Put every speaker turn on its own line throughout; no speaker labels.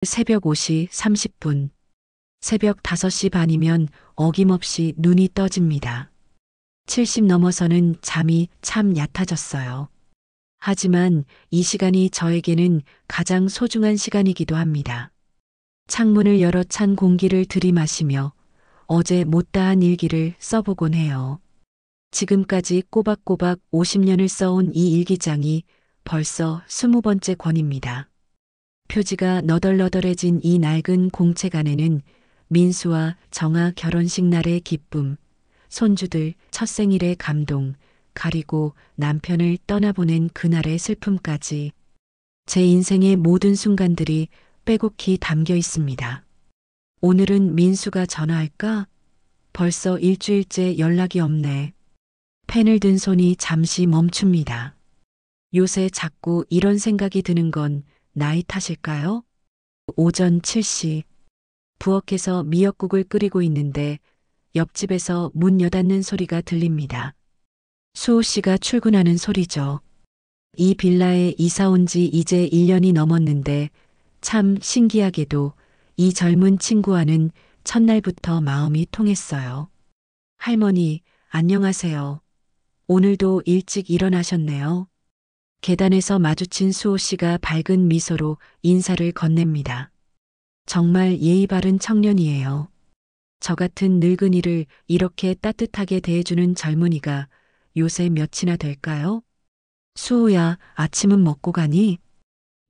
새벽 5시 30분. 새벽 5시 반이면 어김없이 눈이 떠집니다. 70 넘어서는 잠이 참 얕아졌어요. 하지만 이 시간이 저에게는 가장 소중한 시간이기도 합니다. 창문을 열어 찬 공기를 들이마시며 어제 못다한 일기를 써보곤 해요. 지금까지 꼬박꼬박 50년을 써온 이 일기장이 벌써 20번째 권입니다. 표지가 너덜너덜해진 이 낡은 공책 안에는 민수와 정아 결혼식 날의 기쁨, 손주들 첫 생일의 감동, 그리고 남편을 떠나보낸 그날의 슬픔까지 제 인생의 모든 순간들이 빼곡히 담겨 있습니다. 오늘은 민수가 전화할까? 벌써 일주일째 연락이 없네. 펜을 든 손이 잠시 멈춥니다. 요새 자꾸 이런 생각이 드는 건 나이 탓일까요? 오전 7시. 부엌에서 미역국을 끓이고 있는데 옆집에서 문 여닫는 소리가 들립니다. 수호 씨가 출근하는 소리죠. 이 빌라에 이사 온 지 이제 1년이 넘었는데 참 신기하게도 이 젊은 친구와는 첫날부터 마음이 통했어요. 할머니, 안녕하세요. 오늘도 일찍 일어나셨네요. 계단에서 마주친 수호 씨가 밝은 미소로 인사를 건넵니다. 정말 예의 바른 청년이에요. 저 같은 늙은이를 이렇게 따뜻하게 대해주는 젊은이가 요새 몇이나 될까요? 수호야, 아침은 먹고 가니?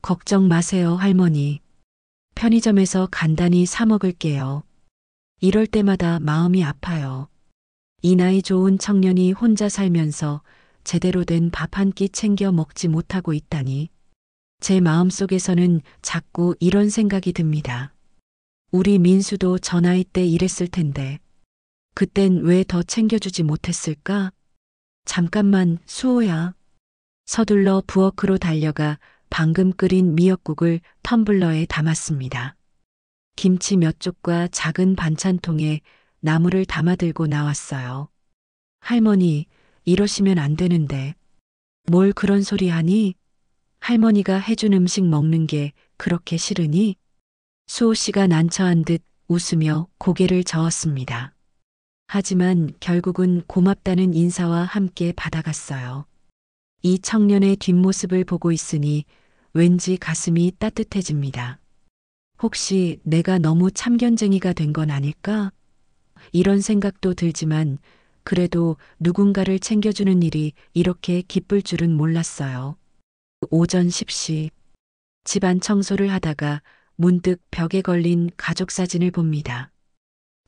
걱정 마세요, 할머니. 편의점에서 간단히 사 먹을게요. 이럴 때마다 마음이 아파요. 이 나이 좋은 청년이 혼자 살면서 제대로 된 밥 한 끼 챙겨 먹지 못하고 있다니. 제 마음속에서는 자꾸 이런 생각이 듭니다. 우리 민수도 저 나이 때 이랬을 텐데. 그땐 왜 더 챙겨주지 못했을까? 잠깐만, 수호야. 서둘러 부엌으로 달려가 방금 끓인 미역국을 텀블러에 담았습니다. 김치 몇 쪽과 작은 반찬통에 나물을 담아 들고 나왔어요. 할머니, 이러시면 안 되는데. 뭘 그런 소리 하니? 할머니가 해준 음식 먹는 게 그렇게 싫으니? 수호 씨가 난처한 듯 웃으며 고개를 저었습니다. 하지만 결국은 고맙다는 인사와 함께 받아갔어요. 이 청년의 뒷모습을 보고 있으니 왠지 가슴이 따뜻해집니다. 혹시 내가 너무 참견쟁이가 된 건 아닐까? 이런 생각도 들지만 그래도 누군가를 챙겨주는 일이 이렇게 기쁠 줄은 몰랐어요. 오전 10시. 집안 청소를 하다가 문득 벽에 걸린 가족 사진을 봅니다.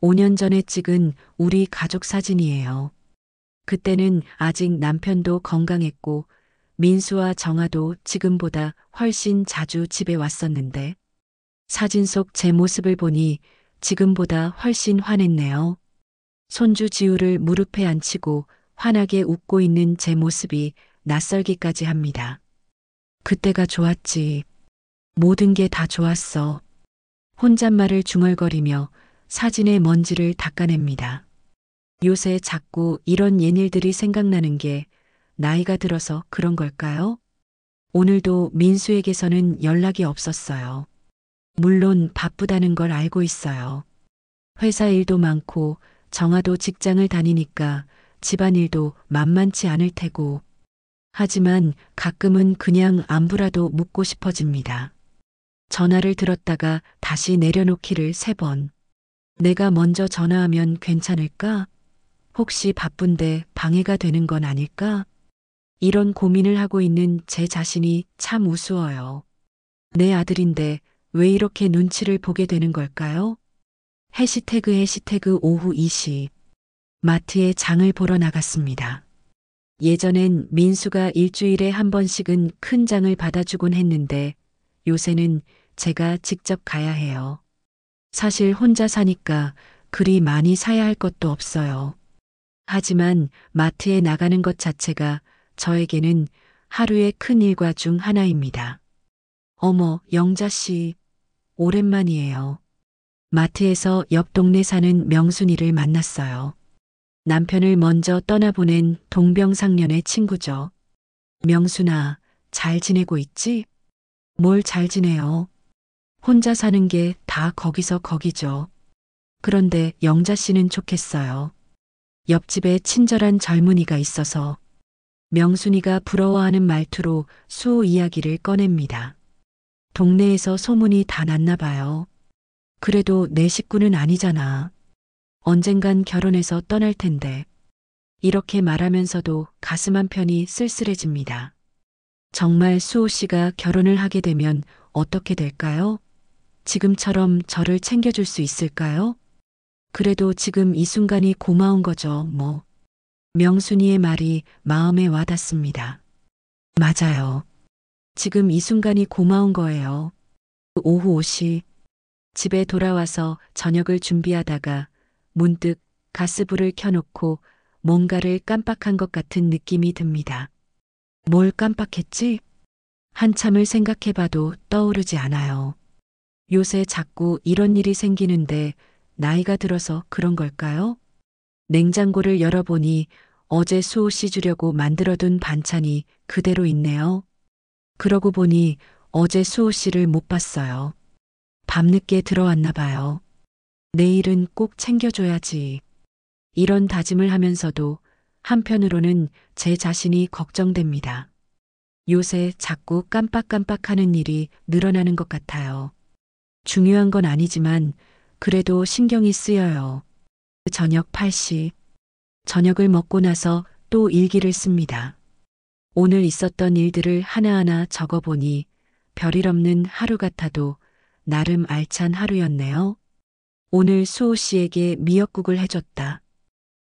5년 전에 찍은 우리 가족 사진이에요. 그때는 아직 남편도 건강했고 민수와 정아도 지금보다 훨씬 자주 집에 왔었는데 사진 속 제 모습을 보니 지금보다 훨씬 환했네요. 손주 지우를 무릎에 앉히고 환하게 웃고 있는 제 모습이 낯설기까지 합니다. 그때가 좋았지. 모든 게 다 좋았어. 혼잣말을 중얼거리며 사진의 먼지를 닦아냅니다. 요새 자꾸 이런 옛일들이 생각나는 게 나이가 들어서 그런 걸까요? 오늘도 민수에게서는 연락이 없었어요. 물론 바쁘다는 걸 알고 있어요. 회사 일도 많고 정아도 직장을 다니니까 집안일도 만만치 않을 테고. 하지만 가끔은 그냥 안부라도 묻고 싶어집니다. 전화를 들었다가 다시 내려놓기를 3번. 내가 먼저 전화하면 괜찮을까? 혹시 바쁜데 방해가 되는 건 아닐까? 이런 고민을 하고 있는 제 자신이 참 우스워요. 내 아들인데 왜 이렇게 눈치를 보게 되는 걸까요? 해시태그 오후 2시. 마트에 장을 보러 나갔습니다. 예전엔 민수가 일주일에 한 번씩은 큰 장을 받아주곤 했는데 요새는 제가 직접 가야 해요. 사실 혼자 사니까 그리 많이 사야 할 것도 없어요. 하지만 마트에 나가는 것 자체가 저에게는 하루의 큰 일과 중 하나입니다. 어머, 영자 씨, 오랜만이에요. 마트에서 옆 동네 사는 명순이를 만났어요. 남편을 먼저 떠나보낸 동병상련의 친구죠. 명순아, 잘 지내고 있지? 뭘 잘 지내요? 혼자 사는 게 다 거기서 거기죠. 그런데 영자 씨는 좋겠어요. 옆집에 친절한 젊은이가 있어서. 명순이가 부러워하는 말투로 수호 이야기를 꺼냅니다. 동네에서 소문이 다 났나 봐요. 그래도 내 식구는 아니잖아. 언젠간 결혼해서 떠날 텐데. 이렇게 말하면서도 가슴 한편이 쓸쓸해집니다. 정말 수호 씨가 결혼을 하게 되면 어떻게 될까요? 지금처럼 저를 챙겨줄 수 있을까요? 그래도 지금 이 순간이 고마운 거죠, 뭐. 명순이의 말이 마음에 와닿습니다. 맞아요. 지금 이 순간이 고마운 거예요. 오후 5시 집에 돌아와서 저녁을 준비하다가 문득 가스불을 켜놓고 뭔가를 깜빡한 것 같은 느낌이 듭니다. 뭘 깜빡했지? 한참을 생각해봐도 떠오르지 않아요. 요새 자꾸 이런 일이 생기는데 나이가 들어서 그런 걸까요? 냉장고를 열어보니 어제 수호 씨 주려고 만들어둔 반찬이 그대로 있네요. 그러고 보니 어제 수호 씨를 못 봤어요. 밤늦게 들어왔나 봐요. 내일은 꼭 챙겨줘야지. 이런 다짐을 하면서도 한편으로는 제 자신이 걱정됩니다. 요새 자꾸 깜빡깜빡하는 일이 늘어나는 것 같아요. 중요한 건 아니지만 그래도 신경이 쓰여요. 저녁 8시. 저녁을 먹고 나서 또 일기를 씁니다. 오늘 있었던 일들을 하나하나 적어보니 별일 없는 하루 같아도 나름 알찬 하루였네요. 오늘 수호 씨에게 미역국을 해줬다.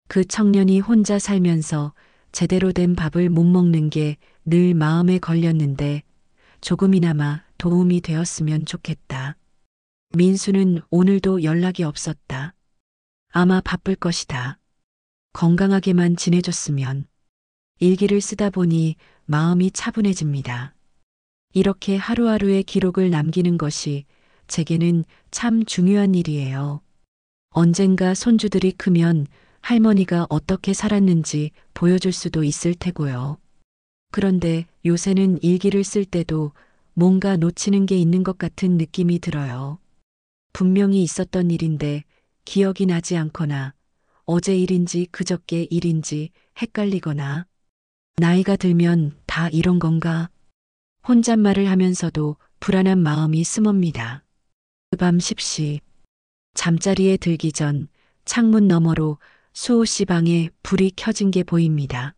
그 청년이 혼자 살면서 제대로 된 밥을 못 먹는 게 늘 마음에 걸렸는데 조금이나마 도움이 되었으면 좋겠다. 민수는 오늘도 연락이 없었다. 아마 바쁠 것이다. 건강하게만 지내줬으면. 일기를 쓰다 보니 마음이 차분해집니다. 이렇게 하루하루의 기록을 남기는 것이 제게는 참 중요한 일이에요. 언젠가 손주들이 크면 할머니가 어떻게 살았는지 보여줄 수도 있을 테고요. 그런데 요새는 일기를 쓸 때도 뭔가 놓치는 게 있는 것 같은 느낌이 들어요. 분명히 있었던 일인데 기억이 나지 않거나 어제 일인지 그저께 일인지 헷갈리거나 나이가 들면 다 이런 건가? 혼잣말을 하면서도 불안한 마음이 스멉니다. 그 밤 10시 잠자리에 들기 전 창문 너머로 수호 씨 방에 불이 켜진 게 보입니다.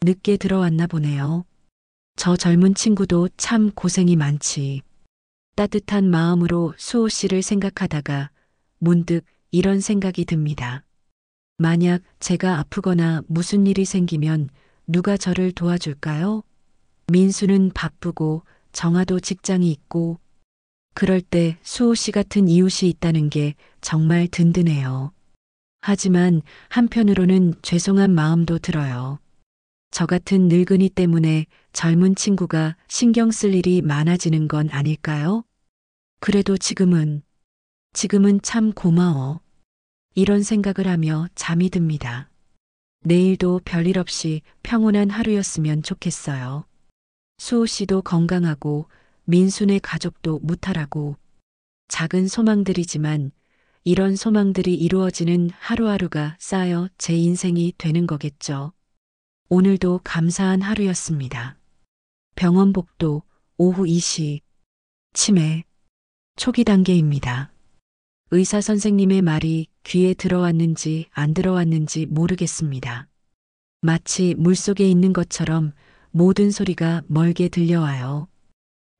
늦게 들어왔나 보네요. 저 젊은 친구도 참 고생이 많지. 따뜻한 마음으로 수호 씨를 생각하다가 문득 이런 생각이 듭니다. 만약 제가 아프거나 무슨 일이 생기면 누가 저를 도와줄까요? 민수는 바쁘고 정아도 직장이 있고 그럴 때 수호 씨 같은 이웃이 있다는 게 정말 든든해요. 하지만 한편으로는 죄송한 마음도 들어요. 저 같은 늙은이 때문에 젊은 친구가 신경 쓸 일이 많아지는 건 아닐까요? 그래도 지금은 참 고마워. 이런 생각을 하며 잠이 듭니다. 내일도 별일 없이 평온한 하루였으면 좋겠어요. 수호 씨도 건강하고 민수네 가족도 무탈하고 작은 소망들이지만 이런 소망들이 이루어지는 하루하루가 쌓여 제 인생이 되는 거겠죠. 오늘도 감사한 하루였습니다. 병원 복도 오후 2시 치매 초기 단계입니다. 의사 선생님의 말이 귀에 들어왔는지 안 들어왔는지 모르겠습니다. 마치 물속에 있는 것처럼 모든 소리가 멀게 들려와요.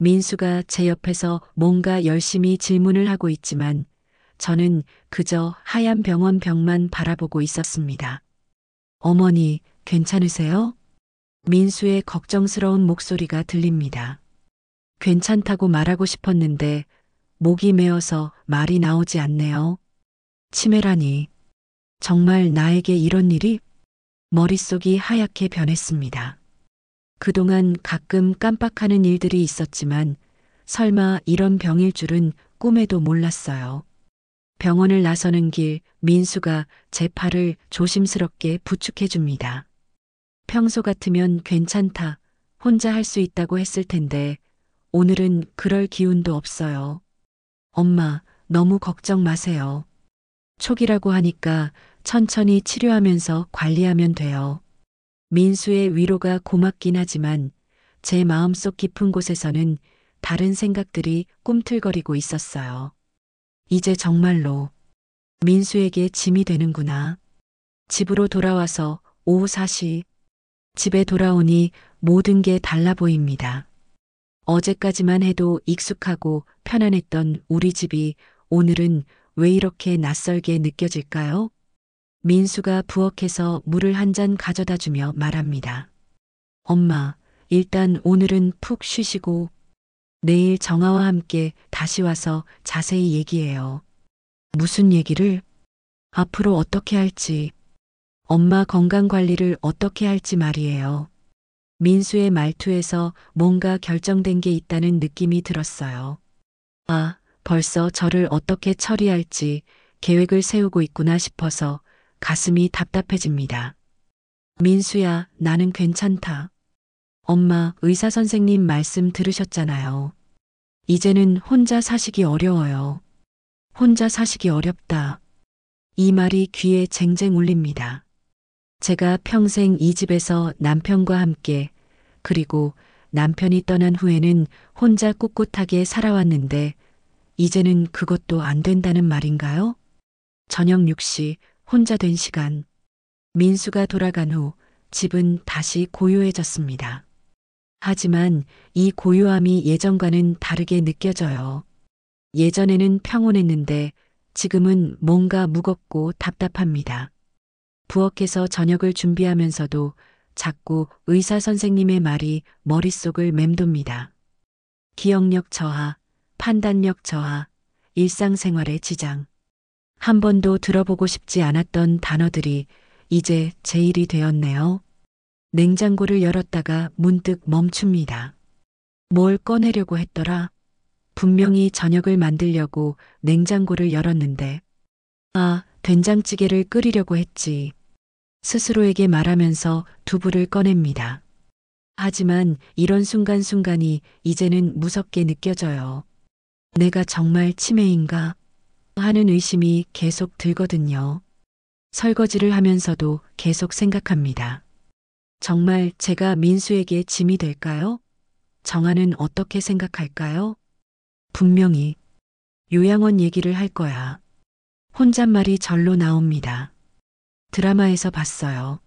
민수가 제 옆에서 뭔가 열심히 질문을 하고 있지만 저는 그저 하얀 병원 벽만 바라보고 있었습니다. 어머니, 괜찮으세요? 민수의 걱정스러운 목소리가 들립니다. 괜찮다고 말하고 싶었는데 목이 메어서 말이 나오지 않네요. 치매라니. 정말 나에게 이런 일이? 머릿속이 하얗게 변했습니다. 그동안 가끔 깜빡하는 일들이 있었지만 설마 이런 병일 줄은 꿈에도 몰랐어요. 병원을 나서는 길 민수가 제 팔을 조심스럽게 부축해 줍니다. 평소 같으면 괜찮다, 혼자 할 수 있다고 했을 텐데 오늘은 그럴 기운도 없어요. 엄마, 너무 걱정 마세요. 촉이라고 하니까 천천히 치료하면서 관리하면 돼요. 민수의 위로가 고맙긴 하지만 제 마음속 깊은 곳에서는 다른 생각들이 꿈틀거리고 있었어요. 이제 정말로 민수에게 짐이 되는구나. 집으로 돌아와서 오후 4시, 집에 돌아오니 모든 게 달라 보입니다. 어제까지만 해도 익숙하고 편안했던 우리 집이 오늘은 왜 이렇게 낯설게 느껴질까요? 민수가 부엌에서 물을 한 잔 가져다 주며 말합니다. 엄마, 일단 오늘은 푹 쉬시고 내일 정아와 함께 다시 와서 자세히 얘기해요. 무슨 얘기를? 앞으로 어떻게 할지, 엄마 건강 관리를 어떻게 할지 말이에요. 민수의 말투에서 뭔가 결정된 게 있다는 느낌이 들었어요. 아, 벌써 저를 어떻게 처리할지 계획을 세우고 있구나 싶어서 가슴이 답답해집니다. 민수야, 나는 괜찮다. 엄마, 의사 선생님 말씀 들으셨잖아요. 이제는 혼자 사시기 어려워요. 혼자 사시기 어렵다. 이 말이 귀에 쟁쟁 울립니다. 제가 평생 이 집에서 남편과 함께 그리고 남편이 떠난 후에는 혼자 꿋꿋하게 살아왔는데 이제는 그것도 안 된다는 말인가요? 저녁 6시 혼자 된 시간. 민수가 돌아간 후 집은 다시 고요해졌습니다. 하지만 이 고요함이 예전과는 다르게 느껴져요. 예전에는 평온했는데 지금은 뭔가 무겁고 답답합니다. 부엌에서 저녁을 준비하면서도 자꾸 의사 선생님의 말이 머릿속을 맴돕니다. 기억력 저하, 판단력 저하, 일상생활의 지장. 한 번도 들어보고 싶지 않았던 단어들이 이제 제 일이 되었네요. 냉장고를 열었다가 문득 멈춥니다. 뭘 꺼내려고 했더라? 분명히 저녁을 만들려고 냉장고를 열었는데, 아, 된장찌개를 끓이려고 했지. 스스로에게 말하면서 두부를 꺼냅니다. 하지만 이런 순간순간이 이제는 무섭게 느껴져요. 내가 정말 치매인가? 하는 의심이 계속 들거든요. 설거지를 하면서도 계속 생각합니다. 정말 제가 민수에게 짐이 될까요? 정아는 어떻게 생각할까요? 분명히 요양원 얘기를 할 거야. 혼잣말이 절로 나옵니다. 드라마에서 봤어요.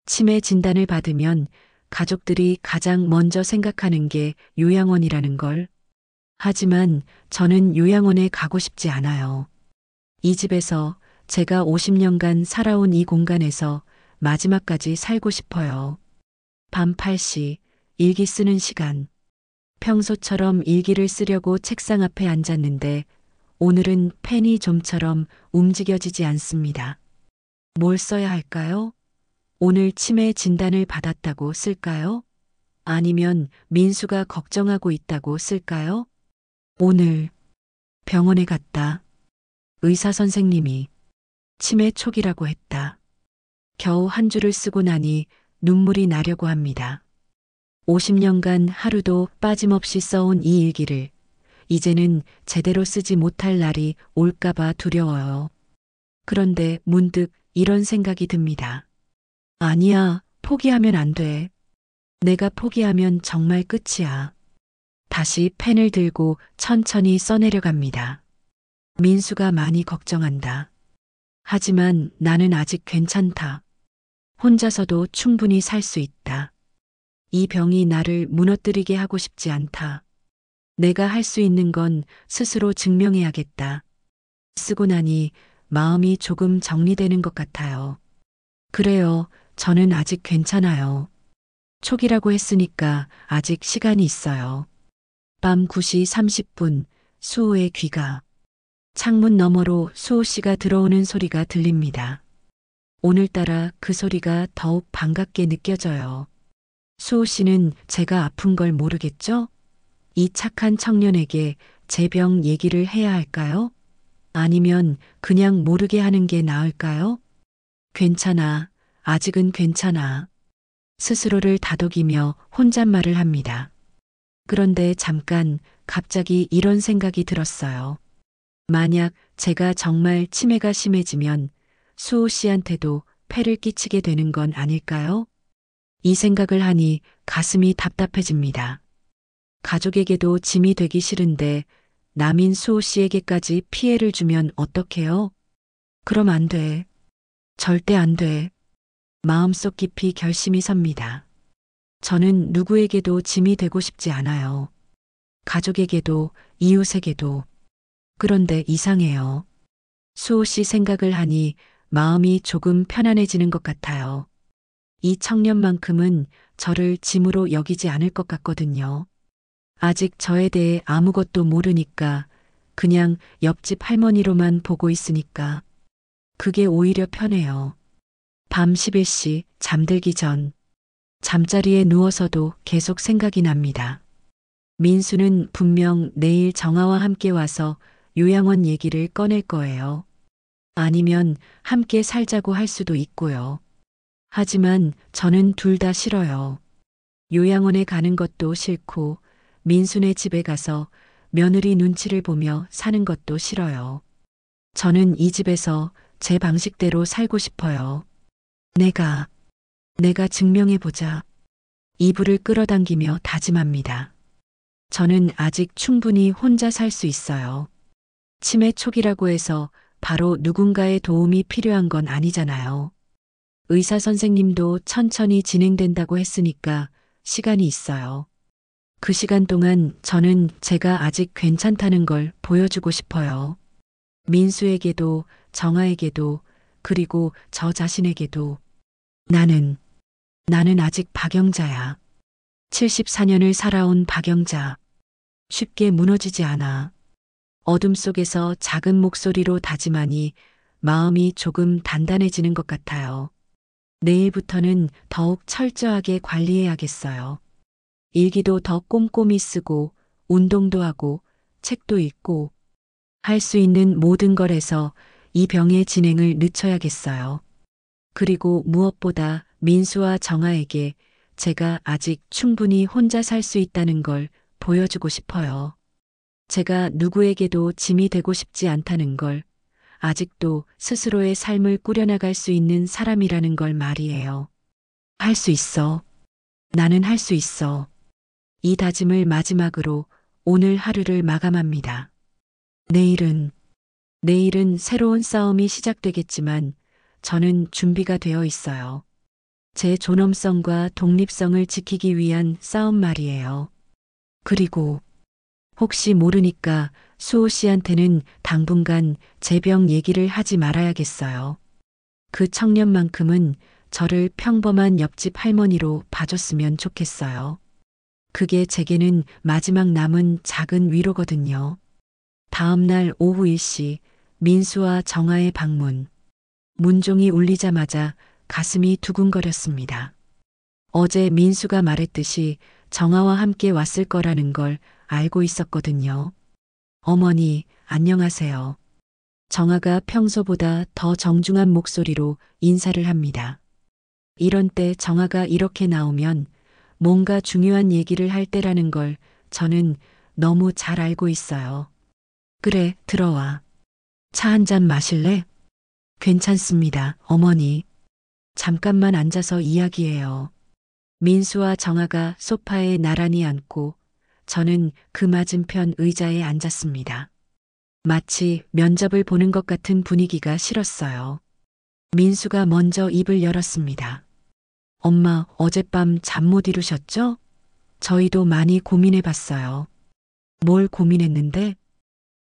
치매 진단을 받으면 가족들이 가장 먼저 생각하는 게 요양원이라는 걸. 하지만 저는 요양원에 가고 싶지 않아요. 이 집에서 제가 50년간 살아온 이 공간에서 마지막까지 살고 싶어요. 밤 8시 일기 쓰는 시간. 평소처럼 일기를 쓰려고 책상 앞에 앉았는데 오늘은 펜이 좀처럼 움직여지지 않습니다. 뭘 써야 할까요? 오늘 치매 진단을 받았다고 쓸까요? 아니면 민수가 걱정하고 있다고 쓸까요? 오늘 병원에 갔다. 의사 선생님이 치매 초기라고 했다. 겨우 한 줄을 쓰고 나니 눈물이 나려고 합니다. 50년간 하루도 빠짐없이 써온 이 일기를 이제는 제대로 쓰지 못할 날이 올까봐 두려워요. 그런데 문득 이런 생각이 듭니다. 아니야, 포기하면 안 돼. 내가 포기하면 정말 끝이야. 다시 펜을 들고 천천히 써내려갑니다. 민수가 많이 걱정한다. 하지만 나는 아직 괜찮다. 혼자서도 충분히 살 수 있다. 이 병이 나를 무너뜨리게 하고 싶지 않다. 내가 할 수 있는 건 스스로 증명해야겠다. 쓰고 나니 마음이 조금 정리되는 것 같아요. 그래요, 저는 아직 괜찮아요. 초기라고 했으니까 아직 시간이 있어요. 밤 9시 30분 수호의 귀가. 창문 너머로 수호 씨가 들어오는 소리가 들립니다. 오늘따라 그 소리가 더욱 반갑게 느껴져요. 수호 씨는 제가 아픈 걸 모르겠죠? 이 착한 청년에게 제 병 얘기를 해야 할까요? 아니면 그냥 모르게 하는 게 나을까요? 괜찮아. 아직은 괜찮아. 스스로를 다독이며 혼잣말을 합니다. 그런데 잠깐 갑자기 이런 생각이 들었어요. 만약 제가 정말 치매가 심해지면 수호 씨한테도 폐를 끼치게 되는 건 아닐까요? 이 생각을 하니 가슴이 답답해집니다. 가족에게도 짐이 되기 싫은데 남인 수호 씨에게까지 피해를 주면 어떡해요? 그럼 안 돼. 절대 안 돼. 마음속 깊이 결심이 섭니다. 저는 누구에게도 짐이 되고 싶지 않아요. 가족에게도, 이웃에게도. 그런데 이상해요. 수호 씨 생각을 하니 마음이 조금 편안해지는 것 같아요. 이 청년만큼은 저를 짐으로 여기지 않을 것 같거든요. 아직 저에 대해 아무것도 모르니까 그냥 옆집 할머니로만 보고 있으니까 그게 오히려 편해요. 밤 11시 잠들기 전 잠자리에 누워서도 계속 생각이 납니다. 민수는 분명 내일 정아와 함께 와서 요양원 얘기를 꺼낼 거예요. 아니면 함께 살자고 할 수도 있고요. 하지만 저는 둘 다 싫어요. 요양원에 가는 것도 싫고 민수네 집에 가서 며느리 눈치를 보며 사는 것도 싫어요. 저는 이 집에서 제 방식대로 살고 싶어요. 내가 증명해보자. 이불을 끌어당기며 다짐합니다. 저는 아직 충분히 혼자 살 수 있어요. 치매 초기라고 해서 바로 누군가의 도움이 필요한 건 아니잖아요. 의사 선생님도 천천히 진행된다고 했으니까 시간이 있어요. 그 시간 동안 저는 제가 아직 괜찮다는 걸 보여주고 싶어요. 민수에게도, 정아에게도, 그리고 저 자신에게도. 나는 아직 박영자야. 74년을 살아온 박영자. 쉽게 무너지지 않아. 어둠 속에서 작은 목소리로 다짐하니 마음이 조금 단단해지는 것 같아요. 내일부터는 더욱 철저하게 관리해야겠어요. 일기도 더 꼼꼼히 쓰고, 운동도 하고, 책도 읽고, 할 수 있는 모든 걸 해서 이 병의 진행을 늦춰야겠어요. 그리고 무엇보다 민수와 정아에게 제가 아직 충분히 혼자 살 수 있다는 걸 보여주고 싶어요. 제가 누구에게도 짐이 되고 싶지 않다는 걸, 아직도 스스로의 삶을 꾸려나갈 수 있는 사람이라는 걸 말이에요. 할 수 있어. 나는 할 수 있어. 이 다짐을 마지막으로 오늘 하루를 마감합니다. 내일은 새로운 싸움이 시작되겠지만 저는 준비가 되어 있어요. 제 존엄성과 독립성을 지키기 위한 싸움 말이에요. 그리고 혹시 모르니까 수호 씨한테는 당분간 제 병 얘기를 하지 말아야겠어요. 그 청년만큼은 저를 평범한 옆집 할머니로 봐줬으면 좋겠어요. 그게 제게는 마지막 남은 작은 위로거든요. 다음 날 오후 1시 민수와 정아의 방문. 문종이 울리자마자 가슴이 두근거렸습니다. 어제 민수가 말했듯이 정아와 함께 왔을 거라는 걸 알고 있었거든요. 어머니, 안녕하세요. 정아가 평소보다 더 정중한 목소리로 인사를 합니다. 이런 때 정아가 이렇게 나오면 뭔가 중요한 얘기를 할 때라는 걸 저는 너무 잘 알고 있어요. 그래, 들어와. 차 한 잔 마실래? 괜찮습니다, 어머니. 잠깐만 앉아서 이야기해요. 민수와 정아가 소파에 나란히 앉고 저는 그 맞은편 의자에 앉았습니다. 마치 면접을 보는 것 같은 분위기가 싫었어요. 민수가 먼저 입을 열었습니다. 엄마, 어젯밤 잠 못 이루셨죠? 저희도 많이 고민해 봤어요. 뭘 고민했는데?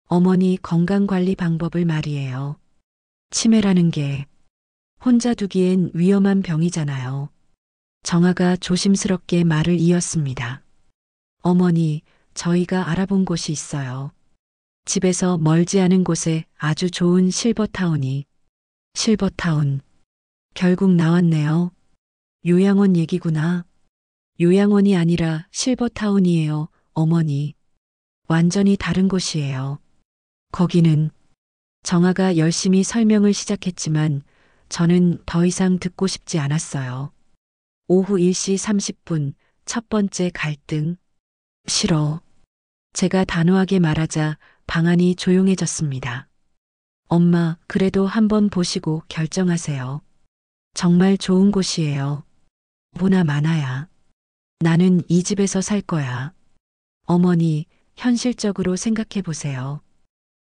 어머니 건강관리 방법을 말이에요. 치매라는 게 혼자 두기엔 위험한 병이잖아요. 정아가 조심스럽게 말을 이었습니다. 어머니, 저희가 알아본 곳이 있어요. 집에서 멀지 않은 곳에 아주 좋은 실버타운이. 실버타운. 결국 나왔네요. 요양원 얘기구나. 요양원이 아니라 실버타운이에요, 어머니. 완전히 다른 곳이에요. 거기는 정아가 열심히 설명을 시작했지만 저는 더 이상 듣고 싶지 않았어요. 오후 1시 30분 첫 번째 갈등. 싫어. 제가 단호하게 말하자 방 안이 조용해졌습니다. 엄마, 그래도 한번 보시고 결정하세요. 정말 좋은 곳이에요. 보나 마나야. 나는 이 집에서 살 거야. 어머니, 현실적으로 생각해 보세요.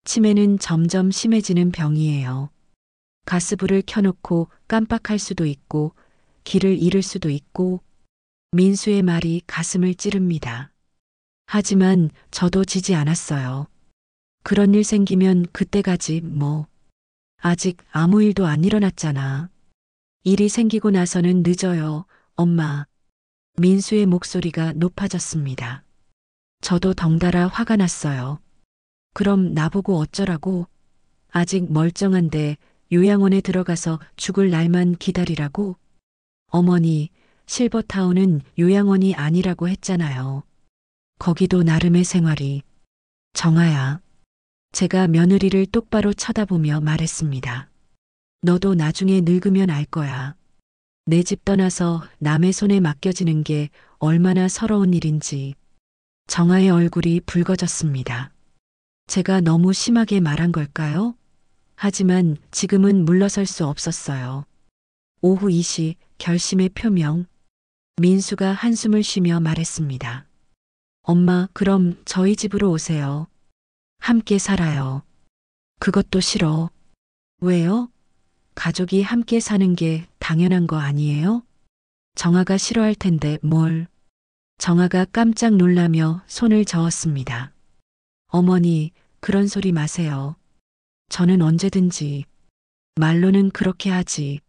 치매는 점점 심해지는 병이에요. 가스불을 켜놓고 깜빡할 수도 있고, 길을 잃을 수도 있고, 민수의 말이 가슴을 찌릅니다. 하지만 저도 지지 않았어요. 그런 일 생기면 그때까지 뭐. 아직 아무 일도 안 일어났잖아. 일이 생기고 나서는 늦어요, 엄마. 민수의 목소리가 높아졌습니다. 저도 덩달아 화가 났어요. 그럼 나보고 어쩌라고? 아직 멀쩡한데 요양원에 들어가서 죽을 날만 기다리라고? 어머니, 실버타운은 요양원이 아니라고 했잖아요. 거기도 나름의 생활이. 정아야. 제가 며느리를 똑바로 쳐다보며 말했습니다. 너도 나중에 늙으면 알 거야. 내 집 떠나서 남의 손에 맡겨지는 게 얼마나 서러운 일인지. 정아의 얼굴이 붉어졌습니다. 제가 너무 심하게 말한 걸까요? 하지만 지금은 물러설 수 없었어요. 오후 2시 결심의 표명. 민수가 한숨을 쉬며 말했습니다. 엄마, 그럼 저희 집으로 오세요. 함께 살아요. 그것도 싫어. 왜요? 가족이 함께 사는 게 당연한 거 아니에요? 정아가 싫어할 텐데 뭘. 정아가 깜짝 놀라며 손을 저었습니다. 어머니, 그런 소리 마세요. 저는 언제든지. 말로는 그렇게 하지.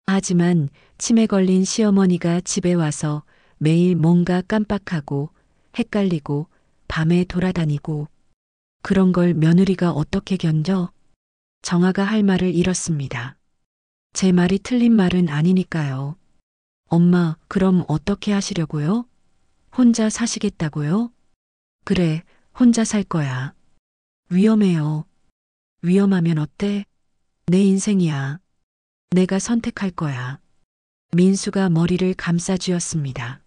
하지만 치매 걸린 시어머니가 집에 와서 매일 뭔가 깜빡하고 헷갈리고 밤에 돌아다니고 그런 걸 며느리가 어떻게 견뎌? 정아가 할 말을 잃었습니다. 제 말이 틀린 말은 아니니까요. 엄마, 그럼 어떻게 하시려고요? 혼자 사시겠다고요? 그래, 혼자 살 거야. 위험해요. 위험하면 어때? 내 인생이야. 내가 선택할 거야. 민수가 머리를 감싸쥐었습니다.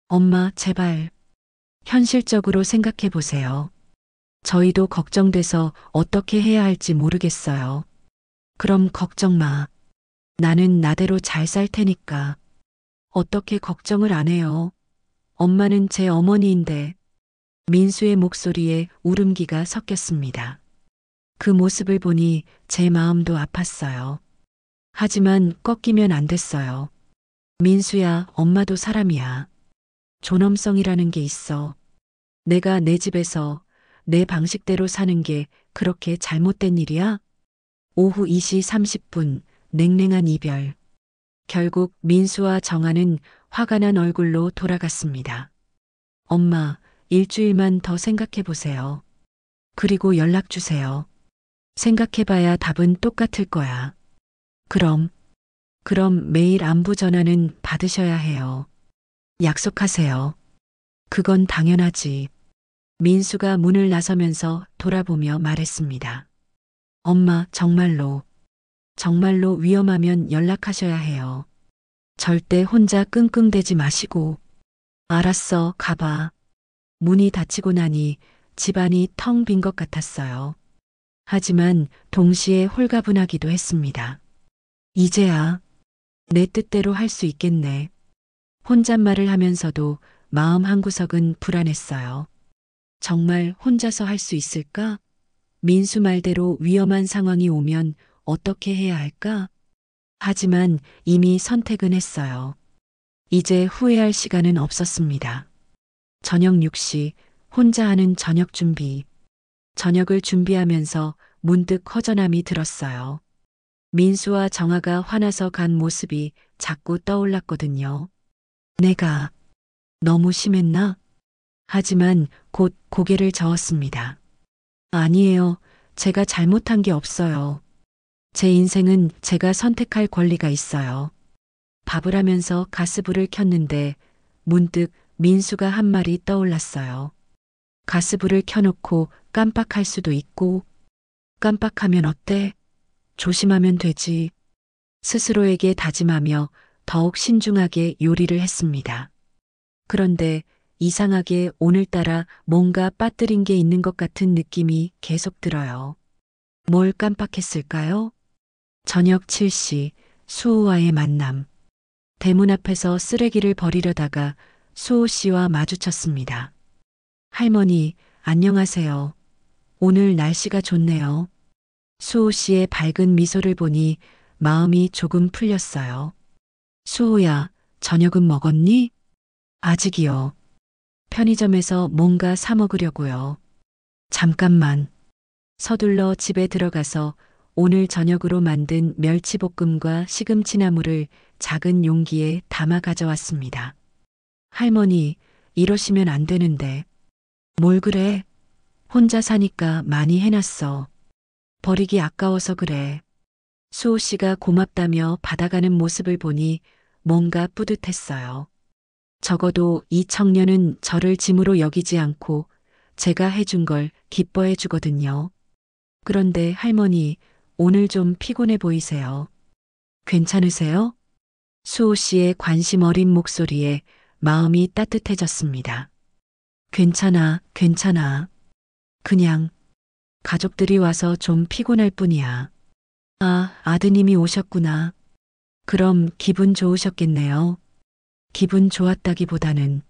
엄마, 제발. 현실적으로 생각해 보세요. 저희도 걱정돼서 어떻게 해야 할지 모르겠어요. 그럼 걱정 마. 나는 나대로 잘 살 테니까. 어떻게 걱정을 안 해요? 엄마는 제 어머니인데. 민수의 목소리에 울음기가 섞였습니다. 그 모습을 보니 제 마음도 아팠어요. 하지만 꺾이면 안 됐어요. 민수야, 엄마도 사람이야. 존엄성이라는 게 있어. 내가 내 집에서 내 방식대로 사는 게 그렇게 잘못된 일이야? 오후 2시 30분, 냉랭한 이별. 결국 민수와 정아는 화가 난 얼굴로 돌아갔습니다. 엄마, 일주일만 더 생각해 보세요. 그리고 연락 주세요. 생각해봐야 답은 똑같을 거야. 그럼 매일 안부 전화는 받으셔야 해요. 약속하세요. 그건 당연하지. 민수가 문을 나서면서 돌아보며 말했습니다. 엄마, 정말로 위험하면 연락하셔야 해요. 절대 혼자 끙끙대지 마시고. 알았어, 가봐. 문이 닫히고 나니 집안이 텅 빈 것 같았어요. 하지만 동시에 홀가분하기도 했습니다. 이제야 내 뜻대로 할 수 있겠네. 혼잣말을 하면서도 마음 한구석은 불안했어요. 정말 혼자서 할 수 있을까? 민수 말대로 위험한 상황이 오면 어떻게 해야 할까? 하지만 이미 선택은 했어요. 이제 후회할 시간은 없었습니다. 저녁 6시 혼자 하는 저녁 준비. 저녁을 준비하면서 문득 허전함이 들었어요. 민수와 정아가 화나서 간 모습이 자꾸 떠올랐거든요. 내가 너무 심했나? 하지만 곧 고개를 저었습니다. 아니에요. 제가 잘못한 게 없어요. 제 인생은 제가 선택할 권리가 있어요. 밥을 하면서 가스불을 켰는데 문득 민수가 한 말이 떠올랐어요. 가스불을 켜놓고 깜빡할 수도 있고, 깜빡하면 어때? 조심하면 되지. 스스로에게 다짐하며 더욱 신중하게 요리를 했습니다. 그런데 이상하게 오늘따라 뭔가 빠뜨린 게 있는 것 같은 느낌이 계속 들어요. 뭘 깜빡했을까요? 저녁 7시 수호와의 만남. 대문 앞에서 쓰레기를 버리려다가 수호 씨와 마주쳤습니다. 할머니, 안녕하세요. 오늘 날씨가 좋네요. 수호 씨의 밝은 미소를 보니 마음이 조금 풀렸어요. 수호야, 저녁은 먹었니? 아직이요. 편의점에서 뭔가 사 먹으려고요. 잠깐만. 서둘러 집에 들어가서 오늘 저녁으로 만든 멸치볶음과 시금치나물을 작은 용기에 담아 가져왔습니다. 할머니, 이러시면 안 되는데. 뭘 그래? 혼자 사니까 많이 해놨어. 버리기 아까워서 그래. 수호 씨가 고맙다며 받아가는 모습을 보니 뭔가 뿌듯했어요. 적어도 이 청년은 저를 짐으로 여기지 않고 제가 해준 걸 기뻐해 주거든요. 그런데 할머니, 오늘 좀 피곤해 보이세요. 괜찮으세요? 수호 씨의 관심 어린 목소리에 마음이 따뜻해졌습니다. 괜찮아, 괜찮아. 그냥 가족들이 와서 좀 피곤할 뿐이야. 아, 아드님이 오셨구나. 그럼 기분 좋으셨겠네요. 기분 좋았다기보다는.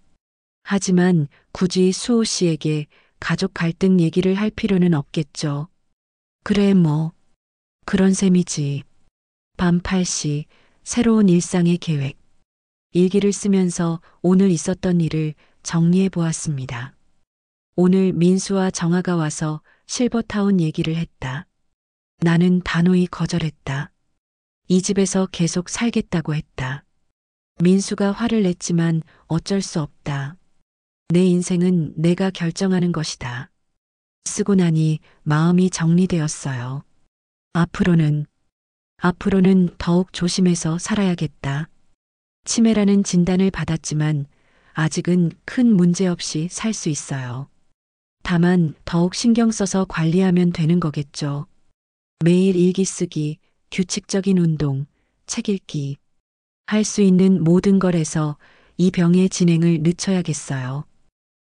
하지만 굳이 수호 씨에게 가족 갈등 얘기를 할 필요는 없겠죠. 그래 뭐. 그런 셈이지. 밤 8시 새로운 일상의 계획. 일기를 쓰면서 오늘 있었던 일을 정리해 보았습니다. 오늘 민수와 정아가 와서 실버타운 얘기를 했다. 나는 단호히 거절했다. 이 집에서 계속 살겠다고 했다. 민수가 화를 냈지만 어쩔 수 없다. 내 인생은 내가 결정하는 것이다. 쓰고 나니 마음이 정리되었어요. 앞으로는 더욱 조심해서 살아야겠다. 치매라는 진단을 받았지만 아직은 큰 문제 없이 살 수 있어요. 다만 더욱 신경 써서 관리하면 되는 거겠죠. 매일 일기 쓰기, 규칙적인 운동, 책 읽기. 할 수 있는 모든 걸 해서 이 병의 진행을 늦춰야겠어요.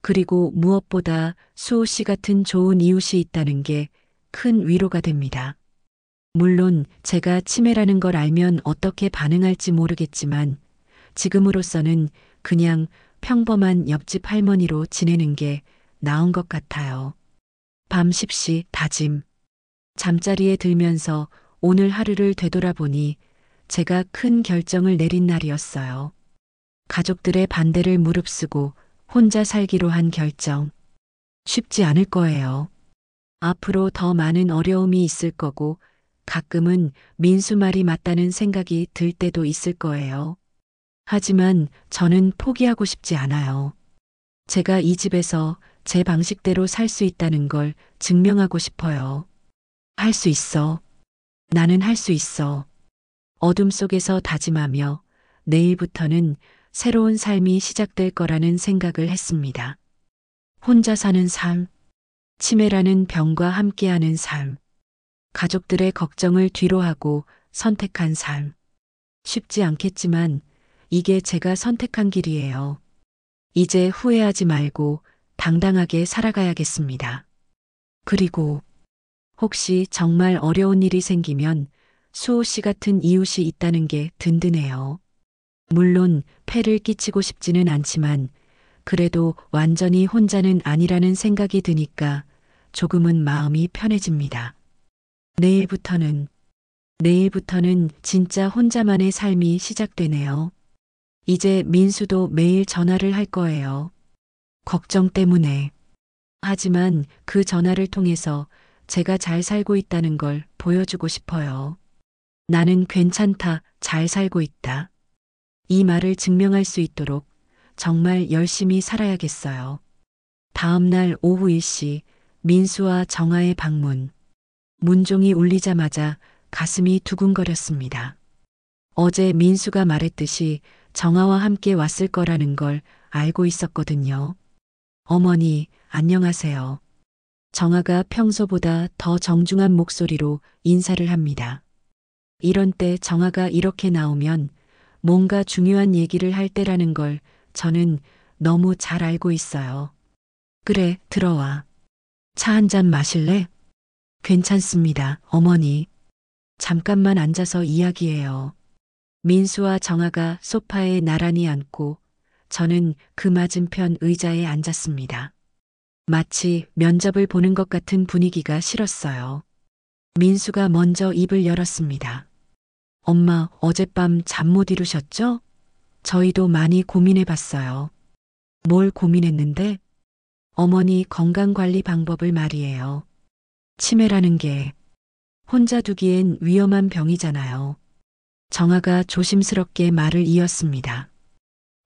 그리고 무엇보다 수호 씨 같은 좋은 이웃이 있다는 게 큰 위로가 됩니다. 물론 제가 치매라는 걸 알면 어떻게 반응할지 모르겠지만 지금으로서는 그냥 평범한 옆집 할머니로 지내는 게 나은 것 같아요. 밤 10시 다짐. 잠자리에 들면서 오늘 하루를 되돌아보니 제가 큰 결정을 내린 날이었어요. 가족들의 반대를 무릅쓰고 혼자 살기로 한 결정. 쉽지 않을 거예요. 앞으로 더 많은 어려움이 있을 거고 가끔은 민수 말이 맞다는 생각이 들 때도 있을 거예요. 하지만 저는 포기하고 싶지 않아요. 제가 이 집에서 제 방식대로 살 수 있다는 걸 증명하고 싶어요. 할 수 있어. 나는 할 수 있어. 어둠 속에서 다짐하며 내일부터는 새로운 삶이 시작될 거라는 생각을 했습니다. 혼자 사는 삶, 치매라는 병과 함께하는 삶, 가족들의 걱정을 뒤로하고 선택한 삶. 쉽지 않겠지만 이게 제가 선택한 길이에요. 이제 후회하지 말고 당당하게 살아가야겠습니다. 그리고 혹시 정말 어려운 일이 생기면 수호 씨 같은 이웃이 있다는 게 든든해요. 물론 폐를 끼치고 싶지는 않지만 그래도 완전히 혼자는 아니라는 생각이 드니까 조금은 마음이 편해집니다. 내일부터는 진짜 혼자만의 삶이 시작되네요. 이제 민수도 매일 전화를 할 거예요. 걱정 때문에. 하지만 그 전화를 통해서 제가 잘 살고 있다는 걸 보여주고 싶어요. 나는 괜찮다, 잘 살고 있다. 이 말을 증명할 수 있도록 정말 열심히 살아야겠어요. 다음 날 오후 1시 민수와 정아의 방문. 문종이 울리자마자 가슴이 두근거렸습니다. 어제 민수가 말했듯이 정아와 함께 왔을 거라는 걸 알고 있었거든요. 어머니, 안녕하세요. 정아가 평소보다 더 정중한 목소리로 인사를 합니다. 이런 때 정아가 이렇게 나오면 뭔가 중요한 얘기를 할 때라는 걸 저는 너무 잘 알고 있어요. 그래, 들어와. 차 한 잔 마실래? 괜찮습니다, 어머니. 잠깐만 앉아서 이야기해요. 민수와 정아가 소파에 나란히 앉고 저는 그 맞은편 의자에 앉았습니다. 마치 면접을 보는 것 같은 분위기가 싫었어요. 민수가 먼저 입을 열었습니다. 엄마, 어젯밤 잠 못 이루셨죠? 저희도 많이 고민해 봤어요. 뭘 고민했는데? 어머니 건강관리 방법을 말이에요. 치매라는 게 혼자 두기엔 위험한 병이잖아요. 정아가 조심스럽게 말을 이었습니다.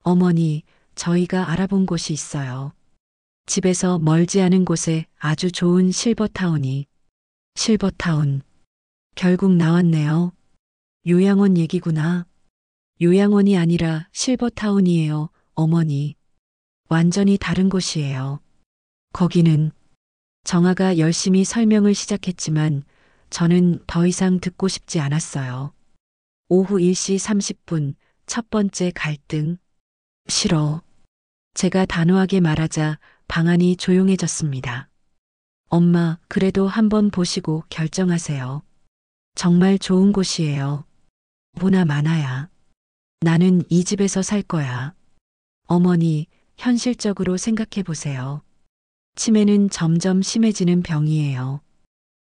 어머니, 저희가 알아본 곳이 있어요. 집에서 멀지 않은 곳에 아주 좋은 실버타운이. 실버타운. 결국 나왔네요. 요양원 얘기구나. 요양원이 아니라 실버타운이에요, 어머니. 완전히 다른 곳이에요. 거기는 정아가 열심히 설명을 시작했지만 저는 더 이상 듣고 싶지 않았어요. 오후 1시 30분 첫 번째 갈등. 싫어. 제가 단호하게 말하자 방안이 조용해졌습니다. 엄마, 그래도 한번 보시고 결정하세요. 정말 좋은 곳이에요. 보나 마나야. 나는 이 집에서 살 거야. 어머니, 현실적으로 생각해 보세요. 치매는 점점 심해지는 병이에요.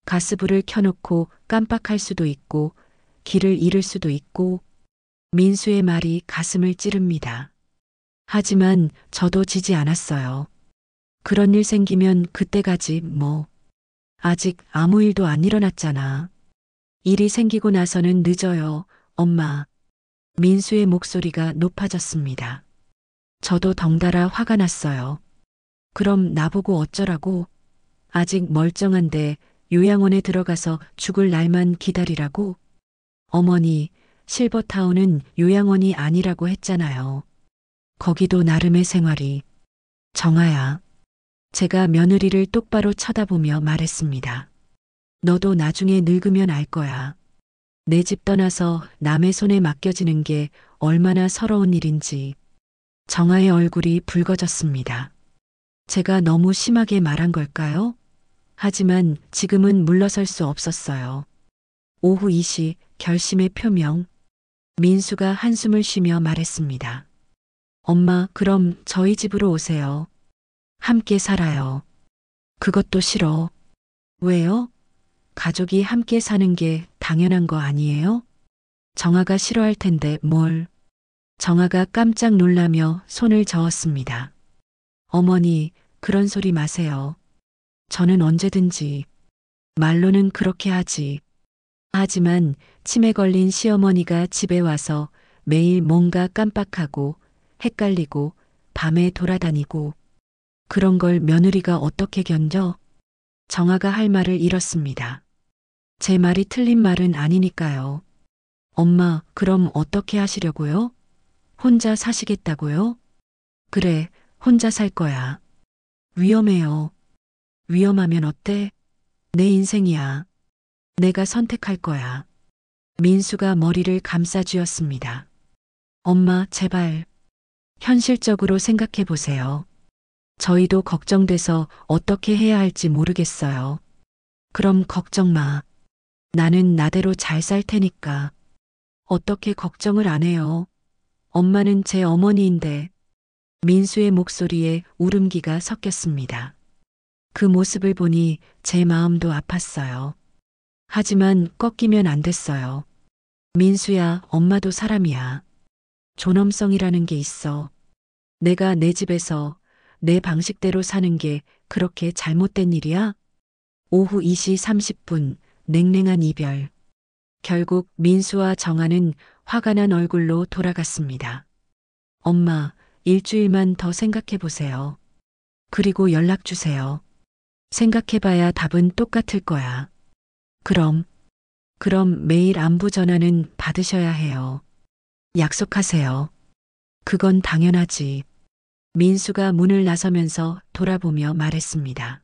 가스불을 켜놓고 깜빡할 수도 있고, 길을 잃을 수도 있고, 민수의 말이 가슴을 찌릅니다. 하지만 저도 지지 않았어요. 그런 일 생기면 그때 가지 뭐. 아직 아무 일도 안 일어났잖아. 일이 생기고 나서는 늦어요, 엄마. 민수의 목소리가 높아졌습니다. 저도 덩달아 화가 났어요. 그럼 나보고 어쩌라고? 아직 멀쩡한데 요양원에 들어가서 죽을 날만 기다리라고? 어머니, 실버타운은 요양원이 아니라고 했잖아요. 거기도 나름의 생활이. 정아야. 제가 며느리를 똑바로 쳐다보며 말했습니다. 너도 나중에 늙으면 알 거야. 내 집 떠나서 남의 손에 맡겨지는 게 얼마나 서러운 일인지. 정아의 얼굴이 붉어졌습니다. 제가 너무 심하게 말한 걸까요? 하지만 지금은 물러설 수 없었어요. 오후 2시 결심의 표명. 민수가 한숨을 쉬며 말했습니다. 엄마, 그럼 저희 집으로 오세요. 함께 살아요. 그것도 싫어. 왜요? 가족이 함께 사는 게 당연한 거 아니에요? 정아가 싫어할 텐데 뭘. 정아가 깜짝 놀라며 손을 저었습니다. 어머니, 그런 소리 마세요. 저는 언제든지. 말로는 그렇게 하지. 하지만 치매 걸린 시어머니가 집에 와서 매일 뭔가 깜빡하고 헷갈리고 밤에 돌아다니고 그런 걸 며느리가 어떻게 견뎌? 정아가 할 말을 잃었습니다. 제 말이 틀린 말은 아니니까요. 엄마, 그럼 어떻게 하시려고요? 혼자 사시겠다고요? 그래, 혼자 살 거야. 위험해요. 위험하면 어때? 내 인생이야. 내가 선택할 거야. 민수가 머리를 감싸쥐었습니다. 엄마, 제발. 현실적으로 생각해 보세요. 저희도 걱정돼서 어떻게 해야 할지 모르겠어요. 그럼 걱정 마. 나는 나대로 잘 살 테니까. 어떻게 걱정을 안 해요? 엄마는 제 어머니인데. 민수의 목소리에 울음기가 섞였습니다. 그 모습을 보니 제 마음도 아팠어요. 하지만 꺾이면 안 됐어요. 민수야, 엄마도 사람이야. 존엄성이라는 게 있어. 내가 내 집에서 내 방식대로 사는 게 그렇게 잘못된 일이야? 오후 2시 30분, 냉랭한 이별. 결국 민수와 정아는 화가 난 얼굴로 돌아갔습니다. 엄마, 일주일만 더 생각해 보세요. 그리고 연락 주세요. 생각해봐야 답은 똑같을 거야. 그럼 매일 안부 전화는 받으셔야 해요. 약속하세요. 그건 당연하지. 민수가 문을 나서면서 돌아보며 말했습니다.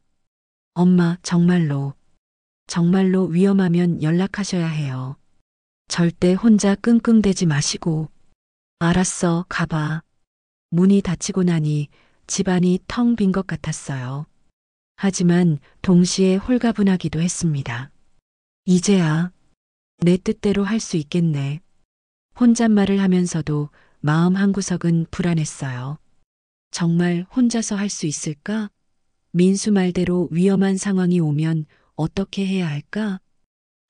엄마, 정말로 위험하면 연락하셔야 해요. 절대 혼자 끙끙대지 마시고. 알았어, 가봐. 문이 닫히고 나니 집안이 텅 빈 것 같았어요. 하지만 동시에 홀가분하기도 했습니다. 이제야 내 뜻대로 할 수 있겠네. 혼잣말을 하면서도 마음 한구석은 불안했어요. 정말 혼자서 할 수 있을까? 민수 말대로 위험한 상황이 오면 어떻게 해야 할까?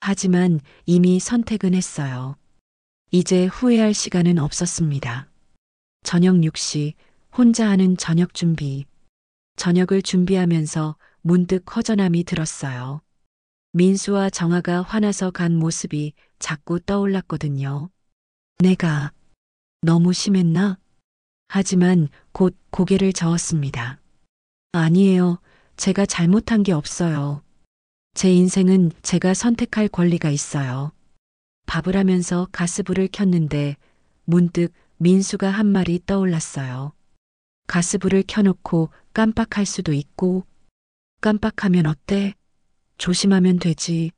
하지만 이미 선택은 했어요. 이제 후회할 시간은 없었습니다. 저녁 6시 혼자 하는 저녁 준비. 저녁을 준비하면서 문득 허전함이 들었어요. 민수와 정아가 화나서 간 모습이 자꾸 떠올랐거든요. 내가 너무 심했나? 하지만 곧 고개를 저었습니다. 아니에요. 제가 잘못한 게 없어요. 제 인생은 제가 선택할 권리가 있어요. 밥을 하면서 가스불을 켰는데 문득 민수가 한 말이 떠올랐어요. 가스불을 켜놓고 깜빡할 수도 있고, 깜빡하면 어때? 조심하면 되지.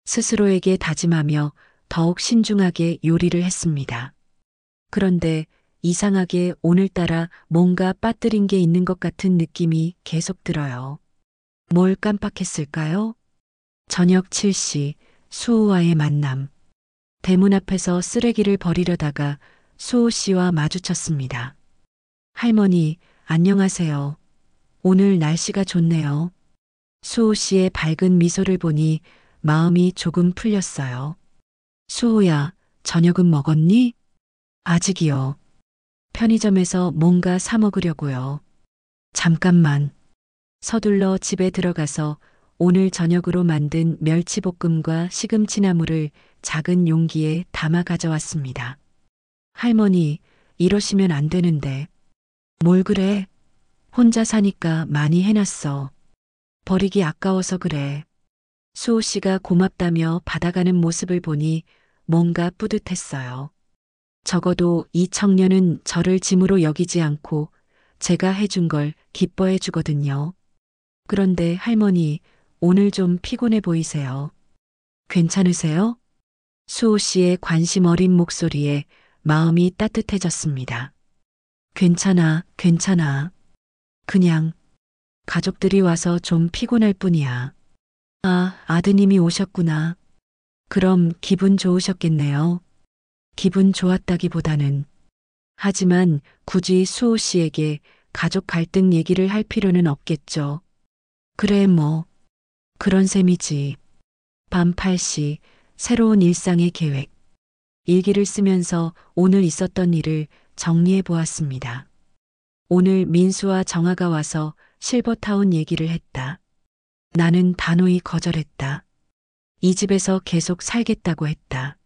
스스로에게 다짐하며 더욱 신중하게 요리를 했습니다. 그런데 이상하게 오늘따라 뭔가 빠뜨린 게 있는 것 같은 느낌이 계속 들어요. 뭘 깜빡했을까요? 저녁 7시 수호와의 만남. 대문 앞에서 쓰레기를 버리려다가 수호 씨와 마주쳤습니다. 할머니, 안녕하세요. 오늘 날씨가 좋네요. 수호 씨의 밝은 미소를 보니 마음이 조금 풀렸어요. 수호야, 저녁은 먹었니? 아직이요. 편의점에서 뭔가 사 먹으려고요. 잠깐만. 서둘러 집에 들어가서 오늘 저녁으로 만든 멸치볶음과 시금치나물을 작은 용기에 담아 가져왔습니다. 할머니, 이러시면 안 되는데. 뭘 그래? 혼자 사니까 많이 해놨어. 버리기 아까워서 그래. 수호 씨가 고맙다며 받아가는 모습을 보니 뭔가 뿌듯했어요. 적어도 이 청년은 저를 짐으로 여기지 않고 제가 해준 걸 기뻐해 주거든요. 그런데 할머니, 오늘 좀 피곤해 보이세요. 괜찮으세요? 수호 씨의 관심 어린 목소리에 마음이 따뜻해졌습니다. 괜찮아, 괜찮아. 그냥 가족들이 와서 좀 피곤할 뿐이야. 아, 아드님이 오셨구나. 그럼 기분 좋으셨겠네요. 기분 좋았다기보다는. 하지만 굳이 수호 씨에게 가족 갈등 얘기를 할 필요는 없겠죠. 그래 뭐. 그런 셈이지. 밤 8시 새로운 일상의 계획. 일기를 쓰면서 오늘 있었던 일을 정리해 보았습니다. 오늘 민수와 정아가 와서 실버타운 얘기를 했다. 나는 단호히 거절했다. 이 집에서 계속 살겠다고 했다.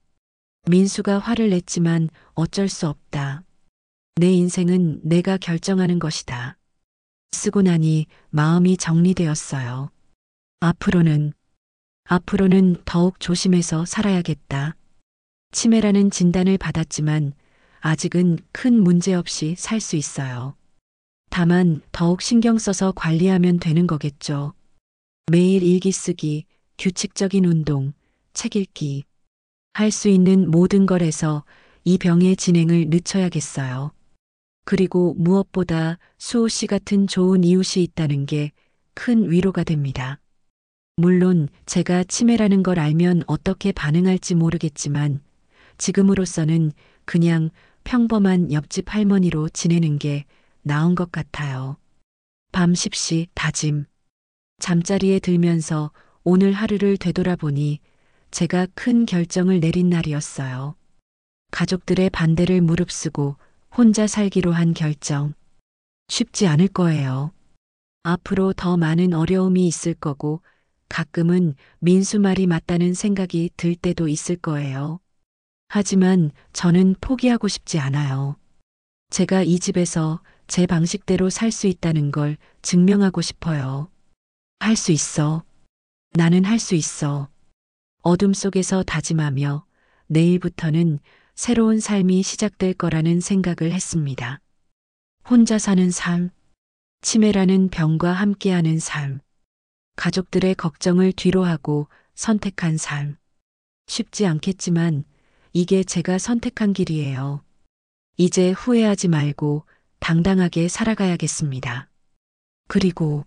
민수가 화를 냈지만 어쩔 수 없다. 내 인생은 내가 결정하는 것이다. 쓰고 나니 마음이 정리되었어요. 앞으로는 더욱 조심해서 살아야겠다. 치매라는 진단을 받았지만 아직은 큰 문제 없이 살 수 있어요. 다만 더욱 신경 써서 관리하면 되는 거겠죠. 매일 일기 쓰기, 규칙적인 운동, 책 읽기. 할 수 있는 모든 걸 해서 이 병의 진행을 늦춰야겠어요. 그리고 무엇보다 수호 씨 같은 좋은 이웃이 있다는 게 큰 위로가 됩니다. 물론 제가 치매라는 걸 알면 어떻게 반응할지 모르겠지만 지금으로서는 그냥 평범한 옆집 할머니로 지내는 게 나은 것 같아요. 밤 10시 다짐. 잠자리에 들면서 오늘 하루를 되돌아보니 제가 큰 결정을 내린 날이었어요. 가족들의 반대를 무릅쓰고 혼자 살기로 한 결정. 쉽지 않을 거예요. 앞으로 더 많은 어려움이 있을 거고 가끔은 민수 말이 맞다는 생각이 들 때도 있을 거예요. 하지만 저는 포기하고 싶지 않아요. 제가 이 집에서 제 방식대로 살 수 있다는 걸 증명하고 싶어요. 할 수 있어. 나는 할 수 있어. 어둠 속에서 다짐하며 내일부터는 새로운 삶이 시작될 거라는 생각을 했습니다. 혼자 사는 삶, 치매라는 병과 함께하는 삶, 가족들의 걱정을 뒤로하고 선택한 삶. 쉽지 않겠지만 이게 제가 선택한 길이에요. 이제 후회하지 말고 당당하게 살아가야겠습니다. 그리고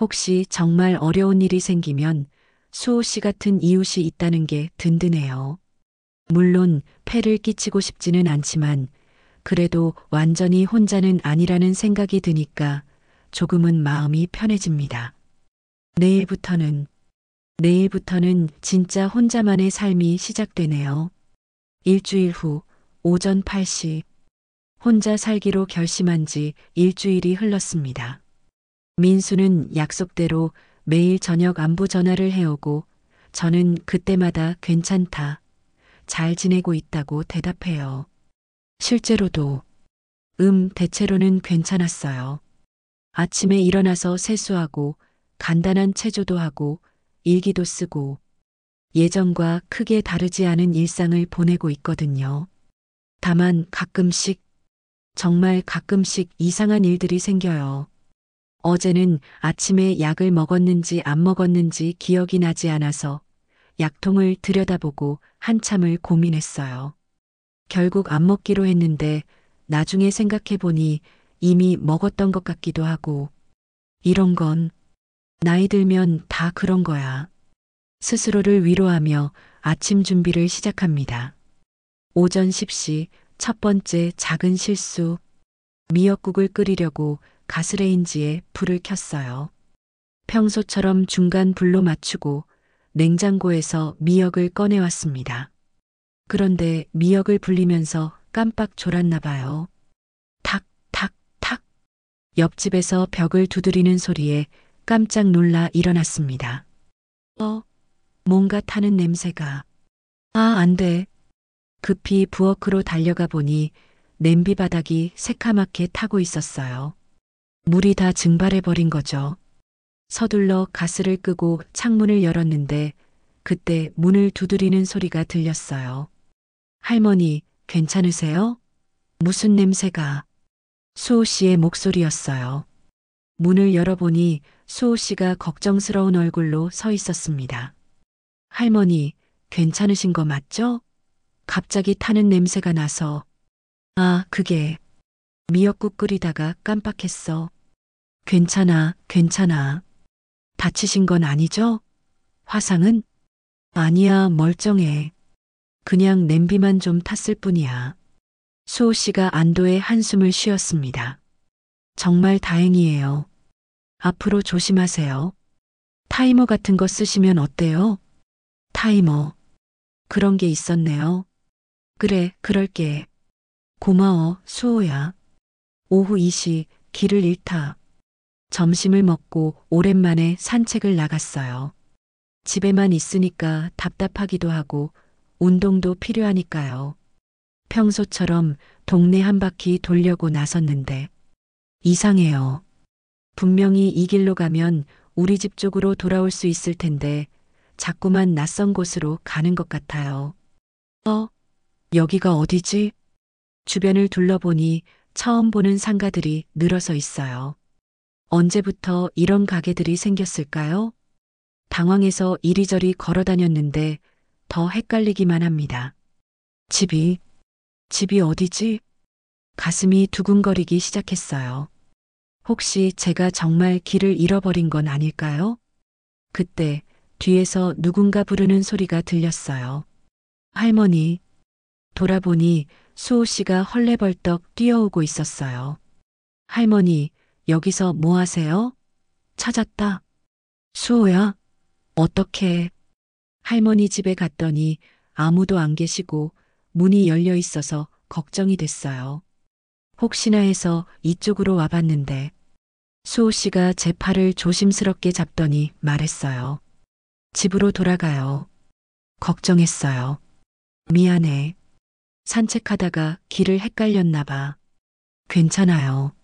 혹시 정말 어려운 일이 생기면 수호 씨 같은 이웃이 있다는 게 든든해요. 물론 폐를 끼치고 싶지는 않지만 그래도 완전히 혼자는 아니라는 생각이 드니까 조금은 마음이 편해집니다. 내일부터는, 내일부터는 진짜 혼자만의 삶이 시작되네요. 일주일 후 오전 8시 혼자 살기로 결심한 지 일주일이 흘렀습니다. 민수는 약속대로 매일 저녁 안부 전화를 해오고 저는 그때마다 괜찮다, 잘 지내고 있다고 대답해요. 실제로도 대체로는 괜찮았어요. 아침에 일어나서 세수하고 간단한 체조도 하고 일기도 쓰고 예전과 크게 다르지 않은 일상을 보내고 있거든요. 다만 가끔씩, 정말 가끔씩 이상한 일들이 생겨요. 어제는 아침에 약을 먹었는지 안 먹었는지 기억이 나지 않아서 약통을 들여다보고 한참을 고민했어요. 결국 안 먹기로 했는데 나중에 생각해보니 이미 먹었던 것 같기도 하고, 이런 건 나이 들면 다 그런 거야. 스스로를 위로하며 아침 준비를 시작합니다. 오전 10시 첫 번째 작은 실수. 미역국을 끓이려고 가스레인지에 불을 켰어요. 평소처럼 중간 불로 맞추고 냉장고에서 미역을 꺼내왔습니다. 그런데 미역을 불리면서 깜빡 졸았나 봐요. 탁, 탁, 탁. 옆집에서 벽을 두드리는 소리에 깜짝 놀라 일어났습니다. 뭔가 타는 냄새가. 안 돼. 급히 부엌으로 달려가 보니 냄비 바닥이 새카맣게 타고 있었어요. 물이 다 증발해버린 거죠. 서둘러 가스를 끄고 창문을 열었는데 그때 문을 두드리는 소리가 들렸어요. 할머니, 괜찮으세요? 무슨 냄새가? 수호 씨의 목소리였어요. 문을 열어보니 수호 씨가 걱정스러운 얼굴로 서 있었습니다. 할머니, 괜찮으신 거 맞죠? 갑자기 타는 냄새가 나서. 그게 미역국 끓이다가 깜빡했어. 괜찮아, 괜찮아. 다치신 건 아니죠? 화상은? 아니야, 멀쩡해. 그냥 냄비만 좀 탔을 뿐이야. 수호 씨가 안도의 한숨을 쉬었습니다. 정말 다행이에요. 앞으로 조심하세요. 타이머 같은 거 쓰시면 어때요? 타이머. 그런 게 있었네요. 그래, 그럴게. 고마워, 수호야. 오후 2시 길을 잃다. 점심을 먹고 오랜만에 산책을 나갔어요. 집에만 있으니까 답답하기도 하고 운동도 필요하니까요. 평소처럼 동네 한 바퀴 돌려고 나섰는데 이상해요. 분명히 이 길로 가면 우리 집 쪽으로 돌아올 수 있을 텐데 자꾸만 낯선 곳으로 가는 것 같아요. 여기가 어디지? 주변을 둘러보니 처음 보는 상가들이 늘어서 있어요. 언제부터 이런 가게들이 생겼을까요? 당황해서 이리저리 걸어 다녔는데 더 헷갈리기만 합니다. 집이 어디지? 가슴이 두근거리기 시작했어요. 혹시 제가 정말 길을 잃어버린 건 아닐까요? 그때 뒤에서 누군가 부르는 소리가 들렸어요. 할머니. 돌아보니 수호 씨가 헐레벌떡 뛰어오고 있었어요. 할머니, 여기서 뭐 하세요? 찾았다. 수호야? 어떻게? 할머니 집에 갔더니 아무도 안 계시고 문이 열려 있어서 걱정이 됐어요. 혹시나 해서 이쪽으로 와봤는데 수호 씨가 제 팔을 조심스럽게 잡더니 말했어요. 집으로 돌아가요. 걱정했어요. 미안해. 산책하다가 길을 헷갈렸나 봐. 괜찮아요.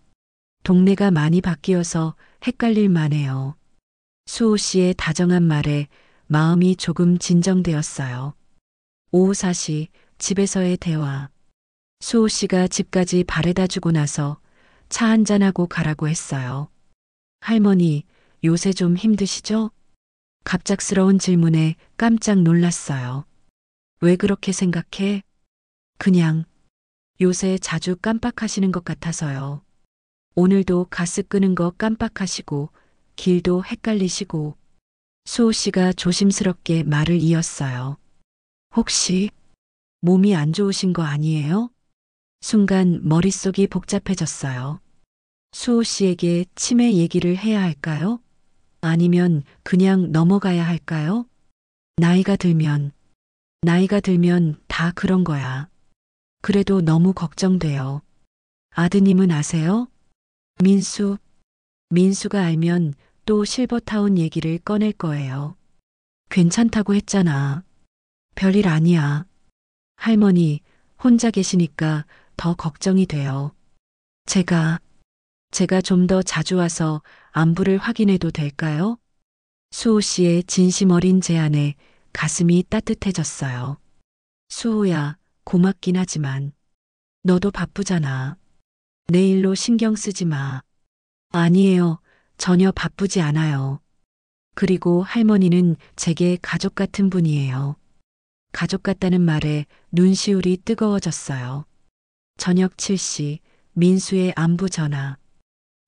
동네가 많이 바뀌어서 헷갈릴 만해요. 수호 씨의 다정한 말에 마음이 조금 진정되었어요. 오후 4시 집에서의 대화. 수호 씨가 집까지 바래다 주고 나서 차 한잔하고 가라고 했어요. 할머니, 요새 좀 힘드시죠? 갑작스러운 질문에 깜짝 놀랐어요. 왜 그렇게 생각해? 그냥 요새 자주 깜빡하시는 것 같아서요. 오늘도 가스 끄는 거 깜빡하시고 길도 헷갈리시고. 수호 씨가 조심스럽게 말을 이었어요. 혹시 몸이 안 좋으신 거 아니에요? 순간 머릿속이 복잡해졌어요. 수호 씨에게 치매 얘기를 해야 할까요? 아니면 그냥 넘어가야 할까요? 나이가 들면 다 그런 거야. 그래도 너무 걱정돼요. 아드님은 아세요? 민수가 알면 또 실버타운 얘기를 꺼낼 거예요. 괜찮다고 했잖아. 별일 아니야. 할머니, 혼자 계시니까 더 걱정이 돼요. 제가 좀 더 자주 와서 안부를 확인해도 될까요? 수호 씨의 진심 어린 제안에 가슴이 따뜻해졌어요. 수호야, 고맙긴 하지만 너도 바쁘잖아. 내 일로 신경 쓰지 마. 아니에요. 전혀 바쁘지 않아요. 그리고 할머니는 제게 가족 같은 분이에요. 가족 같다는 말에 눈시울이 뜨거워졌어요. 저녁 7시 민수의 안부 전화.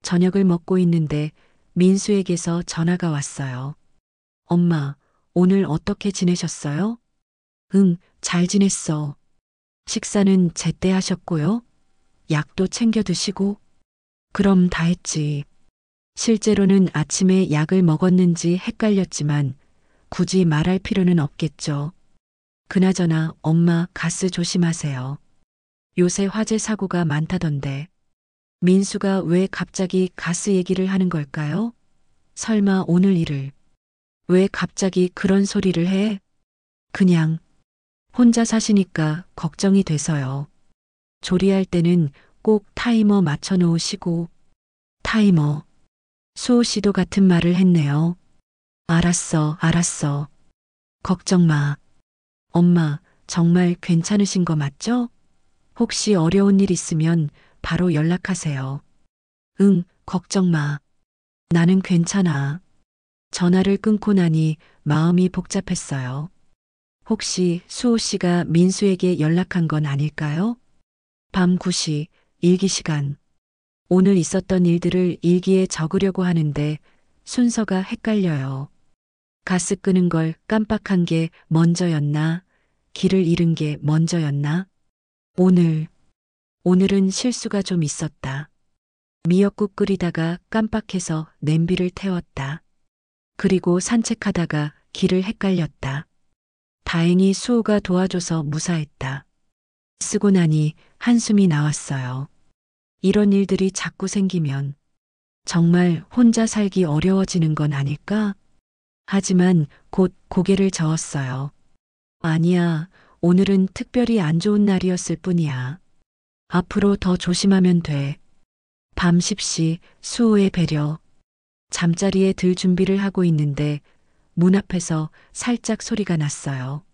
저녁을 먹고 있는데 민수에게서 전화가 왔어요. 엄마, 오늘 어떻게 지내셨어요? 응, 잘 지냈어. 식사는 제때 하셨고요. 약도 챙겨 드시고. 그럼 다 했지. 실제로는 아침에 약을 먹었는지 헷갈렸지만 굳이 말할 필요는 없겠죠. 그나저나 엄마 가스 조심하세요. 요새 화재 사고가 많다던데. 민수가 왜 갑자기 가스 얘기를 하는 걸까요? 설마 오늘 일을. 왜 갑자기 그런 소리를 해? 그냥 혼자 사시니까 걱정이 돼서요. 조리할 때는 꼭 타이머 맞춰 놓으시고. 타이머. 수호 씨도 같은 말을 했네요. 알았어. 걱정 마. 엄마, 정말 괜찮으신 거 맞죠? 혹시 어려운 일 있으면 바로 연락하세요. 응, 걱정 마. 나는 괜찮아. 전화를 끊고 나니 마음이 복잡했어요. 혹시 수호 씨가 민수에게 연락한 건 아닐까요? 밤 9시, 일기 시간. 오늘 있었던 일들을 일기에 적으려고 하는데 순서가 헷갈려요. 가스 끄는 걸 깜빡한 게 먼저였나? 길을 잃은 게 먼저였나? 오늘은 실수가 좀 있었다. 미역국 끓이다가 깜빡해서 냄비를 태웠다. 그리고 산책하다가 길을 헷갈렸다. 다행히 수호가 도와줘서 무사했다. 쓰고 나니 한숨이 나왔어요. 이런 일들이 자꾸 생기면 정말 혼자 살기 어려워지는 건 아닐까? 하지만 곧 고개를 저었어요. 아니야, 오늘은 특별히 안 좋은 날이었을 뿐이야. 앞으로 더 조심하면 돼. 밤 10시 수호의 배려. 잠자리에 들 준비를 하고 있는데 문 앞에서 살짝 소리가 났어요.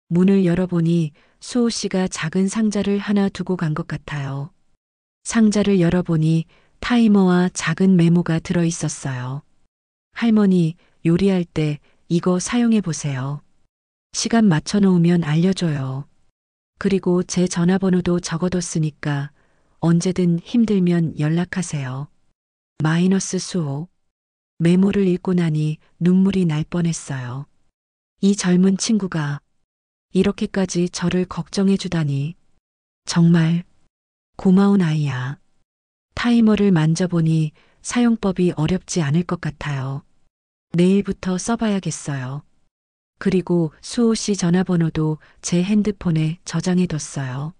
문을 열어보니 수호 씨가 작은 상자를 하나 두고 간 것 같아요. 상자를 열어보니 타이머와 작은 메모가 들어 있었어요. 할머니, 요리할 때 이거 사용해 보세요. 시간 맞춰 놓으면 알려줘요. 그리고 제 전화번호도 적어뒀으니까 언제든 힘들면 연락하세요. 마이너스 수호. 메모를 읽고 나니 눈물이 날 뻔했어요. 이 젊은 친구가 이렇게까지 저를 걱정해 주다니. 정말 고마운 아이야. 타이머를 만져보니 사용법이 어렵지 않을 것 같아요. 내일부터 써봐야겠어요. 그리고 수호 씨 전화번호도 제 핸드폰에 저장해뒀어요.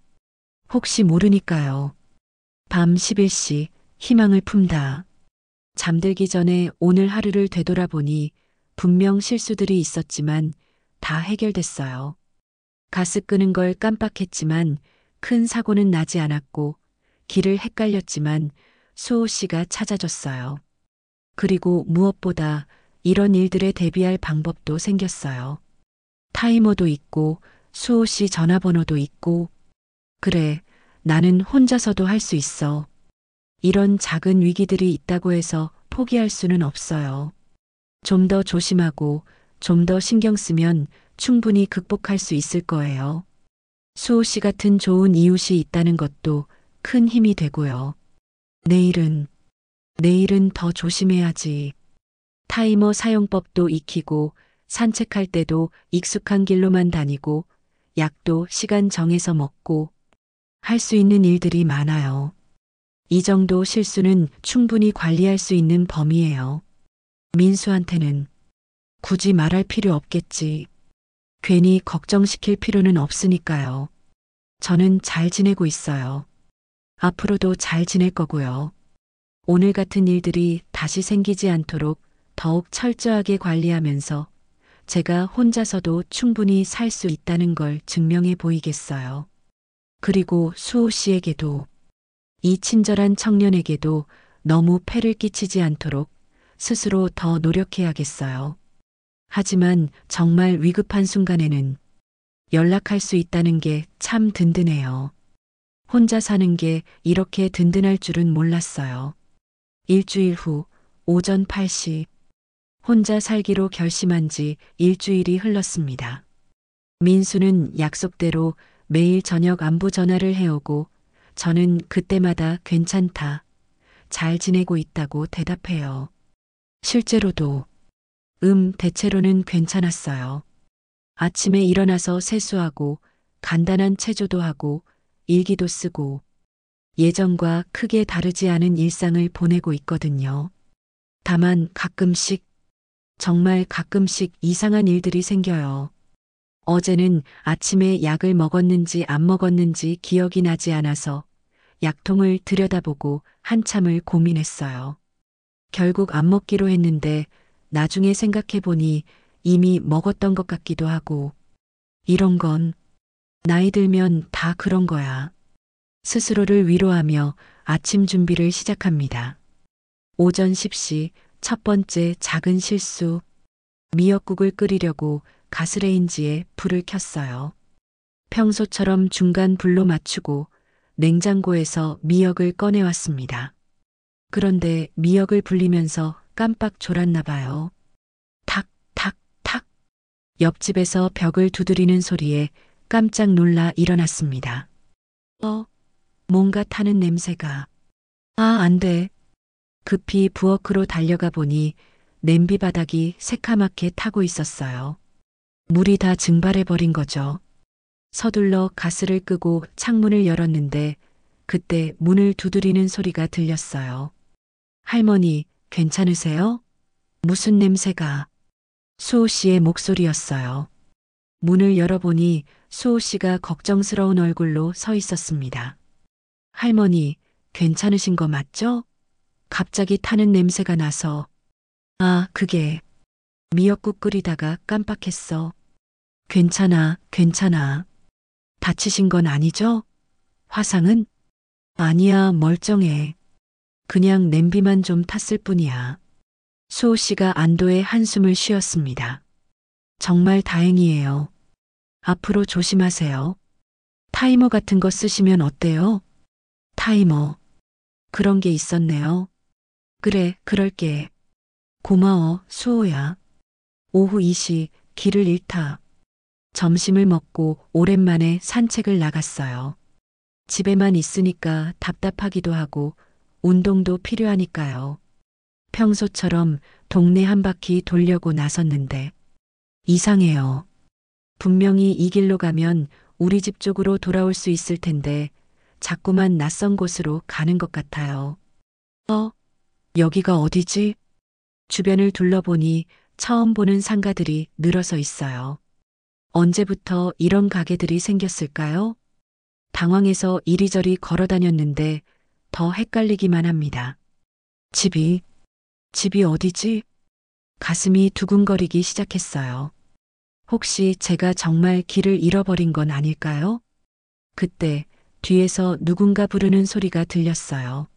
혹시 모르니까요. 밤 11시 희망을 품다. 잠들기 전에 오늘 하루를 되돌아보니 분명 실수들이 있었지만 다 해결됐어요. 가스 끄는 걸 깜빡했지만 큰 사고는 나지 않았고 길을 헷갈렸지만 수호 씨가 찾아줬어요. 그리고 무엇보다 이런 일들에 대비할 방법도 생겼어요. 타이머도 있고 수호 씨 전화번호도 있고. 그래, 나는 혼자서도 할 수 있어. 이런 작은 위기들이 있다고 해서 포기할 수는 없어요. 좀 더 조심하고 좀 더 신경 쓰면 충분히 극복할 수 있을 거예요. 수호 씨 같은 좋은 이웃이 있다는 것도 큰 힘이 되고요. 내일은 내일은 더 조심해야지. 타이머 사용법도 익히고 산책할 때도 익숙한 길로만 다니고 약도 시간 정해서 먹고 할 수 있는 일들이 많아요. 이 정도 실수는 충분히 관리할 수 있는 범위예요. 민수한테는 굳이 말할 필요 없겠지. 괜히 걱정시킬 필요는 없으니까요. 저는 잘 지내고 있어요. 앞으로도 잘 지낼 거고요. 오늘 같은 일들이 다시 생기지 않도록 더욱 철저하게 관리하면서 제가 혼자서도 충분히 살 수 있다는 걸 증명해 보이겠어요. 그리고 수호 씨에게도, 이 친절한 청년에게도 너무 폐를 끼치지 않도록 스스로 더 노력해야겠어요. 하지만 정말 위급한 순간에는 연락할 수 있다는 게 참 든든해요. 혼자 사는 게 이렇게 든든할 줄은 몰랐어요. 일주일 후 오전 8시 혼자 살기로 결심한 지 일주일이 흘렀습니다. 민수는 약속대로 매일 저녁 안부 전화를 해오고 저는 그때마다 괜찮다, 잘 지내고 있다고 대답해요. 실제로도 대체로는 괜찮았어요. 아침에 일어나서 세수하고 간단한 체조도 하고 일기도 쓰고 예전과 크게 다르지 않은 일상을 보내고 있거든요. 다만 가끔씩, 정말 가끔씩 이상한 일들이 생겨요. 어제는 아침에 약을 먹었는지 안 먹었는지 기억이 나지 않아서 약통을 들여다보고 한참을 고민했어요. 결국 안 먹기로 했는데 나중에 생각해보니 이미 먹었던 것 같기도 하고, 이런 건 나이 들면 다 그런 거야. 스스로를 위로하며 아침 준비를 시작합니다. 오전 10시 첫 번째 작은 실수. 미역국을 끓이려고 가스레인지에 불을 켰어요. 평소처럼 중간 불로 맞추고 냉장고에서 미역을 꺼내왔습니다. 그런데 미역을 불리면서 깜빡 졸았나 봐요. 탁, 탁, 탁. 옆집에서 벽을 두드리는 소리에 깜짝 놀라 일어났습니다. 뭔가 타는 냄새가. 안 돼. 급히 부엌으로 달려가 보니 냄비 바닥이 새카맣게 타고 있었어요. 물이 다 증발해버린 거죠. 서둘러 가스를 끄고 창문을 열었는데 그때 문을 두드리는 소리가 들렸어요. 할머니, 괜찮으세요? 무슨 냄새가? 수호 씨의 목소리였어요. 문을 열어보니 수호 씨가 걱정스러운 얼굴로 서 있었습니다. 할머니, 괜찮으신 거 맞죠? 갑자기 타는 냄새가 나서. 그게 미역국 끓이다가 깜빡했어. 괜찮아, 괜찮아. 다치신 건 아니죠? 화상은? 아니야, 멀쩡해. 그냥 냄비만 좀 탔을 뿐이야. 수호 씨가 안도의 한숨을 쉬었습니다. 정말 다행이에요. 앞으로 조심하세요. 타이머 같은 거 쓰시면 어때요? 타이머. 그런 게 있었네요. 그래, 그럴게. 고마워, 수호야. 오후 2시 길을 잃다. 점심을 먹고 오랜만에 산책을 나갔어요. 집에만 있으니까 답답하기도 하고 운동도 필요하니까요. 평소처럼 동네 한 바퀴 돌려고 나섰는데 이상해요. 분명히 이 길로 가면 우리 집 쪽으로 돌아올 수 있을 텐데 자꾸만 낯선 곳으로 가는 것 같아요. 여기가 어디지? 주변을 둘러보니 처음 보는 상가들이 늘어서 있어요. 언제부터 이런 가게들이 생겼을까요? 당황해서 이리저리 걸어 다녔는데 더 헷갈리기만 합니다. 집이 어디지? 가슴이 두근거리기 시작했어요. 혹시 제가 정말 길을 잃어버린 건 아닐까요? 그때 뒤에서 누군가 부르는 소리가 들렸어요.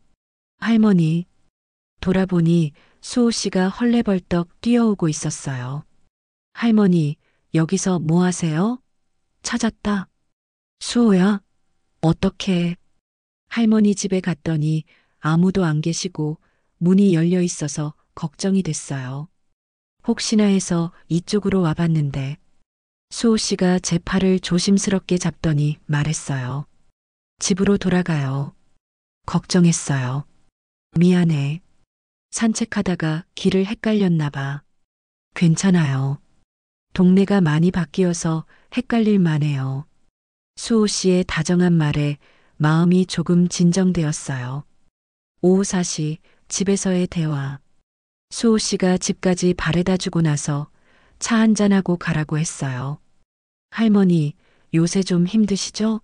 할머니. 돌아보니 수호 씨가 헐레벌떡 뛰어오고 있었어요. 할머니, 여기서 뭐 하세요? 찾았다. 수호야? 어떻게? 할머니 집에 갔더니 아무도 안 계시고 문이 열려 있어서 걱정이 됐어요. 혹시나 해서 이쪽으로 와봤는데 수호 씨가 제 팔을 조심스럽게 잡더니 말했어요. 집으로 돌아가요. 걱정했어요. 미안해. 산책하다가 길을 헷갈렸나 봐. 괜찮아요. 동네가 많이 바뀌어서 헷갈릴 만해요. 수호 씨의 다정한 말에 마음이 조금 진정되었어요. 오후 4시 집에서의 대화. 수호 씨가 집까지 바래다 주고 나서 차 한잔하고 가라고 했어요. 할머니, 요새 좀 힘드시죠?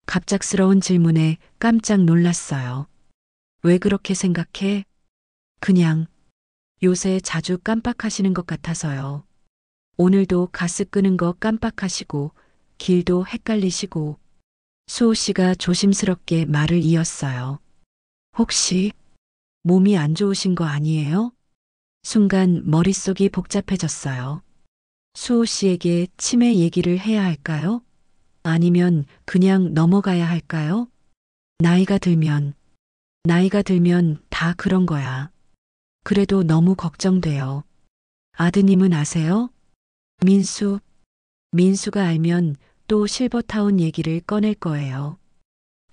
갑작스러운 질문에 깜짝 놀랐어요. 왜 그렇게 생각해? 그냥 요새 자주 깜빡하시는 것 같아서요. 오늘도 가스 끄는 거 깜빡하시고 길도 헷갈리시고. 수호 씨가 조심스럽게 말을 이었어요. 혹시 몸이 안 좋으신 거 아니에요? 순간 머릿속이 복잡해졌어요. 수호 씨에게 치매 얘기를 해야 할까요? 아니면 그냥 넘어가야 할까요? 나이가 들면 다 그런 거야. 그래도 너무 걱정돼요. 아드님은 아세요? 민수가 알면 또 실버타운 얘기를 꺼낼 거예요.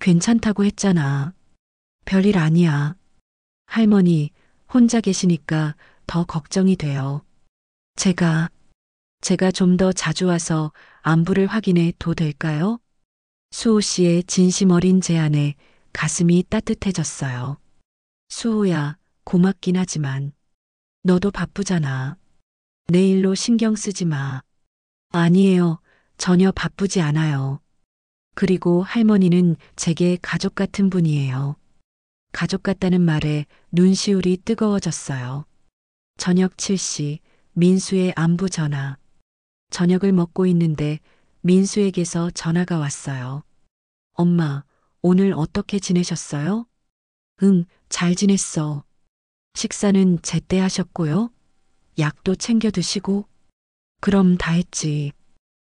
괜찮다고 했잖아. 별일 아니야. 할머니, 혼자 계시니까 더 걱정이 돼요. 제가 좀 더 자주 와서 안부를 확인해도 될까요? 수호 씨의 진심 어린 제안에 가슴이 따뜻해졌어요. 수호야, 고맙긴 하지만 너도 바쁘잖아. 내 일로 신경 쓰지 마. 아니에요. 전혀 바쁘지 않아요. 그리고 할머니는 제게 가족 같은 분이에요. 가족 같다는 말에 눈시울이 뜨거워졌어요. 저녁 7시 민수의 안부 전화. 저녁을 먹고 있는데 민수에게서 전화가 왔어요. 엄마, 오늘 어떻게 지내셨어요? 응, 잘 지냈어. 식사는 제때 하셨고요. 약도 챙겨 드시고. 그럼 다 했지.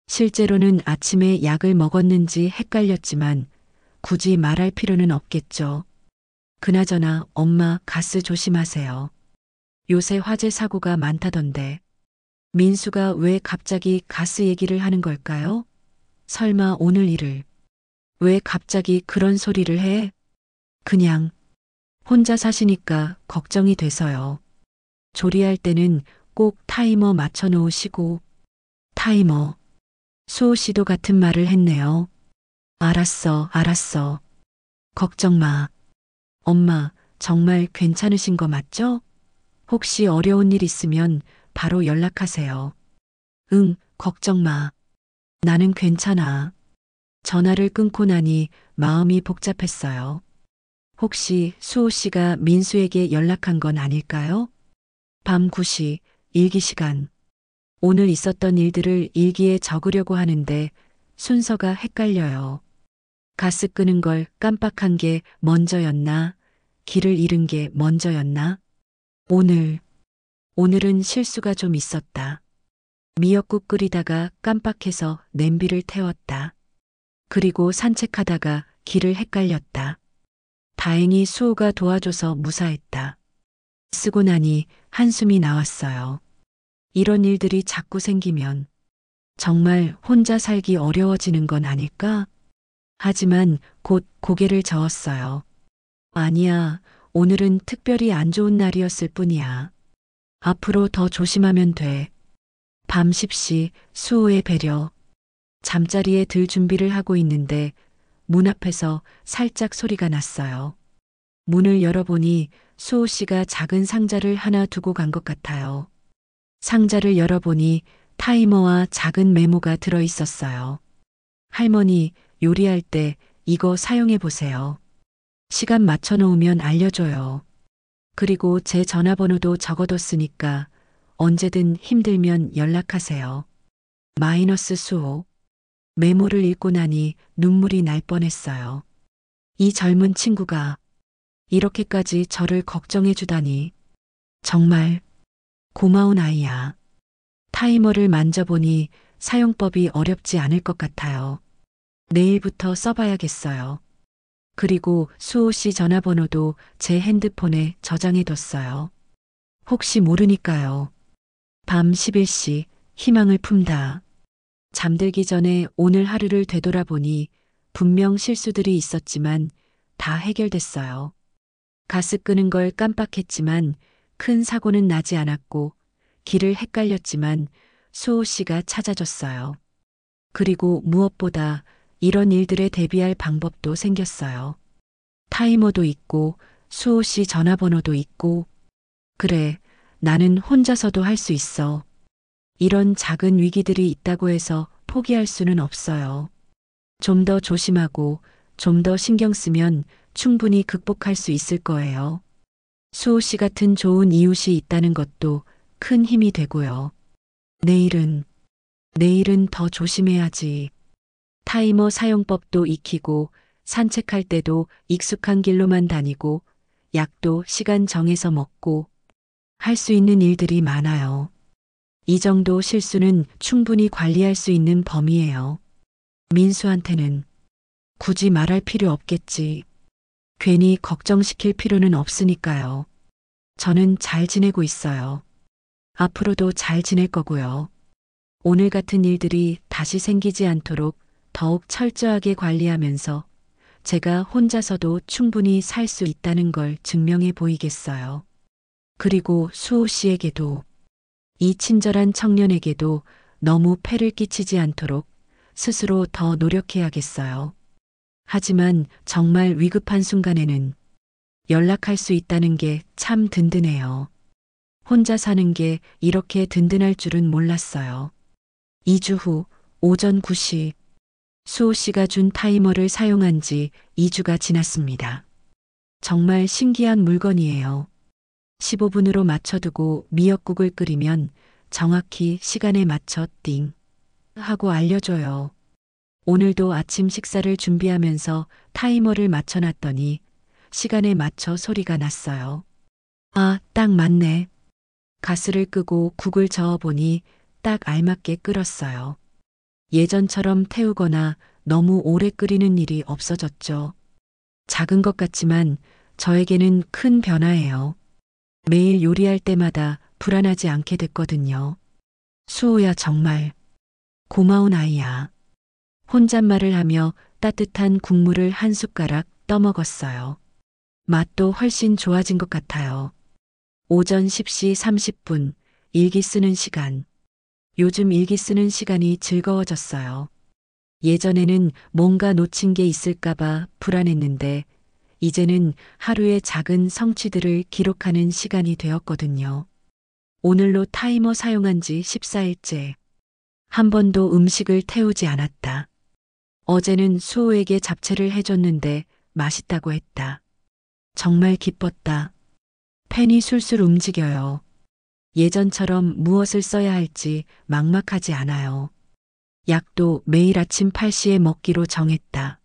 실제로는 아침에 약을 먹었는지 헷갈렸지만 굳이 말할 필요는 없겠죠. 그나저나 엄마 가스 조심하세요. 요새 화재 사고가 많다던데. 민수가 왜 갑자기 가스 얘기를 하는 걸까요? 설마 오늘 일을. 왜 갑자기 그런 소리를 해? 그냥 혼자 사시니까 걱정이 돼서요. 조리할 때는 꼭 타이머 맞춰 놓으시고. 타이머. 수호 씨도 같은 말을 했네요. 알았어. 걱정 마. 엄마, 정말 괜찮으신 거 맞죠? 혹시 어려운 일 있으면 바로 연락하세요. 응, 걱정 마. 나는 괜찮아. 전화를 끊고 나니 마음이 복잡했어요. 혹시 수호 씨가 민수에게 연락한 건 아닐까요? 밤 9시, 일기 시간. 오늘 있었던 일들을 일기에 적으려고 하는데 순서가 헷갈려요. 가스 끄는 걸 깜빡한 게 먼저였나? 길을 잃은 게 먼저였나? 오늘은 실수가 좀 있었다. 미역국 끓이다가 깜빡해서 냄비를 태웠다. 그리고 산책하다가 길을 헷갈렸다. 다행히 수호가 도와줘서 무사했다. 쓰고 나니 한숨이 나왔어요. 이런 일들이 자꾸 생기면 정말 혼자 살기 어려워지는 건 아닐까? 하지만 곧 고개를 저었어요. 아니야, 오늘은 특별히 안 좋은 날이었을 뿐이야. 앞으로 더 조심하면 돼. 밤 10시 수호의 배려. 잠자리에 들 준비를 하고 있는데 문 앞에서 살짝 소리가 났어요. 문을 열어보니 수호 씨가 작은 상자를 하나 두고 간 것 같아요. 상자를 열어보니 타이머와 작은 메모가 들어 있었어요. 할머니, 요리할 때 이거 사용해 보세요. 시간 맞춰 놓으면 알려줘요. 그리고 제 전화번호도 적어뒀으니까 언제든 힘들면 연락하세요. 마이너스 수호. 메모를 읽고 나니 눈물이 날 뻔했어요. 이 젊은 친구가 이렇게까지 저를 걱정해 주다니. 정말 고마운 아이야. 타이머를 만져보니 사용법이 어렵지 않을 것 같아요. 내일부터 써봐야겠어요. 그리고 수호 씨 전화번호도 제 핸드폰에 저장해뒀어요. 혹시 모르니까요. 밤 11시 희망을 품다. 잠들기 전에 오늘 하루를 되돌아보니 분명 실수들이 있었지만 다 해결됐어요. 가스 끄는 걸 깜빡했지만 큰 사고는 나지 않았고 길을 헷갈렸지만 수호 씨가 찾아줬어요. 그리고 무엇보다 이런 일들에 대비할 방법도 생겼어요. 타이머도 있고 수호 씨 전화번호도 있고 그래, 나는 혼자서도 할 수 있어. 이런 작은 위기들이 있다고 해서 포기할 수는 없어요. 좀 더 조심하고 좀 더 신경 쓰면 충분히 극복할 수 있을 거예요. 수호 씨 같은 좋은 이웃이 있다는 것도 큰 힘이 되고요. 내일은 더 조심해야지. 타이머 사용법도 익히고 산책할 때도 익숙한 길로만 다니고 약도 시간 정해서 먹고 할 수 있는 일들이 많아요. 이 정도 실수는 충분히 관리할 수 있는 범위예요. 민수한테는 굳이 말할 필요 없겠지. 괜히 걱정시킬 필요는 없으니까요. 저는 잘 지내고 있어요. 앞으로도 잘 지낼 거고요. 오늘 같은 일들이 다시 생기지 않도록 더욱 철저하게 관리하면서 제가 혼자서도 충분히 살 수 있다는 걸 증명해 보이겠어요. 그리고 수호 씨에게도 이 친절한 청년에게도 너무 폐를 끼치지 않도록 스스로 더 노력해야겠어요. 하지만 정말 위급한 순간에는 연락할 수 있다는 게 참 든든해요. 혼자 사는 게 이렇게 든든할 줄은 몰랐어요. 2주 후 오전 9시 수호 씨가 준 타이머를 사용한 지 2주가 지났습니다. 정말 신기한 물건이에요. 15분으로 맞춰두고 미역국을 끓이면 정확히 시간에 맞춰 띵 하고 알려줘요. 오늘도 아침 식사를 준비하면서 타이머를 맞춰놨더니 시간에 맞춰 소리가 났어요. 아, 딱 맞네. 가스를 끄고 국을 저어보니 딱 알맞게 끓었어요. 예전처럼 태우거나 너무 오래 끓이는 일이 없어졌죠. 작은 것 같지만 저에게는 큰 변화예요. 매일 요리할 때마다 불안하지 않게 됐거든요. 수호야 정말 고마운 아이야. 혼잣말을 하며 따뜻한 국물을 한 숟가락 떠먹었어요. 맛도 훨씬 좋아진 것 같아요. 오전 10시 30분 일기 쓰는 시간. 요즘 일기 쓰는 시간이 즐거워졌어요. 예전에는 뭔가 놓친 게 있을까봐 불안했는데 이제는 하루의 작은 성취들을 기록하는 시간이 되었거든요. 오늘로 타이머 사용한 지 14일째. 한 번도 음식을 태우지 않았다. 어제는 수호에게 잡채를 해줬는데 맛있다고 했다. 정말 기뻤다. 펜이 술술 움직여요. 예전처럼 무엇을 써야 할지 막막하지 않아요. 약도 매일 아침 8시에 먹기로 정했다.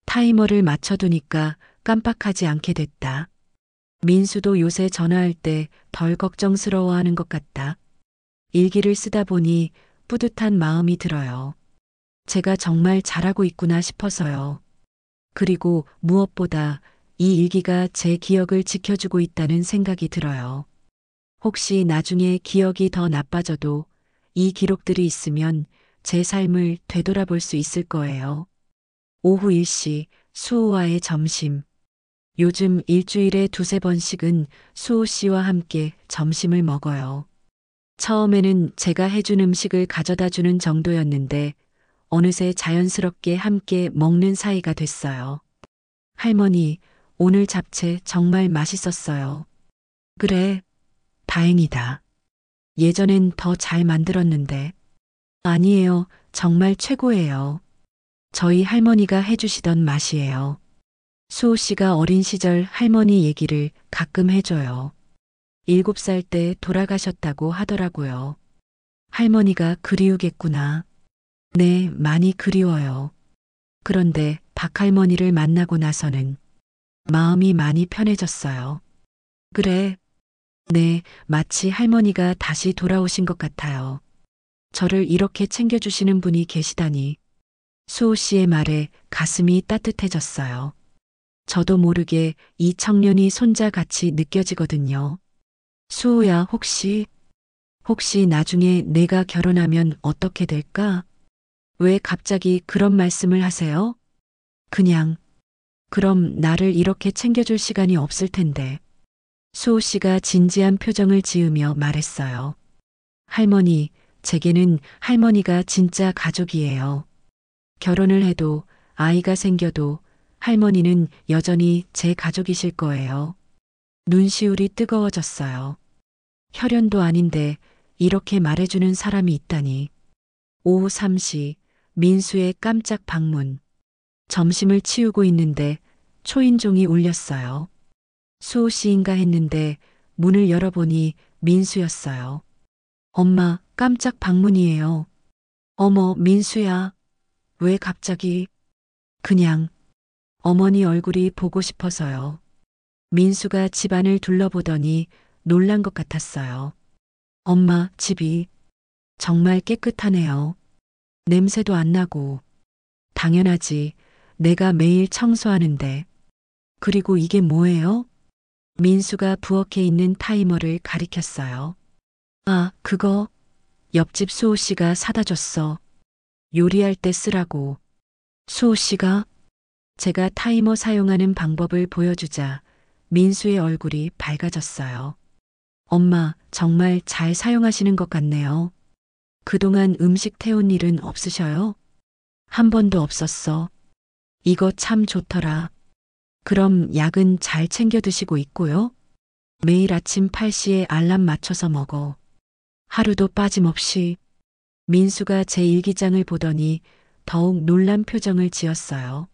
타이머를 맞춰두니까 깜빡하지 않게 됐다. 민수도 요새 전화할 때 덜 걱정스러워하는 것 같다. 일기를 쓰다 보니 뿌듯한 마음이 들어요. 제가 정말 잘하고 있구나 싶어서요. 그리고 무엇보다 이 일기가 제 기억을 지켜주고 있다는 생각이 들어요. 혹시 나중에 기억이 더 나빠져도 이 기록들이 있으면 제 삶을 되돌아볼 수 있을 거예요. 오후 1시 수호와의 점심. 요즘 일주일에 두세 번씩은 수호 씨와 함께 점심을 먹어요. 처음에는 제가 해준 음식을 가져다 주는 정도였는데 어느새 자연스럽게 함께 먹는 사이가 됐어요. 할머니, 오늘 잡채 정말 맛있었어요. 그래, 다행이다. 예전엔 더 잘 만들었는데. 아니에요, 정말 최고예요. 저희 할머니가 해주시던 맛이에요. 수호 씨가 어린 시절 할머니 얘기를 가끔 해줘요. 7살 때 돌아가셨다고 하더라고요. 할머니가 그리우겠구나. 네, 많이 그리워요. 그런데 박할머니를 만나고 나서는 마음이 많이 편해졌어요. 그래. 네, 마치 할머니가 다시 돌아오신 것 같아요. 저를 이렇게 챙겨주시는 분이 계시다니. 수호 씨의 말에 가슴이 따뜻해졌어요. 저도 모르게 이 청년이 손자같이 느껴지거든요. 수호야, 혹시 나중에 내가 결혼하면 어떻게 될까? 왜 갑자기 그런 말씀을 하세요? 그냥 그럼 나를 이렇게 챙겨줄 시간이 없을 텐데. 수호 씨가 진지한 표정을 지으며 말했어요. 할머니, 제게는 할머니가 진짜 가족이에요. 결혼을 해도 아이가 생겨도 할머니는 여전히 제 가족이실 거예요. 눈시울이 뜨거워졌어요. 혈연도 아닌데 이렇게 말해주는 사람이 있다니. 오후 3시 민수의 깜짝 방문. 점심을 치우고 있는데 초인종이 울렸어요. 수호 씨인가 했는데 문을 열어보니 민수였어요. 엄마, 깜짝 방문이에요. 어머, 민수야. 왜 갑자기? 그냥 어머니 얼굴이 보고 싶어서요. 민수가 집안을 둘러보더니 놀란 것 같았어요. 엄마, 집이 정말 깨끗하네요. 냄새도 안 나고. 당연하지. 내가 매일 청소하는데. 그리고 이게 뭐예요? 민수가 부엌에 있는 타이머를 가리켰어요. 아, 그거 옆집 수호 씨가 사다 줬어. 요리할 때 쓰라고. 수호 씨가 제가 타이머 사용하는 방법을 보여주자 민수의 얼굴이 밝아졌어요. 엄마, 정말 잘 사용하시는 것 같네요. 그동안 음식 태운 일은 없으셔요? 한 번도 없었어. 이거 참 좋더라. 그럼 약은 잘 챙겨 드시고 있고요? 매일 아침 8시에 알람 맞춰서 먹어. 하루도 빠짐없이. 민수가 제 일기장을 보더니 더욱 놀란 표정을 지었어요.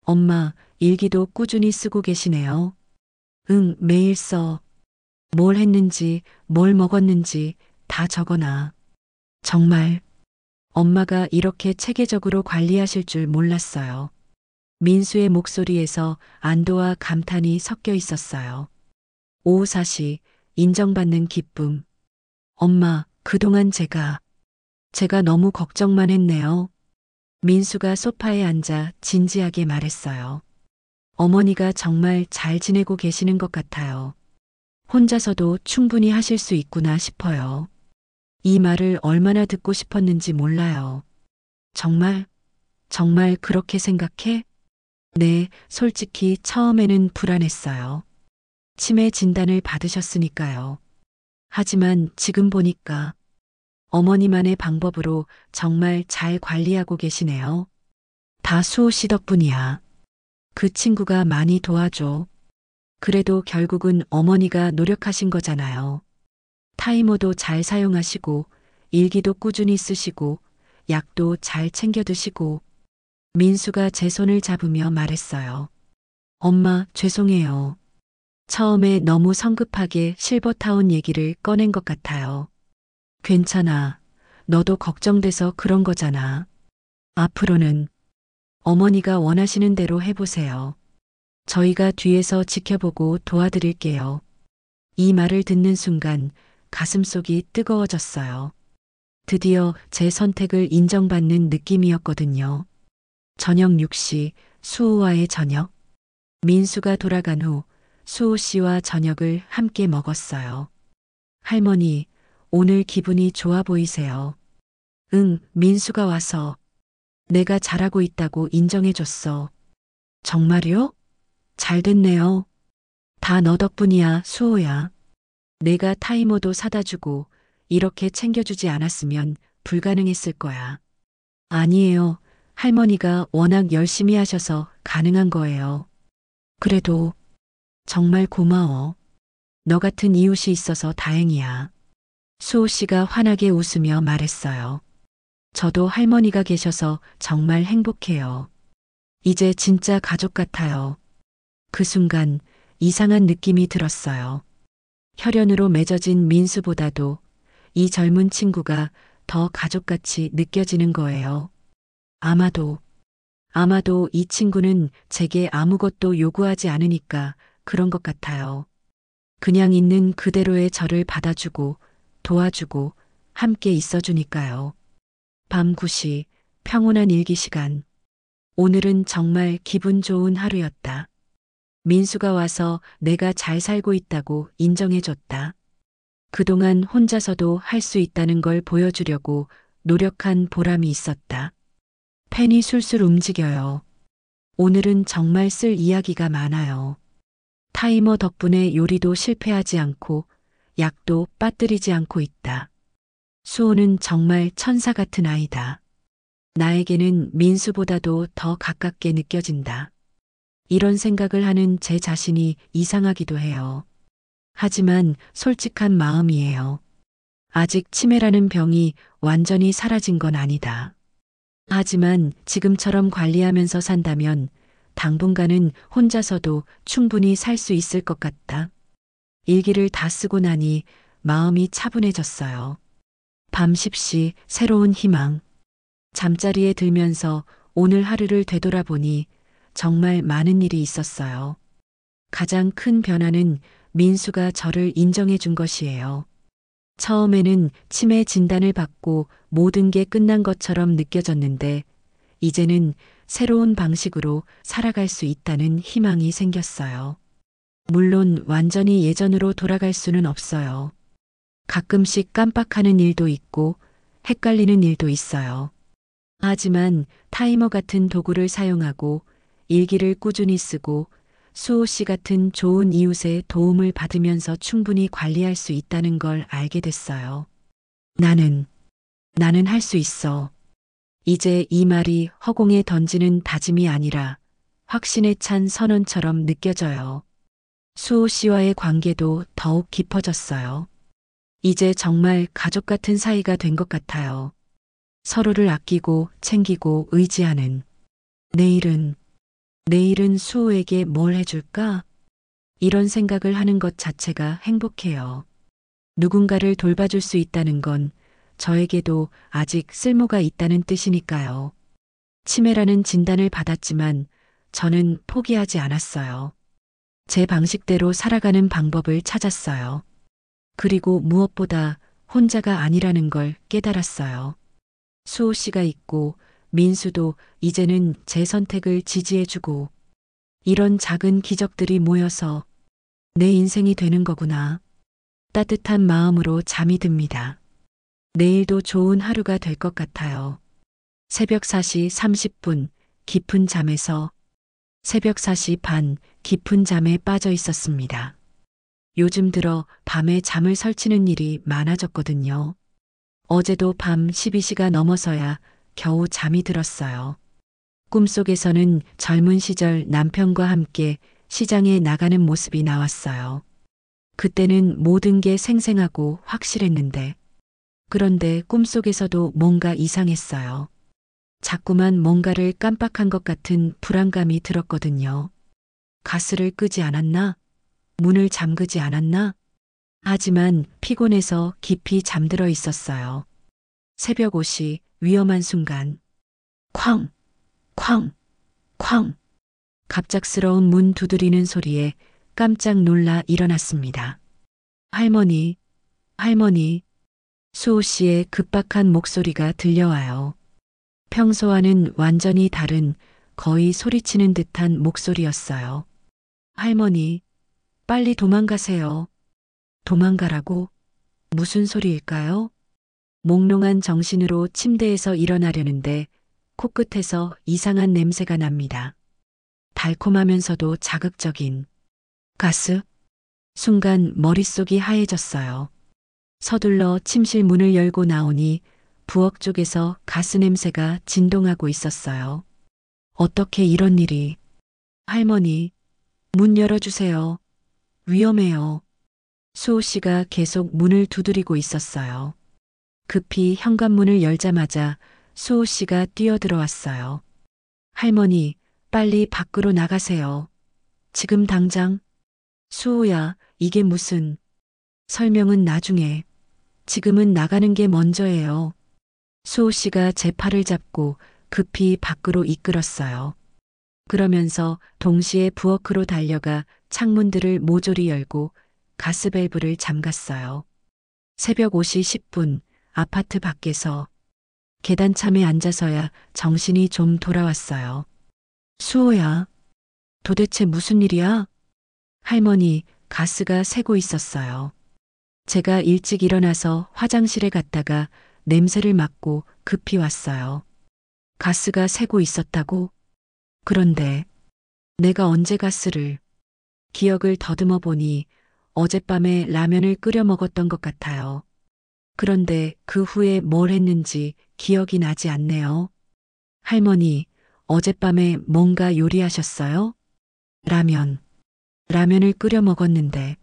엄마, 일기도 꾸준히 쓰고 계시네요. 응, 매일 써. 뭘 했는지, 뭘 먹었는지 다 적어놔. 정말 엄마가 이렇게 체계적으로 관리하실 줄 몰랐어요. 민수의 목소리에서 안도와 감탄이 섞여 있었어요. 오후 4시, 인정받는 기쁨. 엄마, 그동안 제가 너무 걱정만 했네요. 민수가 소파에 앉아 진지하게 말했어요. 어머니가 정말 잘 지내고 계시는 것 같아요. 혼자서도 충분히 하실 수 있구나 싶어요. 이 말을 얼마나 듣고 싶었는지 몰라요. 정말, 정말 그렇게 생각해? 네, 솔직히 처음에는 불안했어요. 치매 진단을 받으셨으니까요. 하지만 지금 보니까 어머니만의 방법으로 정말 잘 관리하고 계시네요. 다 수호 씨 덕분이야. 그 친구가 많이 도와줘. 그래도 결국은 어머니가 노력하신 거잖아요. 타이머도 잘 사용하시고, 일기도 꾸준히 쓰시고, 약도 잘 챙겨 드시고. 민수가 제 손을 잡으며 말했어요. 엄마, 죄송해요. 처음에 너무 성급하게 실버타운 얘기를 꺼낸 것 같아요. 괜찮아. 너도 걱정돼서 그런 거잖아. 앞으로는 어머니가 원하시는 대로 해보세요. 저희가 뒤에서 지켜보고 도와드릴게요. 이 말을 듣는 순간 가슴속이 뜨거워졌어요. 드디어 제 선택을 인정받는 느낌이었거든요. 저녁 6시 수호와의 저녁. 민수가 돌아간 후 수호 씨와 저녁을 함께 먹었어요. 할머니, 오늘 기분이 좋아 보이세요. 응, 민수가 와서 내가 잘하고 있다고 인정해줬어. 정말요? 잘 됐네요. 다 너 덕분이야, 수호야. 내가 타이머도 사다 주고 이렇게 챙겨주지 않았으면 불가능했을 거야. 아니에요. 할머니가 워낙 열심히 하셔서 가능한 거예요. 그래도 정말 고마워. 너 같은 이웃이 있어서 다행이야. 수호 씨가 환하게 웃으며 말했어요. 저도 할머니가 계셔서 정말 행복해요. 이제 진짜 가족 같아요. 그 순간 이상한 느낌이 들었어요. 혈연으로 맺어진 민수보다도 이 젊은 친구가 더 가족같이 느껴지는 거예요. 아마도 이 친구는 제게 아무것도 요구하지 않으니까 그런 것 같아요. 그냥 있는 그대로의 저를 받아주고 도와주고 함께 있어주니까요. 밤 9시 평온한 일기 시간. 오늘은 정말 기분 좋은 하루였다. 민수가 와서 내가 잘 살고 있다고 인정해줬다. 그동안 혼자서도 할 수 있다는 걸 보여주려고 노력한 보람이 있었다. 펜이 술술 움직여요. 오늘은 정말 쓸 이야기가 많아요. 타이머 덕분에 요리도 실패하지 않고 약도 빠뜨리지 않고 있다. 수호는 정말 천사 같은 아이다. 나에게는 민수보다도 더 가깝게 느껴진다. 이런 생각을 하는 제 자신이 이상하기도 해요. 하지만 솔직한 마음이에요. 아직 치매라는 병이 완전히 사라진 건 아니다. 하지만 지금처럼 관리하면서 산다면 당분간은 혼자서도 충분히 살 수 있을 것 같다. 일기를 다 쓰고 나니 마음이 차분해졌어요. 밤 10시 새로운 희망. 잠자리에 들면서 오늘 하루를 되돌아보니 정말 많은 일이 있었어요. 가장 큰 변화는 민수가 저를 인정해 준 것이에요. 처음에는 치매 진단을 받고 모든 게 끝난 것처럼 느껴졌는데 이제는 새로운 방식으로 살아갈 수 있다는 희망이 생겼어요. 물론 완전히 예전으로 돌아갈 수는 없어요. 가끔씩 깜빡하는 일도 있고 헷갈리는 일도 있어요. 하지만 타이머 같은 도구를 사용하고 일기를 꾸준히 쓰고 수호 씨 같은 좋은 이웃의 도움을 받으면서 충분히 관리할 수 있다는 걸 알게 됐어요. 나는 할 수 있어. 이제 이 말이 허공에 던지는 다짐이 아니라 확신에 찬 선언처럼 느껴져요. 수호 씨와의 관계도 더욱 깊어졌어요. 이제 정말 가족 같은 사이가 된 것 같아요. 서로를 아끼고 챙기고 의지하는. 내일은 수호에게 뭘 해줄까? 이런 생각을 하는 것 자체가 행복해요. 누군가를 돌봐줄 수 있다는 건 저에게도 아직 쓸모가 있다는 뜻이니까요. 치매라는 진단을 받았지만 저는 포기하지 않았어요. 제 방식대로 살아가는 방법을 찾았어요. 그리고 무엇보다 혼자가 아니라는 걸 깨달았어요. 수호 씨가 있고 민수도 이제는 제 선택을 지지해주고 이런 작은 기적들이 모여서 내 인생이 되는 거구나. 따뜻한 마음으로 잠이 듭니다. 내일도 좋은 하루가 될 것 같아요. 새벽 4시 30분 깊은 잠에서 새벽 4시 반 깊은 잠에 빠져 있었습니다. 요즘 들어 밤에 잠을 설치는 일이 많아졌거든요. 어제도 밤 12시가 넘어서야 겨우 잠이 들었어요. 꿈속에서는 젊은 시절 남편과 함께 시장에 나가는 모습이 나왔어요. 그때는 모든 게 생생하고 확실했는데, 그런데 꿈속에서도 뭔가 이상했어요. 자꾸만 뭔가를 깜빡한 것 같은 불안감이 들었거든요. 가스를 끄지 않았나? 문을 잠그지 않았나? 하지만 피곤해서 깊이 잠들어 있었어요. 새벽 5시 위험한 순간. 쾅! 쾅! 쾅! 갑작스러운 문 두드리는 소리에 깜짝 놀라 일어났습니다. 할머니, 할머니. 수호 씨의 급박한 목소리가 들려와요. 평소와는 완전히 다른 거의 소리치는 듯한 목소리였어요. 할머니, 빨리 도망가세요. 도망가라고? 무슨 소리일까요? 몽롱한 정신으로 침대에서 일어나려는데 코끝에서 이상한 냄새가 납니다. 달콤하면서도 자극적인 가스? 순간 머릿속이 하얘졌어요. 서둘러 침실 문을 열고 나오니 부엌 쪽에서 가스 냄새가 진동하고 있었어요. 어떻게 이런 일이? 할머니, 문 열어주세요. 위험해요. 수호 씨가 계속 문을 두드리고 있었어요. 급히 현관문을 열자마자 수호 씨가 뛰어들어왔어요. 할머니, 빨리 밖으로 나가세요. 지금 당장. 수호야, 이게 무슨. 설명은 나중에. 지금은 나가는 게 먼저예요. 수호 씨가 제 팔을 잡고 급히 밖으로 이끌었어요. 그러면서 동시에 부엌으로 달려가 창문들을 모조리 열고 가스밸브를 잠갔어요. 새벽 5시 10분 아파트 밖에서 계단참에 앉아서야 정신이 좀 돌아왔어요. 수호야, 도대체 무슨 일이야? 할머니, 가스가 새고 있었어요. 제가 일찍 일어나서 화장실에 갔다가 냄새를 맡고 급히 왔어요. 가스가 새고 있었다고? 그런데 내가 언제 가스를. 기억을 더듬어 보니 어젯밤에 라면을 끓여 먹었던 것 같아요. 그런데 그 후에 뭘 했는지 기억이 나지 않네요. 할머니, 어젯밤에 뭔가 요리하셨어요? 라면. 라면을 끓여 먹었는데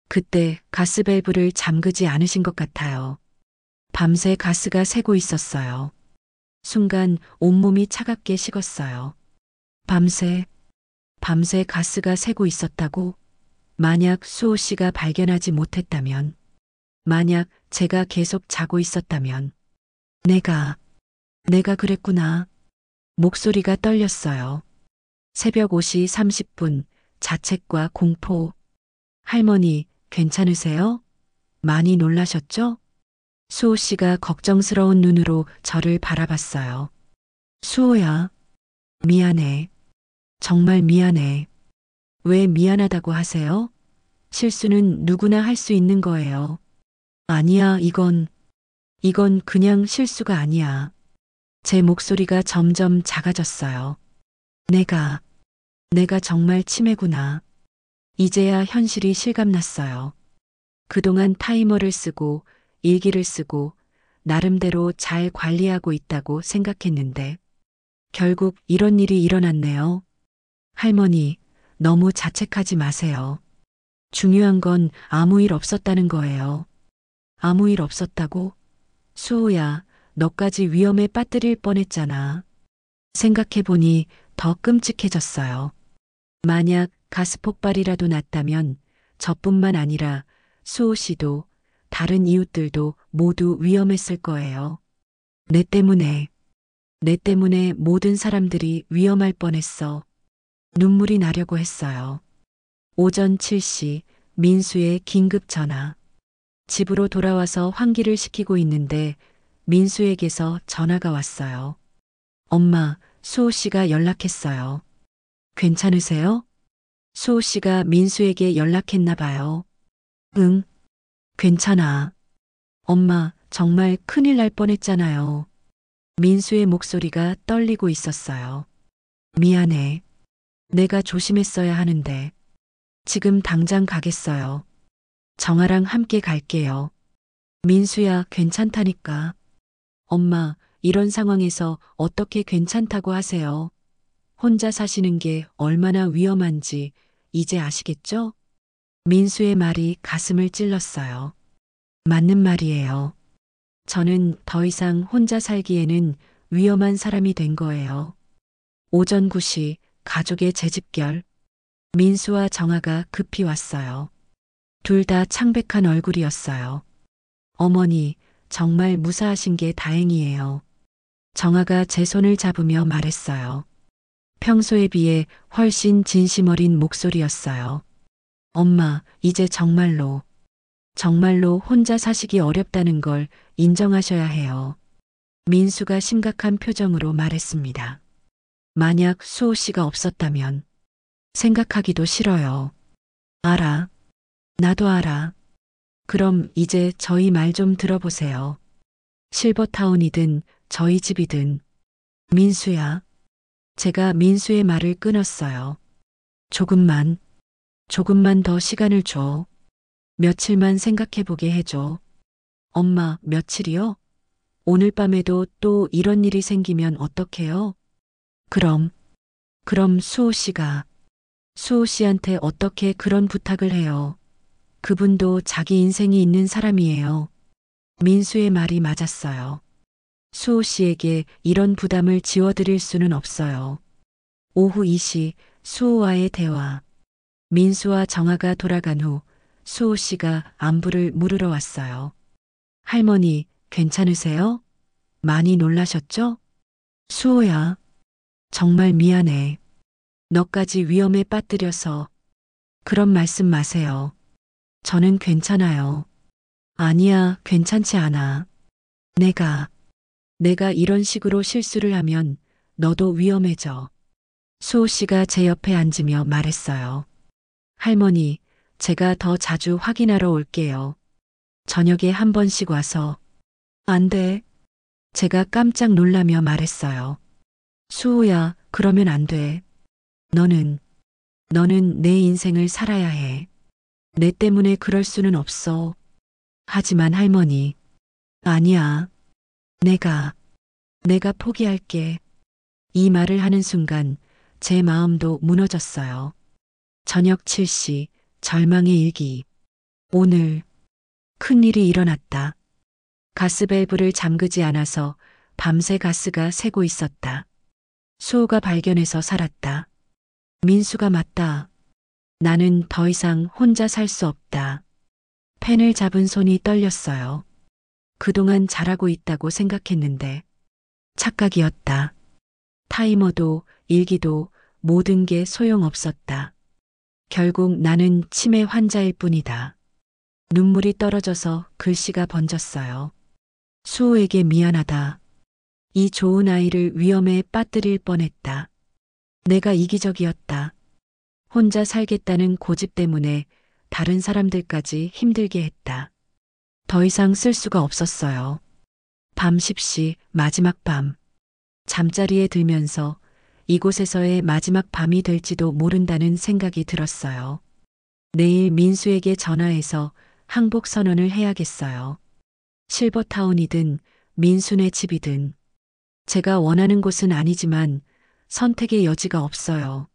그때 가스밸브를 잠그지 않으신 것 같아요. 밤새 가스가 새고 있었어요. 순간 온몸이 차갑게 식었어요. 밤새, 밤새 가스가 새고 있었다고? 만약 수호 씨가 발견하지 못했다면, 만약 제가 계속 자고 있었다면, 내가 그랬구나. 목소리가 떨렸어요. 새벽 5시 30분, 자책과 공포. 할머니, 괜찮으세요? 많이 놀라셨죠? 수호 씨가 걱정스러운 눈으로 저를 바라봤어요. 수호야, 미안해. 정말 미안해. 왜 미안하다고 하세요? 실수는 누구나 할 수 있는 거예요. 아니야, 이건 그냥 실수가 아니야. 제 목소리가 점점 작아졌어요. 내가, 내가 정말 치매구나. 이제야 현실이 실감났어요. 그동안 타이머를 쓰고 일기를 쓰고 나름대로 잘 관리하고 있다고 생각했는데 결국 이런 일이 일어났네요. 할머니, 너무 자책하지 마세요. 중요한 건 아무 일 없었다는 거예요. 아무 일 없었다고? 수호야, 너까지 위험에 빠뜨릴 뻔했잖아. 생각해보니 더 끔찍해졌어요. 만약 가스 폭발이라도 났다면 저뿐만 아니라 수호 씨도 다른 이웃들도 모두 위험했을 거예요. 내 때문에, 내 때문에 모든 사람들이 위험할 뻔했어. 눈물이 나려고 했어요. 오전 7시 민수의 긴급 전화. 집으로 돌아와서 환기를 시키고 있는데 민수에게서 전화가 왔어요. 엄마, 수호 씨가 연락했어요. 괜찮으세요? 수호 씨가 민수에게 연락했나 봐요. 응, 괜찮아. 엄마, 정말 큰일 날 뻔했잖아요. 민수의 목소리가 떨리고 있었어요. 미안해. 내가 조심했어야 하는데. 지금 당장 가겠어요. 정아랑 함께 갈게요. 민수야, 괜찮다니까. 엄마, 이런 상황에서 어떻게 괜찮다고 하세요? 혼자 사시는 게 얼마나 위험한지 이제 아시겠죠? 민수의 말이 가슴을 찔렀어요. 맞는 말이에요. 저는 더 이상 혼자 살기에는 위험한 사람이 된 거예요. 오전 9시 가족의 재집결. 민수와 정아가 급히 왔어요. 둘 다 창백한 얼굴이었어요. 어머니, 정말 무사하신 게 다행이에요. 정아가 제 손을 잡으며 말했어요. 평소에 비해 훨씬 진심 어린 목소리였어요. 엄마, 이제 정말로 혼자 사시기 어렵다는 걸 인정하셔야 해요. 민수가 심각한 표정으로 말했습니다. 만약 수호 씨가 없었다면 생각하기도 싫어요. 알아. 나도 알아. 그럼 이제 저희 말 좀 들어보세요. 실버타운이든 저희 집이든. 민수야. 제가 민수의 말을 끊었어요. 조금만 더 시간을 줘. 며칠만 생각해보게 해줘. 엄마, 며칠이요? 오늘 밤에도 또 이런 일이 생기면 어떡해요? 그럼 수호 씨한테 어떻게 그런 부탁을 해요? 그분도 자기 인생이 있는 사람이에요. 민수의 말이 맞았어요. 수호 씨에게 이런 부담을 지워드릴 수는 없어요. 오후 2시 수호와의 대화. 민수와 정아가 돌아간 후 수호 씨가 안부를 물으러 왔어요. 할머니, 괜찮으세요? 많이 놀라셨죠? 수호야, 정말 미안해. 너까지 위험에 빠뜨려서. 그런 말씀 마세요. 저는 괜찮아요. 아니야, 괜찮지 않아. 내가 이런 식으로 실수를 하면 너도 위험해져. 수호 씨가 제 옆에 앉으며 말했어요. 할머니, 제가 더 자주 확인하러 올게요. 저녁에 한 번씩 와서. 안 돼. 제가 깜짝 놀라며 말했어요. 수호야, 그러면 안 돼. 너는 내 인생을 살아야 해. 내 때문에 그럴 수는 없어. 하지만 할머니, 아니야. 내가, 내가 포기할게. 이 말을 하는 순간 제 마음도 무너졌어요. 저녁 7시, 절망의 일기. 오늘 큰일이 일어났다. 가스밸브를 잠그지 않아서 밤새 가스가 새고 있었다. 수호가 발견해서 살았다. 민수가 맞다. 나는 더 이상 혼자 살 수 없다. 펜을 잡은 손이 떨렸어요. 그동안 잘하고 있다고 생각했는데 착각이었다. 타이머도 일기도 모든 게 소용없었다. 결국 나는 치매 환자일 뿐이다. 눈물이 떨어져서 글씨가 번졌어요. 수호에게 미안하다. 이 좋은 아이를 위험에 빠뜨릴 뻔했다. 내가 이기적이었다. 혼자 살겠다는 고집 때문에 다른 사람들까지 힘들게 했다. 더 이상 쓸 수가 없었어요. 밤 10시 마지막 밤. 잠자리에 들면서 이곳에서의 마지막 밤이 될지도 모른다는 생각이 들었어요. 내일 민수에게 전화해서 항복 선언을 해야겠어요. 실버타운이든 민수네 집이든 제가 원하는 곳은 아니지만 선택의 여지가 없어요.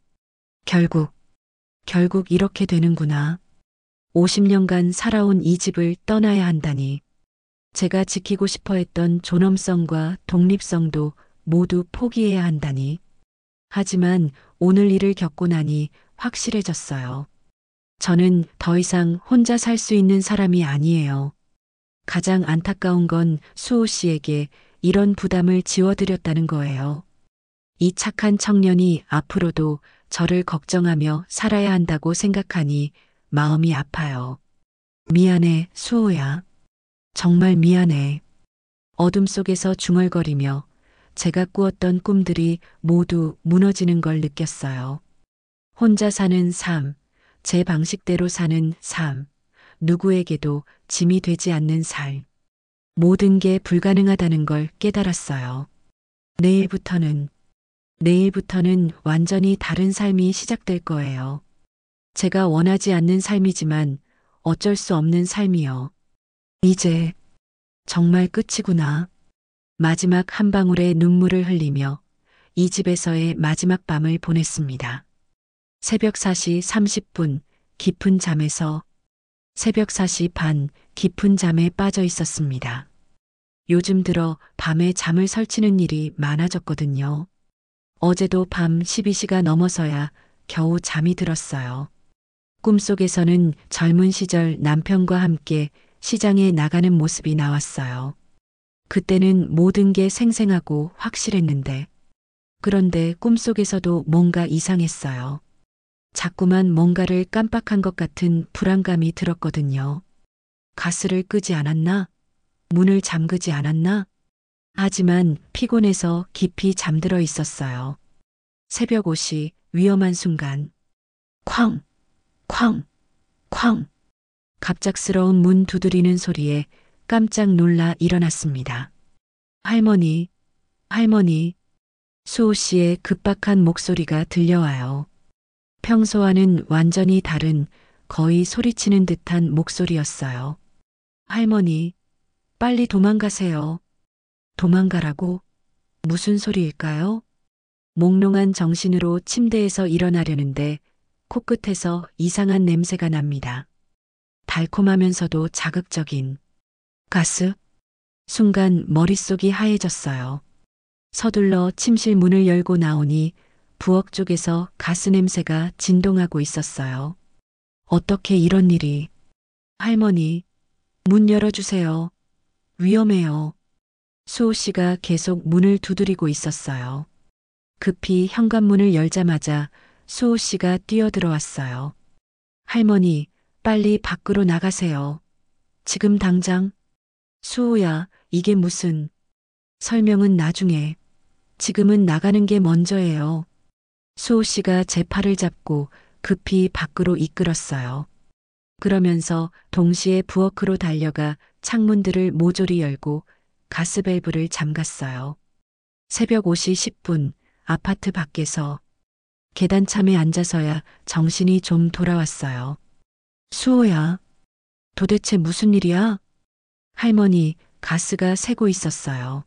결국 이렇게 되는구나. 50년간 살아온 이 집을 떠나야 한다니. 제가 지키고 싶어 했던 존엄성과 독립성도 모두 포기해야 한다니. 하지만 오늘 일을 겪고 나니 확실해졌어요. 저는 더 이상 혼자 살 수 있는 사람이 아니에요. 가장 안타까운 건 수호 씨에게 이런 부담을 지워드렸다는 거예요. 이 착한 청년이 앞으로도 저를 걱정하며 살아야 한다고 생각하니 마음이 아파요. 미안해, 수호야. 정말 미안해. 어둠 속에서 중얼거리며 제가 꾸었던 꿈들이 모두 무너지는 걸 느꼈어요. 혼자 사는 삶, 제 방식대로 사는 삶, 누구에게도 짐이 되지 않는 삶. 모든 게 불가능하다는 걸 깨달았어요. 내일부터는 완전히 다른 삶이 시작될 거예요. 제가 원하지 않는 삶이지만 어쩔 수 없는 삶이요. 이제 정말 끝이구나. 마지막 한 방울의 눈물을 흘리며 이 집에서의 마지막 밤을 보냈습니다. 새벽 4시 30분 깊은 잠에서 새벽 4시 반 깊은 잠에 빠져 있었습니다. 요즘 들어 밤에 잠을 설치는 일이 많아졌거든요. 어제도 밤 12시가 넘어서야 겨우 잠이 들었어요. 꿈속에서는 젊은 시절 남편과 함께 시장에 나가는 모습이 나왔어요. 그때는 모든 게 생생하고 확실했는데, 그런데 꿈속에서도 뭔가 이상했어요. 자꾸만 뭔가를 깜빡한 것 같은 불안감이 들었거든요. 가스를 끄지 않았나? 문을 잠그지 않았나? 하지만 피곤해서 깊이 잠들어 있었어요. 새벽 5시 위험한 순간. 쾅! 쾅! 쾅! 갑작스러운 문 두드리는 소리에 깜짝 놀라 일어났습니다. 할머니, 할머니. 수호 씨의 급박한 목소리가 들려와요. 평소와는 완전히 다른 거의 소리치는 듯한 목소리였어요. 할머니, 빨리 도망가세요. 도망가라고? 무슨 소리일까요? 몽롱한 정신으로 침대에서 일어나려는데 코끝에서 이상한 냄새가 납니다. 달콤하면서도 자극적인 가스? 순간 머릿속이 하얘졌어요. 서둘러 침실 문을 열고 나오니 부엌 쪽에서 가스 냄새가 진동하고 있었어요. 어떻게 이런 일이? 할머니, 문 열어주세요. 위험해요. 수호 씨가 계속 문을 두드리고 있었어요. 급히 현관문을 열자마자 수호 씨가 뛰어들어왔어요. 할머니, 빨리 밖으로 나가세요. 지금 당장. 수호야, 이게 무슨. 설명은 나중에. 지금은 나가는 게 먼저예요. 수호 씨가 제 팔을 잡고 급히 밖으로 이끌었어요. 그러면서 동시에 부엌으로 달려가 창문들을 모조리 열고 가스밸브를 잠갔어요. 새벽 5시 10분 아파트 밖에서 계단참에 앉아서야 정신이 좀 돌아왔어요. 수호야, 도대체 무슨 일이야? 할머니, 가스가 새고 있었어요.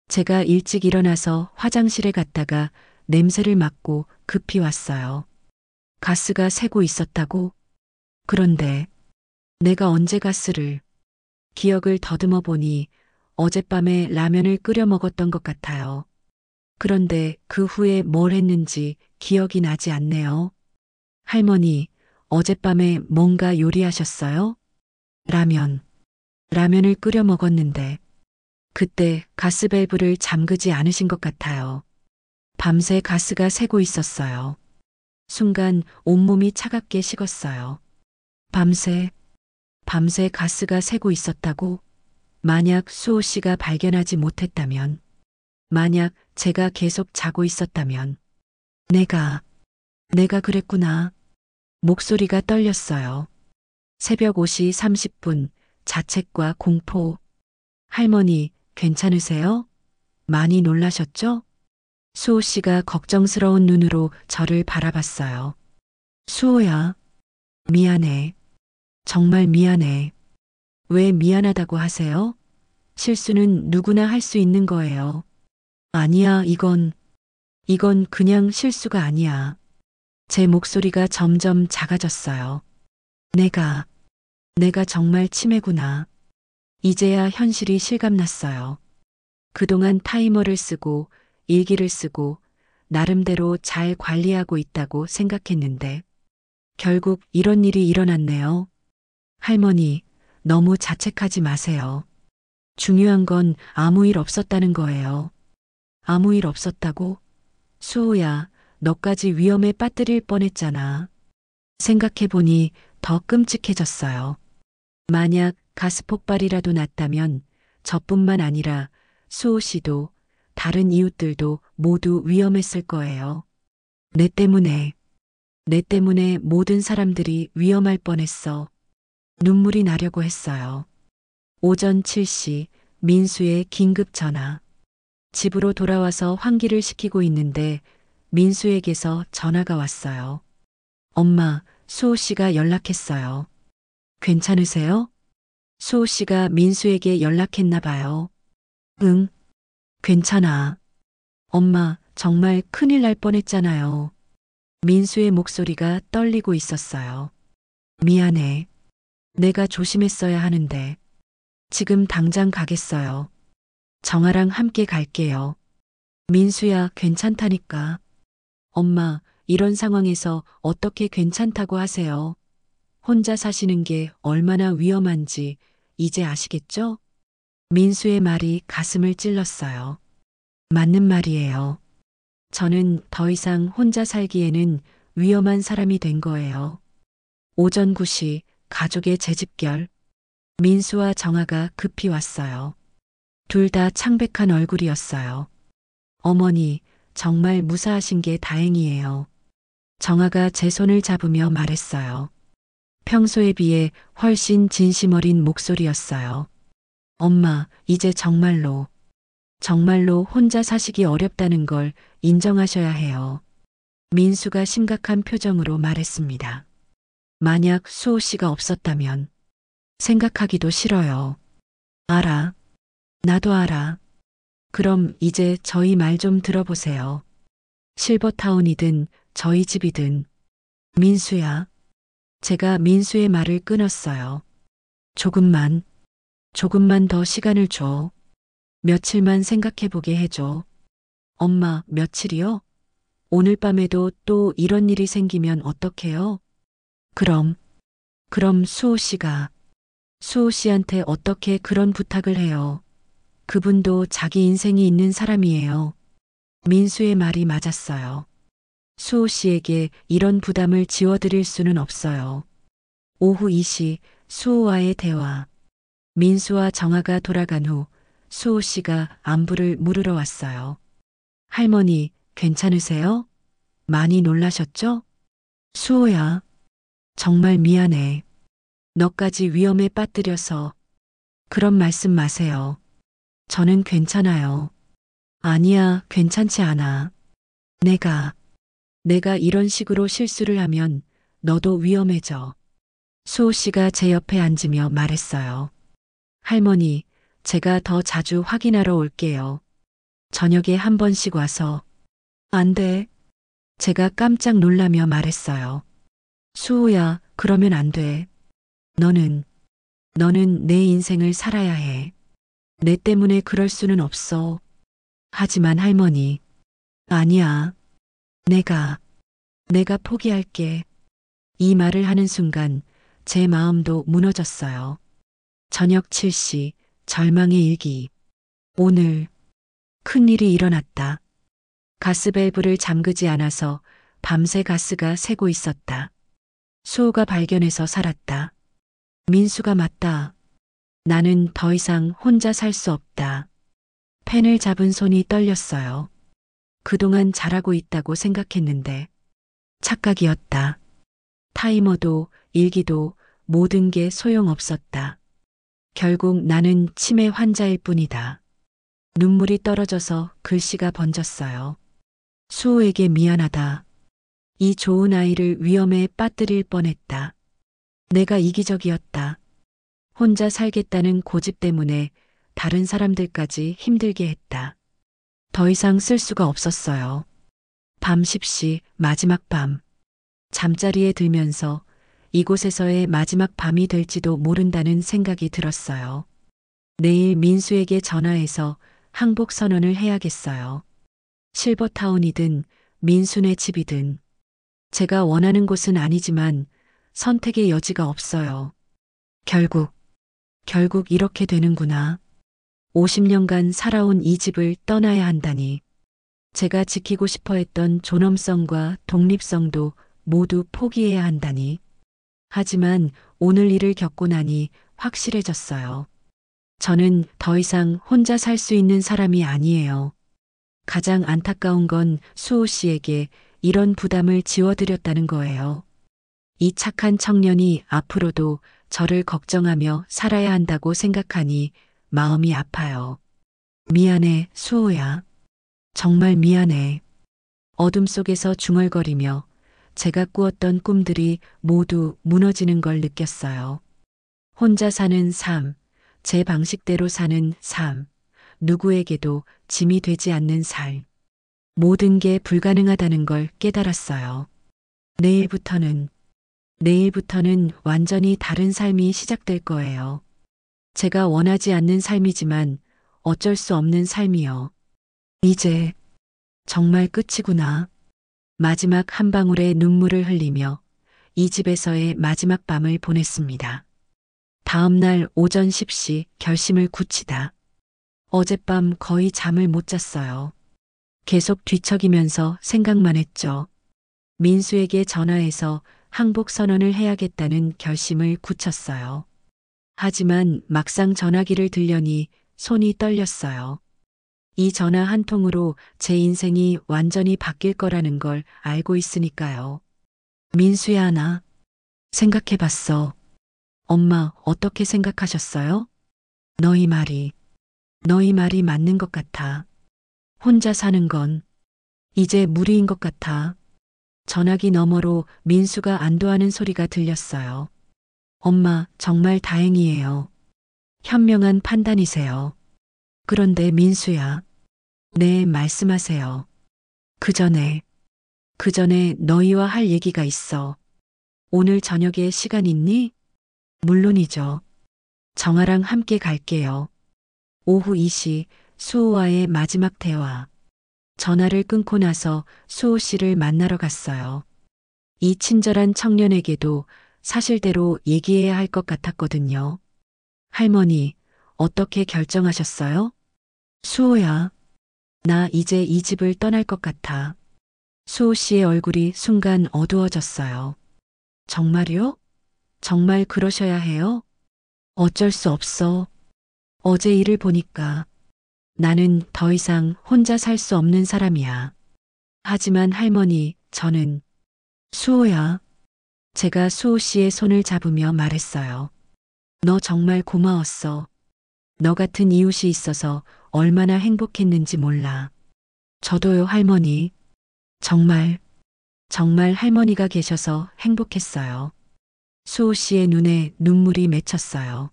제가 일찍 일어나서 화장실에 갔다가 냄새를 맡고 급히 왔어요. 가스가 새고 있었다고? 그런데 내가 언제 가스를... 기억을 더듬어 보니 어젯밤에 라면을 끓여 먹었던 것 같아요. 그런데 그 후에 뭘 했는지 기억이 나지 않네요. 할머니, 어젯밤에 뭔가 요리하셨어요? 라면. 라면을 끓여 먹었는데 그때 가스밸브를 잠그지 않으신 것 같아요. 밤새 가스가 새고 있었어요. 순간 온몸이 차갑게 식었어요. 밤새, 밤새 가스가 새고 있었다고? 만약 수호 씨가 발견하지 못했다면, 만약 제가 계속 자고 있었다면, 내가 그랬구나. 목소리가 떨렸어요. 새벽 5시 30분, 자책과 공포. 할머니, 괜찮으세요? 많이 놀라셨죠? 수호 씨가 걱정스러운 눈으로 저를 바라봤어요. 수호야, 미안해. 정말 미안해. 왜 미안하다고 하세요? 실수는 누구나 할 수 있는 거예요. 아니야, 이건 그냥 실수가 아니야. 제 목소리가 점점 작아졌어요. 내가, 내가 정말 치매구나. 이제야 현실이 실감났어요. 그동안 타이머를 쓰고 일기를 쓰고 나름대로 잘 관리하고 있다고 생각했는데 결국 이런 일이 일어났네요. 할머니, 너무 자책하지 마세요. 중요한 건 아무 일 없었다는 거예요. 아무 일 없었다고? 수호야, 너까지 위험에 빠뜨릴 뻔했잖아. 생각해보니 더 끔찍해졌어요. 만약 가스 폭발이라도 났다면 저뿐만 아니라 수호 씨도 다른 이웃들도 모두 위험했을 거예요. 내 때문에, 내 때문에 모든 사람들이 위험할 뻔했어. 눈물이 나려고 했어요. 오전 7시 민수의 긴급 전화. 집으로 돌아와서 환기를 시키고 있는데 민수에게서 전화가 왔어요. 엄마, 수호 씨가 연락했어요. 괜찮으세요? 수호 씨가 민수에게 연락했나 봐요. 응, 괜찮아. 엄마, 정말 큰일 날 뻔했잖아요. 민수의 목소리가 떨리고 있었어요. 미안해. 내가 조심했어야 하는데. 지금 당장 가겠어요. 정아랑 함께 갈게요. 민수야, 괜찮다니까. 엄마, 이런 상황에서 어떻게 괜찮다고 하세요? 혼자 사시는 게 얼마나 위험한지 이제 아시겠죠? 민수의 말이 가슴을 찔렀어요. 맞는 말이에요. 저는 더 이상 혼자 살기에는 위험한 사람이 된 거예요. 오전 9시 가족의 재집결. 민수와 정아가 급히 왔어요. 둘 다 창백한 얼굴이었어요. 어머니, 정말 무사하신 게 다행이에요. 정아가 제 손을 잡으며 말했어요. 평소에 비해 훨씬 진심 어린 목소리였어요. 엄마, 이제 정말로 혼자 사시기 어렵다는 걸 인정하셔야 해요. 민수가 심각한 표정으로 말했습니다. 만약 수호 씨가 없었다면 생각하기도 싫어요. 알아. 나도 알아. 그럼 이제 저희 말 좀 들어보세요. 실버타운이든 저희 집이든. 민수야. 제가 민수의 말을 끊었어요. 조금만 더 시간을 줘. 며칠만 생각해보게 해줘. 엄마, 며칠이요? 오늘 밤에도 또 이런 일이 생기면 어떡해요? 그럼 수호 씨한테 어떻게 그런 부탁을 해요? 그분도 자기 인생이 있는 사람이에요. 민수의 말이 맞았어요. 수호 씨에게 이런 부담을 지워드릴 수는 없어요. 오후 2시 수호와의 대화. 민수와 정아가 돌아간 후 수호 씨가 안부를 물으러 왔어요. 할머니, 괜찮으세요? 많이 놀라셨죠? 수호야, 정말 미안해. 너까지 위험에 빠뜨려서. 그런 말씀 마세요. 저는 괜찮아요. 아니야, 괜찮지 않아. 내가 내가 이런 식으로 실수를 하면 너도 위험해져. 수호 씨가 제 옆에 앉으며 말했어요. 할머니, 제가 더 자주 확인하러 올게요. 저녁에 한 번씩 와서. 안 돼. 제가 깜짝 놀라며 말했어요. 수호야, 그러면 안 돼. 너는 내 인생을 살아야 해. 내 때문에 그럴 수는 없어. 하지만 할머니. 아니야. 내가 포기할게. 이 말을 하는 순간 제 마음도 무너졌어요. 저녁 7시, 절망의 일기. 오늘 큰일이 일어났다. 가스밸브를 잠그지 않아서 밤새 가스가 새고 있었다. 수호가 발견해서 살았다. 민수가 맞다. 나는 더 이상 혼자 살 수 없다. 펜을 잡은 손이 떨렸어요. 그동안 잘하고 있다고 생각했는데 착각이었다. 타이머도 일기도 모든 게 소용없었다. 결국 나는 치매 환자일 뿐이다. 눈물이 떨어져서 글씨가 번졌어요. 수호에게 미안하다. 이 좋은 아이를 위험에 빠뜨릴 뻔했다. 내가 이기적이었다. 혼자 살겠다는 고집 때문에 다른 사람들까지 힘들게 했다. 더 이상 쓸 수가 없었어요. 밤 10시 마지막 밤. 잠자리에 들면서 이곳에서의 마지막 밤이 될지도 모른다는 생각이 들었어요. 내일 민수에게 전화해서 항복 선언을 해야겠어요. 실버타운이든 민수네 집이든 제가 원하는 곳은 아니지만 선택의 여지가 없어요. 결국 이렇게 되는구나. 50년간 살아온 이 집을 떠나야 한다니. 제가 지키고 싶어 했던 존엄성과 독립성도 모두 포기해야 한다니. 하지만 오늘 일을 겪고 나니 확실해졌어요. 저는 더 이상 혼자 살 수 있는 사람이 아니에요. 가장 안타까운 건 수호 씨에게 이런 부담을 지워드렸다는 거예요. 이 착한 청년이 앞으로도 저를 걱정하며 살아야 한다고 생각하니 마음이 아파요. 미안해, 수호야. 정말 미안해. 어둠 속에서 중얼거리며 제가 꾸었던 꿈들이 모두 무너지는 걸 느꼈어요. 혼자 사는 삶, 제 방식대로 사는 삶, 누구에게도 짐이 되지 않는 삶. 모든 게 불가능하다는 걸 깨달았어요. 내일부터는 완전히 다른 삶이 시작될 거예요. 제가 원하지 않는 삶이지만 어쩔 수 없는 삶이요. 이제 정말 끝이구나. 마지막 한 방울의 눈물을 흘리며 이 집에서의 마지막 밤을 보냈습니다. 다음 날 오전 10시 결심을 굳히다. 어젯밤 거의 잠을 못 잤어요. 계속 뒤척이면서 생각만 했죠. 민수에게 전화해서 항복 선언을 해야겠다는 결심을 굳혔어요. 하지만 막상 전화기를 들려니 손이 떨렸어요. 이 전화 한 통으로 제 인생이 완전히 바뀔 거라는 걸 알고 있으니까요. 민수야, 나 생각해봤어. 엄마 어떻게 생각하셨어요? 너희 말이 맞는 것 같아. 혼자 사는 건 이제 무리인 것 같아. 전화기 너머로 민수가 안도하는 소리가 들렸어요. 엄마, 정말 다행이에요. 현명한 판단이세요. 그런데 민수야. 네, 말씀하세요. 그 전에 너희와 할 얘기가 있어. 오늘 저녁에 시간 있니? 물론이죠. 정아랑 함께 갈게요. 오후 2시 수호와의 마지막 대화. 전화를 끊고 나서 수호 씨를 만나러 갔어요. 이 친절한 청년에게도 사실대로 얘기해야 할 것 같았거든요. 할머니, 어떻게 결정하셨어요? 수호야, 나 이제 이 집을 떠날 것 같아. 수호 씨의 얼굴이 순간 어두워졌어요. 정말요? 정말 그러셔야 해요? 어쩔 수 없어. 어제 일을 보니까 나는 더 이상 혼자 살 수 없는 사람이야. 하지만 할머니, 저는 수호야. 제가 수호 씨의 손을 잡으며 말했어요. 너 정말 고마웠어. 너 같은 이웃이 있어서 얼마나 행복했는지 몰라. 저도요, 할머니. 정말 정말 할머니가 계셔서 행복했어요. 수호 씨의 눈에 눈물이 맺혔어요.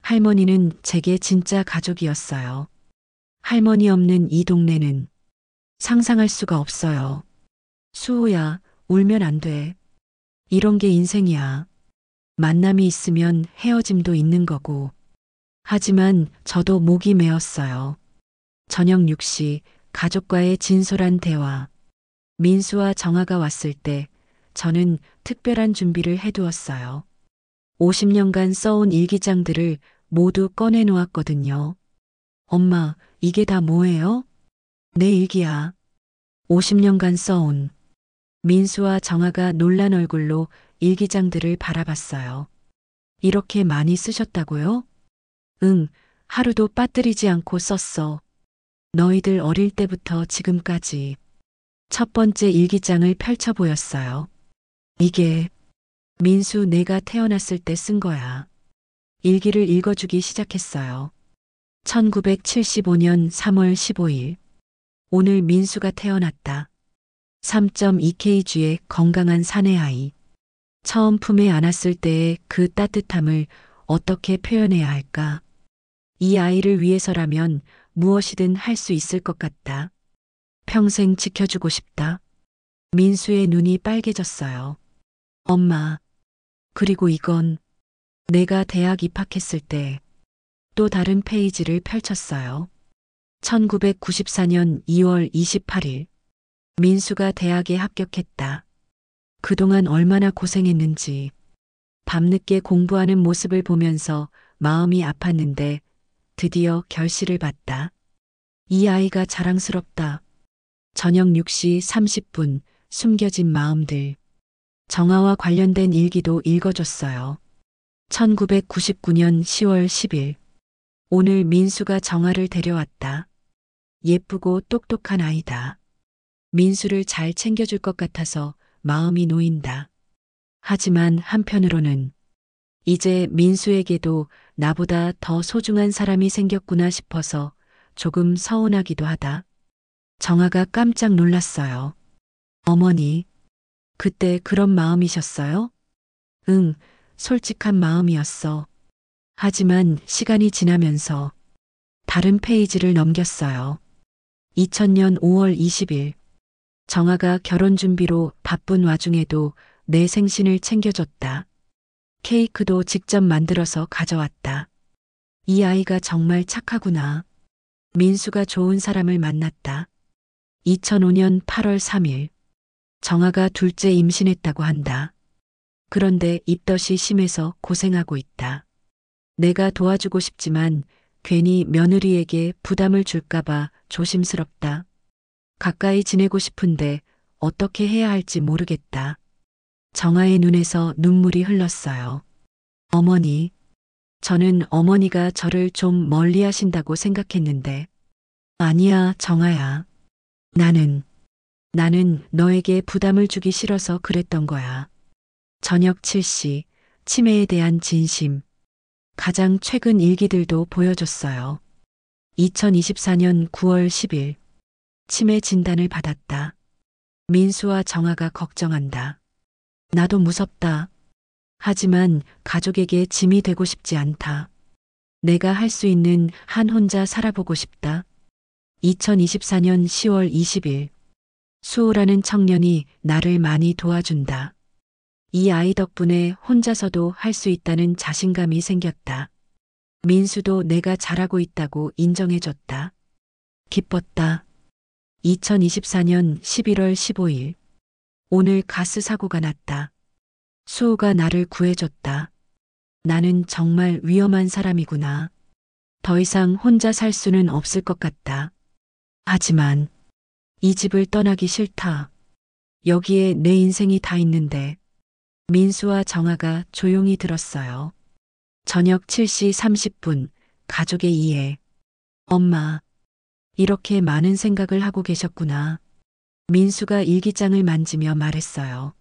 할머니는 제게 진짜 가족이었어요. 할머니 없는 이 동네는 상상할 수가 없어요. 수호야, 울면 안 돼. 이런 게 인생이야. 만남이 있으면 헤어짐도 있는 거고. 하지만 저도 목이 메었어요. 저녁 6시 가족과의 진솔한 대화. 민수와 정아가 왔을 때 저는 특별한 준비를 해두었어요. 50년간 써온 일기장들을 모두 꺼내 놓았거든요. 엄마, 이게 다 뭐예요? 내 일기야. 50년간 써온. 민수와 정아가 놀란 얼굴로 일기장들을 바라봤어요. 이렇게 많이 쓰셨다고요? 응, 하루도 빠뜨리지 않고 썼어. 너희들 어릴 때부터 지금까지. 첫 번째 일기장을 펼쳐 보였어요. 이게 민수 내가 태어났을 때 쓴 거야. 일기를 읽어주기 시작했어요. 1975년 3월 15일. 오늘 민수가 태어났다. 3.2kg의 건강한 사내아이. 처음 품에 안았을 때의 그 따뜻함을 어떻게 표현해야 할까? 이 아이를 위해서라면 무엇이든 할 수 있을 것 같다. 평생 지켜주고 싶다. 민수의 눈이 빨개졌어요. 엄마, 그리고 이건 내가 대학 입학했을 때 또 다른 페이지를 펼쳤어요. 1994년 2월 28일. 민수가 대학에 합격했다. 그동안 얼마나 고생했는지. 밤늦게 공부하는 모습을 보면서 마음이 아팠는데 드디어 결실을 봤다. 이 아이가 자랑스럽다. 저녁 6시 30분 숨겨진 마음들. 정아와 관련된 일기도 읽어줬어요. 1999년 10월 10일. 오늘 민수가 정아를 데려왔다. 예쁘고 똑똑한 아이다. 민수를 잘 챙겨줄 것 같아서 마음이 놓인다. 하지만 한편으로는 이제 민수에게도 나보다 더 소중한 사람이 생겼구나 싶어서 조금 서운하기도 하다. 정아가 깜짝 놀랐어요. 어머니, 그때 그런 마음이셨어요? 응, 솔직한 마음이었어. 하지만 시간이 지나면서 다른 페이지를 넘겼어요. 2000년 5월 20일. 정아가 결혼 준비로 바쁜 와중에도 내 생신을 챙겨줬다. 케이크도 직접 만들어서 가져왔다. 이 아이가 정말 착하구나. 민수가 좋은 사람을 만났다. 2005년 8월 3일. 정아가 둘째 임신했다고 한다. 그런데 입덧이 심해서 고생하고 있다. 내가 도와주고 싶지만 괜히 며느리에게 부담을 줄까봐 조심스럽다. 가까이 지내고 싶은데 어떻게 해야 할지 모르겠다. 정아의 눈에서 눈물이 흘렀어요. 어머니, 저는 어머니가 저를 좀 멀리 하신다고 생각했는데. 아니야, 정아야. 나는 너에게 부담을 주기 싫어서 그랬던 거야. 저녁 7시, 치매에 대한 진심. 가장 최근 일기들도 보여줬어요. 2024년 9월 10일. 치매 진단을 받았다. 민수와 정아가 걱정한다. 나도 무섭다. 하지만 가족에게 짐이 되고 싶지 않다. 내가 할 수 있는 한 혼자 살아보고 싶다. 2024년 10월 20일. 수호라는 청년이 나를 많이 도와준다. 이 아이 덕분에 혼자서도 할 수 있다는 자신감이 생겼다. 민수도 내가 잘하고 있다고 인정해줬다. 기뻤다. 2024년 11월 15일. 오늘 가스 사고가 났다. 수호가 나를 구해줬다. 나는 정말 위험한 사람이구나. 더 이상 혼자 살 수는 없을 것 같다. 하지만 이 집을 떠나기 싫다. 여기에 내 인생이 다 있는데. 민수와 정아가 조용히 들었어요. 저녁 7시 30분, 가족의 이해. 엄마, 이렇게 많은 생각을 하고 계셨구나. 민수가 일기장을 만지며 말했어요.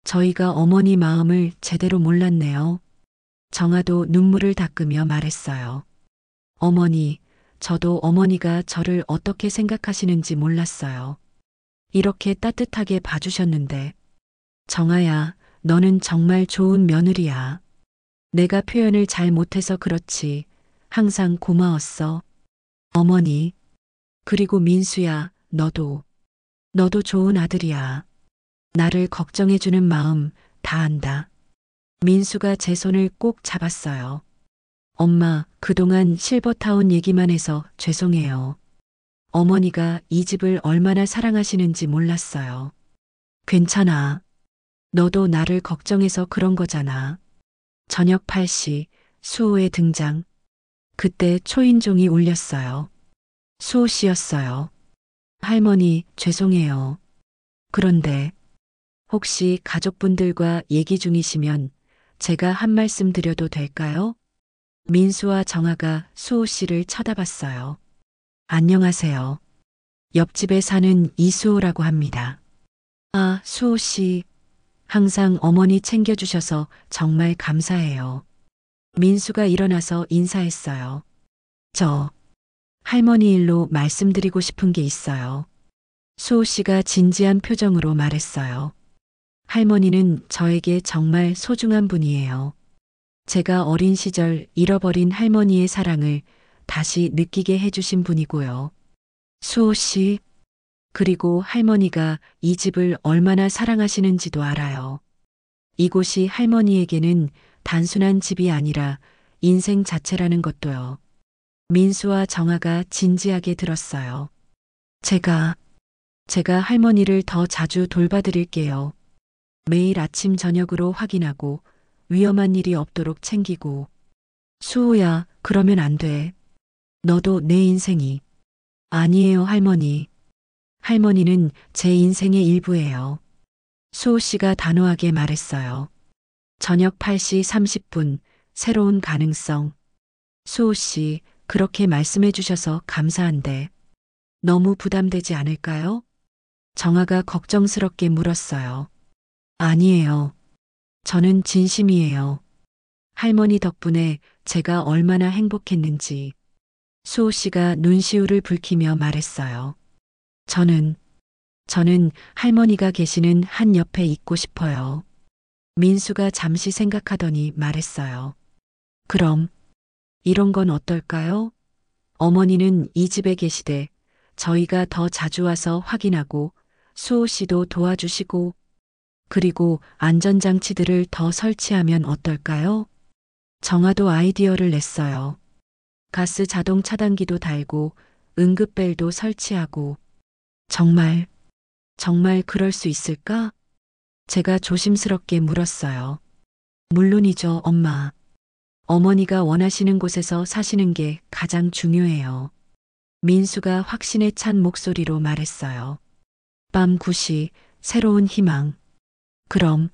저희가 어머니 마음을 제대로 몰랐네요. 정아도 눈물을 닦으며 말했어요. 어머니, 저도 어머니가 저를 어떻게 생각하시는지 몰랐어요. 이렇게 따뜻하게 봐주셨는데. 정아야, 너는 정말 좋은 며느리야. 내가 표현을 잘 못해서 그렇지. 항상 고마웠어. 어머니. 그리고 민수야, 너도 좋은 아들이야. 나를 걱정해주는 마음 다 안다. 민수가 제 손을 꼭 잡았어요. 엄마, 그동안 실버타운 얘기만 해서 죄송해요. 어머니가 이 집을 얼마나 사랑하시는지 몰랐어요. 괜찮아. 너도 나를 걱정해서 그런 거잖아. 저녁 8시, 수호의 등장. 그때 초인종이 울렸어요. 수호 씨였어요. 할머니, 죄송해요. 그런데 혹시 가족분들과 얘기 중이시면 제가 한 말씀 드려도 될까요? 민수와 정아가 수호 씨를 쳐다봤어요. 안녕하세요. 옆집에 사는 이수호라고 합니다. 아, 수호 씨. 항상 어머니 챙겨주셔서 정말 감사해요. 민수가 일어나서 인사했어요. 저, 할머니 일로 말씀드리고 싶은 게 있어요. 수호 씨가 진지한 표정으로 말했어요. 할머니는 저에게 정말 소중한 분이에요. 제가 어린 시절 잃어버린 할머니의 사랑을 다시 느끼게 해주신 분이고요. 수호 씨, 그리고 할머니가 이 집을 얼마나 사랑하시는지도 알아요. 이곳이 할머니에게는 단순한 집이 아니라 인생 자체라는 것도요. 민수와 정아가 진지하게 들었어요. 제가 할머니를 더 자주 돌봐드릴게요. 매일 아침 저녁으로 확인하고 위험한 일이 없도록 챙기고. 수호야, 그러면 안 돼. 너도 내 인생이. 아니에요, 할머니. 할머니는 제 인생의 일부예요. 수호 씨가 단호하게 말했어요. 저녁 8시 30분, 새로운 가능성. 수호 씨, 그렇게 말씀해 주셔서 감사한데 너무 부담되지 않을까요? 정아가 걱정스럽게 물었어요. 아니에요. 저는 진심이에요. 할머니 덕분에 제가 얼마나 행복했는지. 수호 씨가 눈시울을 붉히며 말했어요. 저는 할머니가 계시는 한 옆에 있고 싶어요. 민수가 잠시 생각하더니 말했어요. 그럼, 이런 건 어떨까요? 어머니는 이 집에 계시되 저희가 더 자주 와서 확인하고 수호 씨도 도와주시고 그리고 안전장치들을 더 설치하면 어떨까요? 정아도 아이디어를 냈어요. 가스 자동 차단기도 달고 응급벨도 설치하고. 정말 그럴 수 있을까? 제가 조심스럽게 물었어요. 물론이죠, 엄마. 어머니가 원하시는 곳에서 사시는 게 가장 중요해요. 민수가 확신에 찬 목소리로 말했어요. 밤 9시, 새로운 희망. 그럼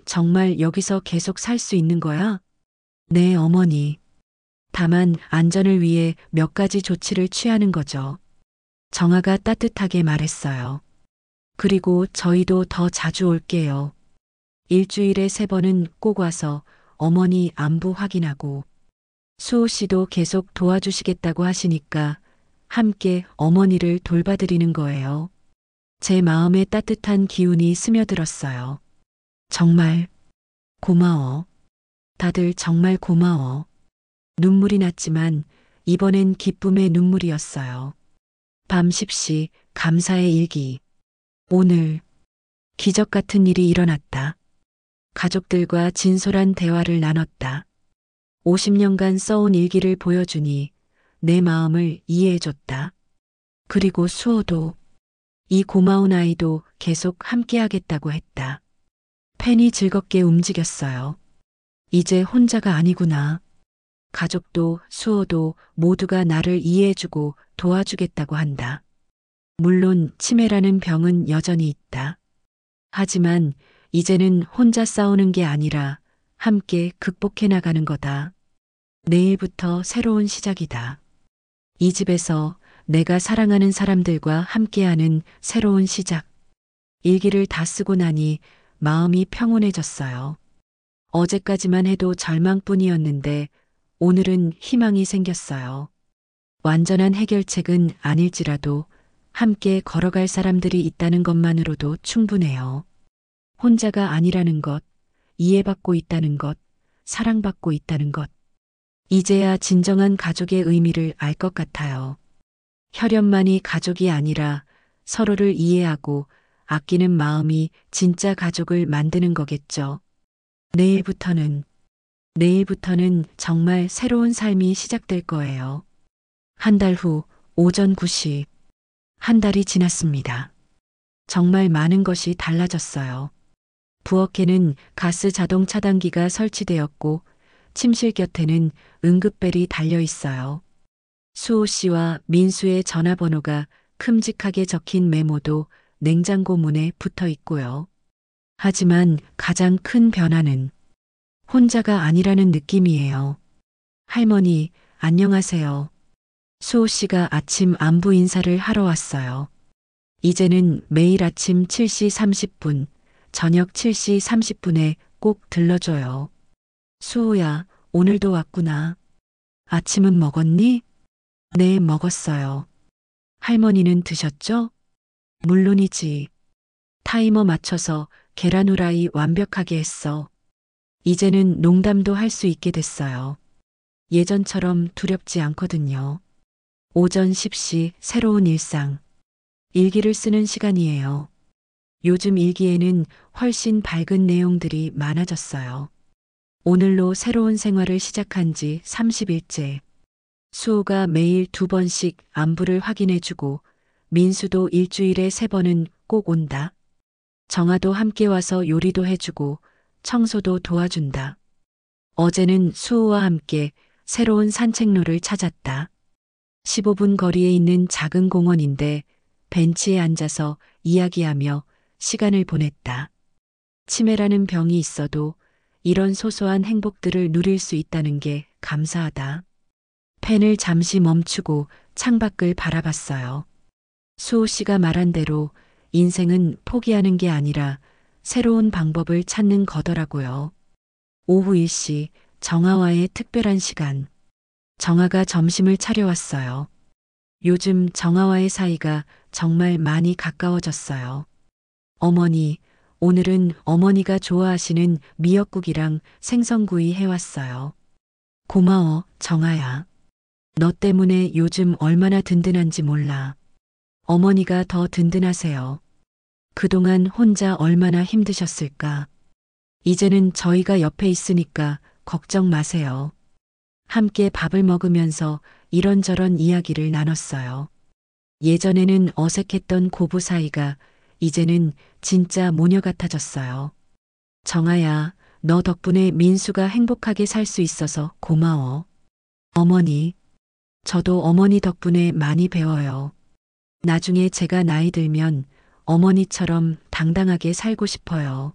정말 여기서 계속 살 수 있는 거야? 네, 어머니. 다만 안전을 위해 몇 가지 조치를 취하는 거죠. 정아가 따뜻하게 말했어요. 그리고 저희도 더 자주 올게요. 일주일에 3번은 꼭 와서 어머니 안부 확인하고. 수호 씨도 계속 도와주시겠다고 하시니까 함께 어머니를 돌봐드리는 거예요. 제 마음에 따뜻한 기운이 스며들었어요. 정말 고마워. 다들 정말 고마워. 눈물이 났지만 이번엔 기쁨의 눈물이었어요. 밤 10시 감사의 일기. 오늘 기적 같은 일이 일어났다. 가족들과 진솔한 대화를 나눴다. 50년간 써온 일기를 보여주니 내 마음을 이해해줬다. 그리고 수호도, 이 고마운 아이도 계속 함께하겠다고 했다. 펜이 즐겁게 움직였어요. 이제 혼자가 아니구나. 가족도 수호도 모두가 나를 이해해주고 도와주겠다고 한다. 물론 치매라는 병은 여전히 있다. 하지만 이제는 혼자 싸우는 게 아니라 함께 극복해 나가는 거다. 내일부터 새로운 시작이다. 이 집에서 내가 사랑하는 사람들과 함께하는 새로운 시작. 일기를 다 쓰고 나니 마음이 평온해졌어요. 어제까지만 해도 절망뿐이었는데 오늘은 희망이 생겼어요. 완전한 해결책은 아닐지라도 함께 걸어갈 사람들이 있다는 것만으로도 충분해요. 혼자가 아니라는 것, 이해받고 있다는 것, 사랑받고 있다는 것. 이제야 진정한 가족의 의미를 알 것 같아요. 혈연만이 가족이 아니라 서로를 이해하고 아끼는 마음이 진짜 가족을 만드는 거겠죠. 내일부터는, 내일부터는 정말 새로운 삶이 시작될 거예요. 한 달 후 오전 9시. 한 달이 지났습니다. 정말 많은 것이 달라졌어요. 부엌에는 가스 자동 차단기가 설치되었고 침실 곁에는 응급벨이 달려 있어요. 수호 씨와 민수의 전화번호가 큼직하게 적힌 메모도 냉장고 문에 붙어 있고요. 하지만 가장 큰 변화는 혼자가 아니라는 느낌이에요. 할머니, 안녕하세요. 수호 씨가 아침 안부 인사를 하러 왔어요. 이제는 매일 아침 7시 30분, 저녁 7시 30분에 꼭 들러줘요. 수호야, 오늘도 왔구나. 아침은 먹었니? 네, 먹었어요. 할머니는 드셨죠? 물론이지. 타이머 맞춰서 계란 후라이 완벽하게 했어. 이제는 농담도 할 수 있게 됐어요. 예전처럼 두렵지 않거든요. 오전 10시 새로운 일상. 일기를 쓰는 시간이에요. 요즘 일기에는 훨씬 밝은 내용들이 많아졌어요. 오늘로 새로운 생활을 시작한 지 30일째. 수호가 매일 2번씩 안부를 확인해주고 민수도 일주일에 3번은 꼭 온다. 정아도 함께 와서 요리도 해주고 청소도 도와준다. 어제는 수호와 함께 새로운 산책로를 찾았다. 15분 거리에 있는 작은 공원인데 벤치에 앉아서 이야기하며 시간을 보냈다. 치매라는 병이 있어도 이런 소소한 행복들을 누릴 수 있다는 게 감사하다. 펜을 잠시 멈추고 창밖을 바라봤어요. 수호 씨가 말한 대로 인생은 포기하는 게 아니라 새로운 방법을 찾는 거더라고요. 오후 1시 정아와의 특별한 시간. 정아가 점심을 차려왔어요. 요즘 정아와의 사이가 정말 많이 가까워졌어요. 어머니, 오늘은 어머니가 좋아하시는 미역국이랑 생선구이 해왔어요. 고마워, 정아야. 너 때문에 요즘 얼마나 든든한지 몰라. 어머니가 더 든든하세요. 그동안 혼자 얼마나 힘드셨을까. 이제는 저희가 옆에 있으니까 걱정 마세요. 함께 밥을 먹으면서 이런저런 이야기를 나눴어요. 예전에는 어색했던 고부 사이가 이제는 진짜 모녀 같아졌어요. 정아야, 너 덕분에 민수가 행복하게 살 수 있어서 고마워. 어머니, 저도 어머니 덕분에 많이 배워요. 나중에 제가 나이 들면 어머니처럼 당당하게 살고 싶어요.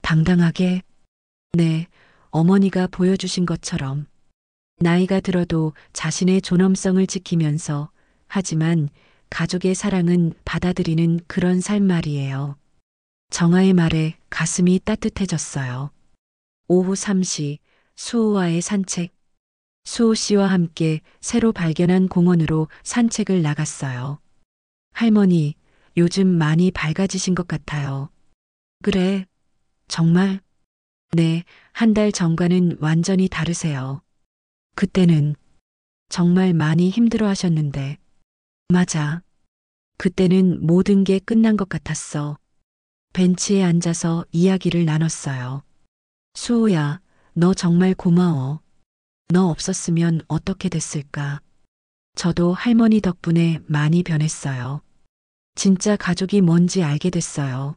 당당하게? 네, 어머니가 보여주신 것처럼. 나이가 들어도 자신의 존엄성을 지키면서 하지만 가족의 사랑은 받아들이는 그런 삶 말이에요. 정아의 말에 가슴이 따뜻해졌어요. 오후 3시 수호와의 산책. 수호 씨와 함께 새로 발견한 공원으로 산책을 나갔어요. 할머니, 요즘 많이 밝아지신 것 같아요. 그래, 정말? 네, 한 달 전과는 완전히 다르세요. 그때는 정말 많이 힘들어 하셨는데. 맞아. 그때는 모든 게 끝난 것 같았어. 벤치에 앉아서 이야기를 나눴어요. 수호야, 너 정말 고마워. 너 없었으면 어떻게 됐을까? 저도 할머니 덕분에 많이 변했어요. 진짜 가족이 뭔지 알게 됐어요.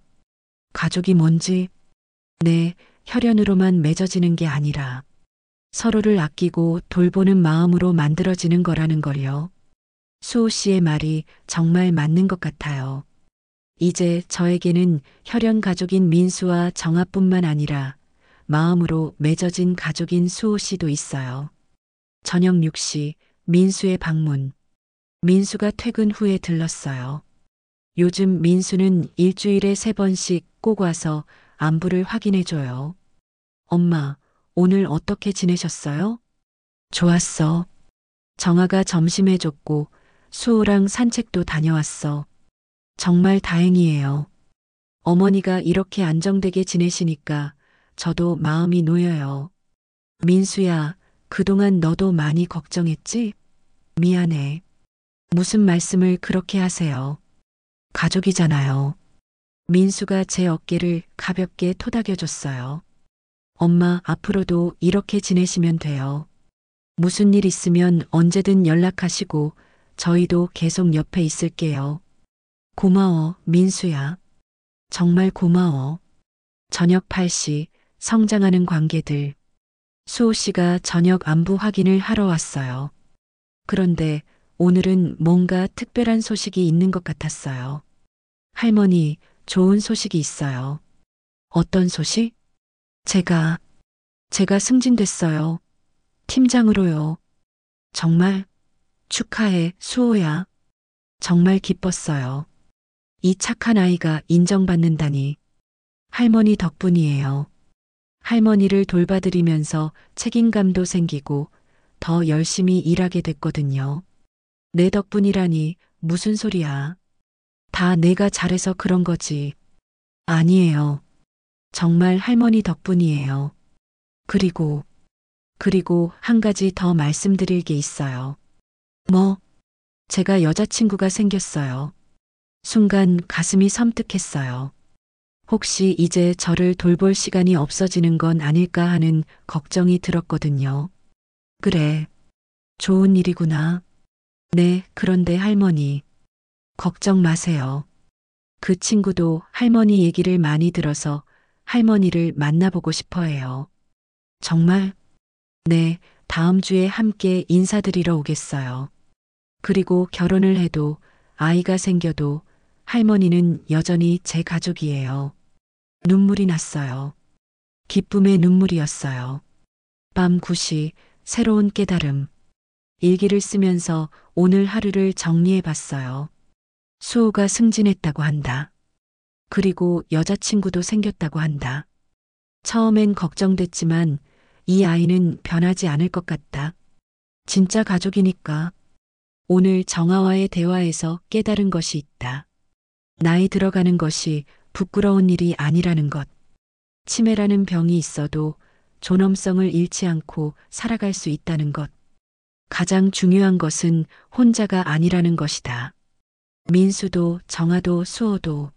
가족이 뭔지? 네, 혈연으로만 맺어지는 게 아니라 서로를 아끼고 돌보는 마음으로 만들어지는 거라는 걸요. 수호 씨의 말이 정말 맞는 것 같아요. 이제 저에게는 혈연 가족인 민수와 정아뿐만 아니라 마음으로 맺어진 가족인 수호 씨도 있어요. 저녁 6시 민수의 방문. 민수가 퇴근 후에 들렀어요. 요즘 민수는 일주일에 3번씩 꼭 와서 안부를 확인해줘요. 엄마, 오늘 어떻게 지내셨어요? 좋았어. 정아가 점심 해줬고 수호랑 산책도 다녀왔어. 정말 다행이에요. 어머니가 이렇게 안정되게 지내시니까 저도 마음이 놓여요. 민수야, 그동안 너도 많이 걱정했지? 미안해. 무슨 말씀을 그렇게 하세요? 가족이잖아요. 민수가 제 어깨를 가볍게 토닥여줬어요. 엄마, 앞으로도 이렇게 지내시면 돼요. 무슨 일 있으면 언제든 연락하시고 저희도 계속 옆에 있을게요. 고마워, 민수야. 정말 고마워. 저녁 8시 성장하는 관계들. 수호 씨가 저녁 안부 확인을 하러 왔어요. 그런데 오늘은 뭔가 특별한 소식이 있는 것 같았어요. 할머니, 좋은 소식이 있어요. 어떤 소식? 제가 승진됐어요. 팀장으로요. 정말 축하해, 수호야. 정말 기뻤어요. 이 착한 아이가 인정받는다니. 할머니 덕분이에요. 할머니를 돌봐드리면서 책임감도 생기고 더 열심히 일하게 됐거든요. 내 덕분이라니 무슨 소리야. 다 내가 잘해서 그런 거지. 아니에요. 정말 할머니 덕분이에요. 그리고 한 가지 더 말씀드릴 게 있어요. 뭐? 제가 여자친구가 생겼어요. 순간 가슴이 섬뜩했어요. 혹시 이제 저를 돌볼 시간이 없어지는 건 아닐까 하는 걱정이 들었거든요. 그래. 좋은 일이구나. 네, 그런데 할머니. 걱정 마세요. 그 친구도 할머니 얘기를 많이 들어서 할머니를 만나보고 싶어 해요. 정말? 네, 다음 주에 함께 인사드리러 오겠어요. 그리고 결혼을 해도 아이가 생겨도 할머니는 여전히 제 가족이에요. 눈물이 났어요. 기쁨의 눈물이었어요. 밤 9시 새로운 깨달음. 일기를 쓰면서 오늘 하루를 정리해 봤어요. 수호가 승진했다고 한다. 그리고 여자친구도 생겼다고 한다. 처음엔 걱정됐지만 이 아이는 변하지 않을 것 같다. 진짜 가족이니까. 오늘 정아와의 대화에서 깨달은 것이 있다. 나이 들어가는 것이 부끄러운 일이 아니라는 것. 치매라는 병이 있어도 존엄성을 잃지 않고 살아갈 수 있다는 것. 가장 중요한 것은 혼자가 아니라는 것이다. 민수도 정아도 수호도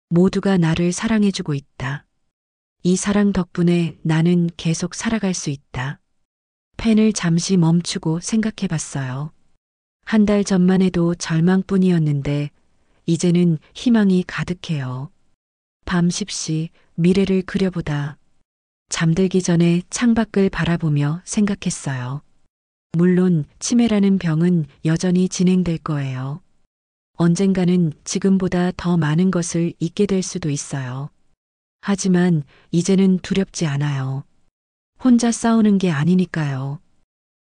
모두가 나를 사랑해주고 있다. 이 사랑 덕분에 나는 계속 살아갈 수 있다. 펜을 잠시 멈추고 생각해 봤어요. 한 달 전만 해도 절망뿐이었는데 이제는 희망이 가득해요. 밤 10시 미래를 그려보다 잠들기 전에 창밖을 바라보며 생각했어요. 물론 치매라는 병은 여전히 진행될 거예요. 언젠가는 지금보다 더 많은 것을 잊게 될 수도 있어요. 하지만 이제는 두렵지 않아요. 혼자 싸우는 게 아니니까요.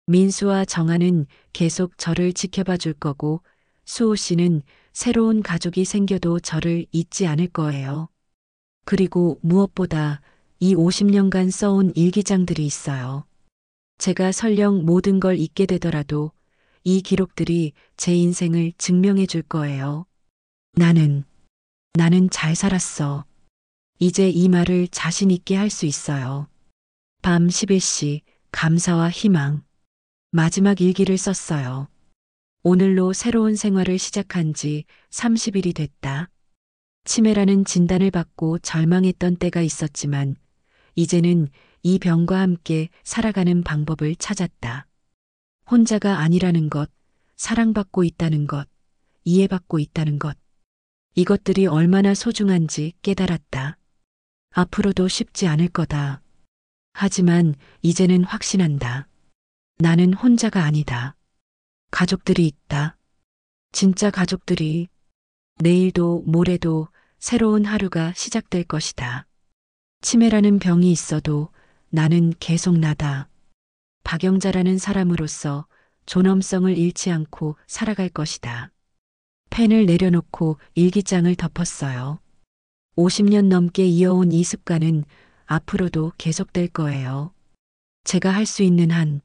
민수와 정아는 계속 저를 지켜봐 줄 거고 수호 씨는 새로운 가족이 생겨도 저를 잊지 않을 거예요. 그리고 무엇보다 이 50년간 써온 일기장들이 있어요. 제가 설령 모든 걸 잊게 되더라도 이 기록들이 제 인생을 증명해 줄 거예요. 나는 잘 살았어. 이제 이 말을 자신 있게 할 수 있어요. 밤 11시 감사와 희망. 마지막 일기를 썼어요. 오늘로 새로운 생활을 시작한 지 30일이 됐다. 치매라는 진단을 받고 절망했던 때가 있었지만 이제는 이 병과 함께 살아가는 방법을 찾았다. 혼자가 아니라는 것, 사랑받고 있다는 것, 이해받고 있다는 것. 이것들이 얼마나 소중한지 깨달았다. 앞으로도 쉽지 않을 거다. 하지만 이제는 확신한다. 나는 혼자가 아니다. 가족들이 있다. 진짜 가족들이. 내일도 모레도 새로운 하루가 시작될 것이다. 치매라는 병이 있어도 나는 계속 나다. 박영자라는 사람으로서 존엄성을 잃지 않고 살아갈 것이다. 펜을 내려놓고 일기장을 덮었어요. 50년 넘게 이어온 이 습관은 앞으로도 계속될 거예요. 제가 할 수 있는 한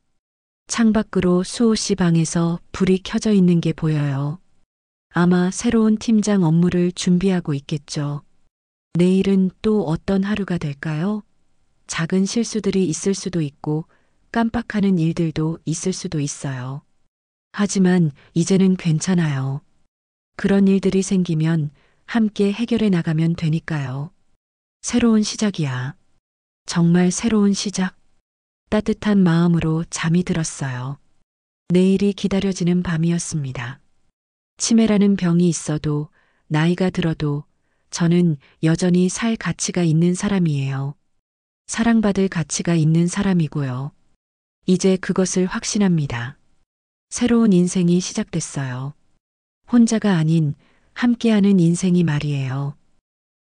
창밖으로 수호 씨 방에서 불이 켜져 있는 게 보여요. 아마 새로운 팀장 업무를 준비하고 있겠죠. 내일은 또 어떤 하루가 될까요? 작은 실수들이 있을 수도 있고 깜빡하는 일들도 있을 수도 있어요. 하지만 이제는 괜찮아요. 그런 일들이 생기면 함께 해결해 나가면 되니까요. 새로운 시작이야. 정말 새로운 시작. 따뜻한 마음으로 잠이 들었어요. 내일이 기다려지는 밤이었습니다. 치매라는 병이 있어도 나이가 들어도 저는 여전히 살 가치가 있는 사람이에요. 사랑받을 가치가 있는 사람이고요. 이제 그것을 확신합니다. 새로운 인생이 시작됐어요. 혼자가 아닌 함께하는 인생이 말이에요.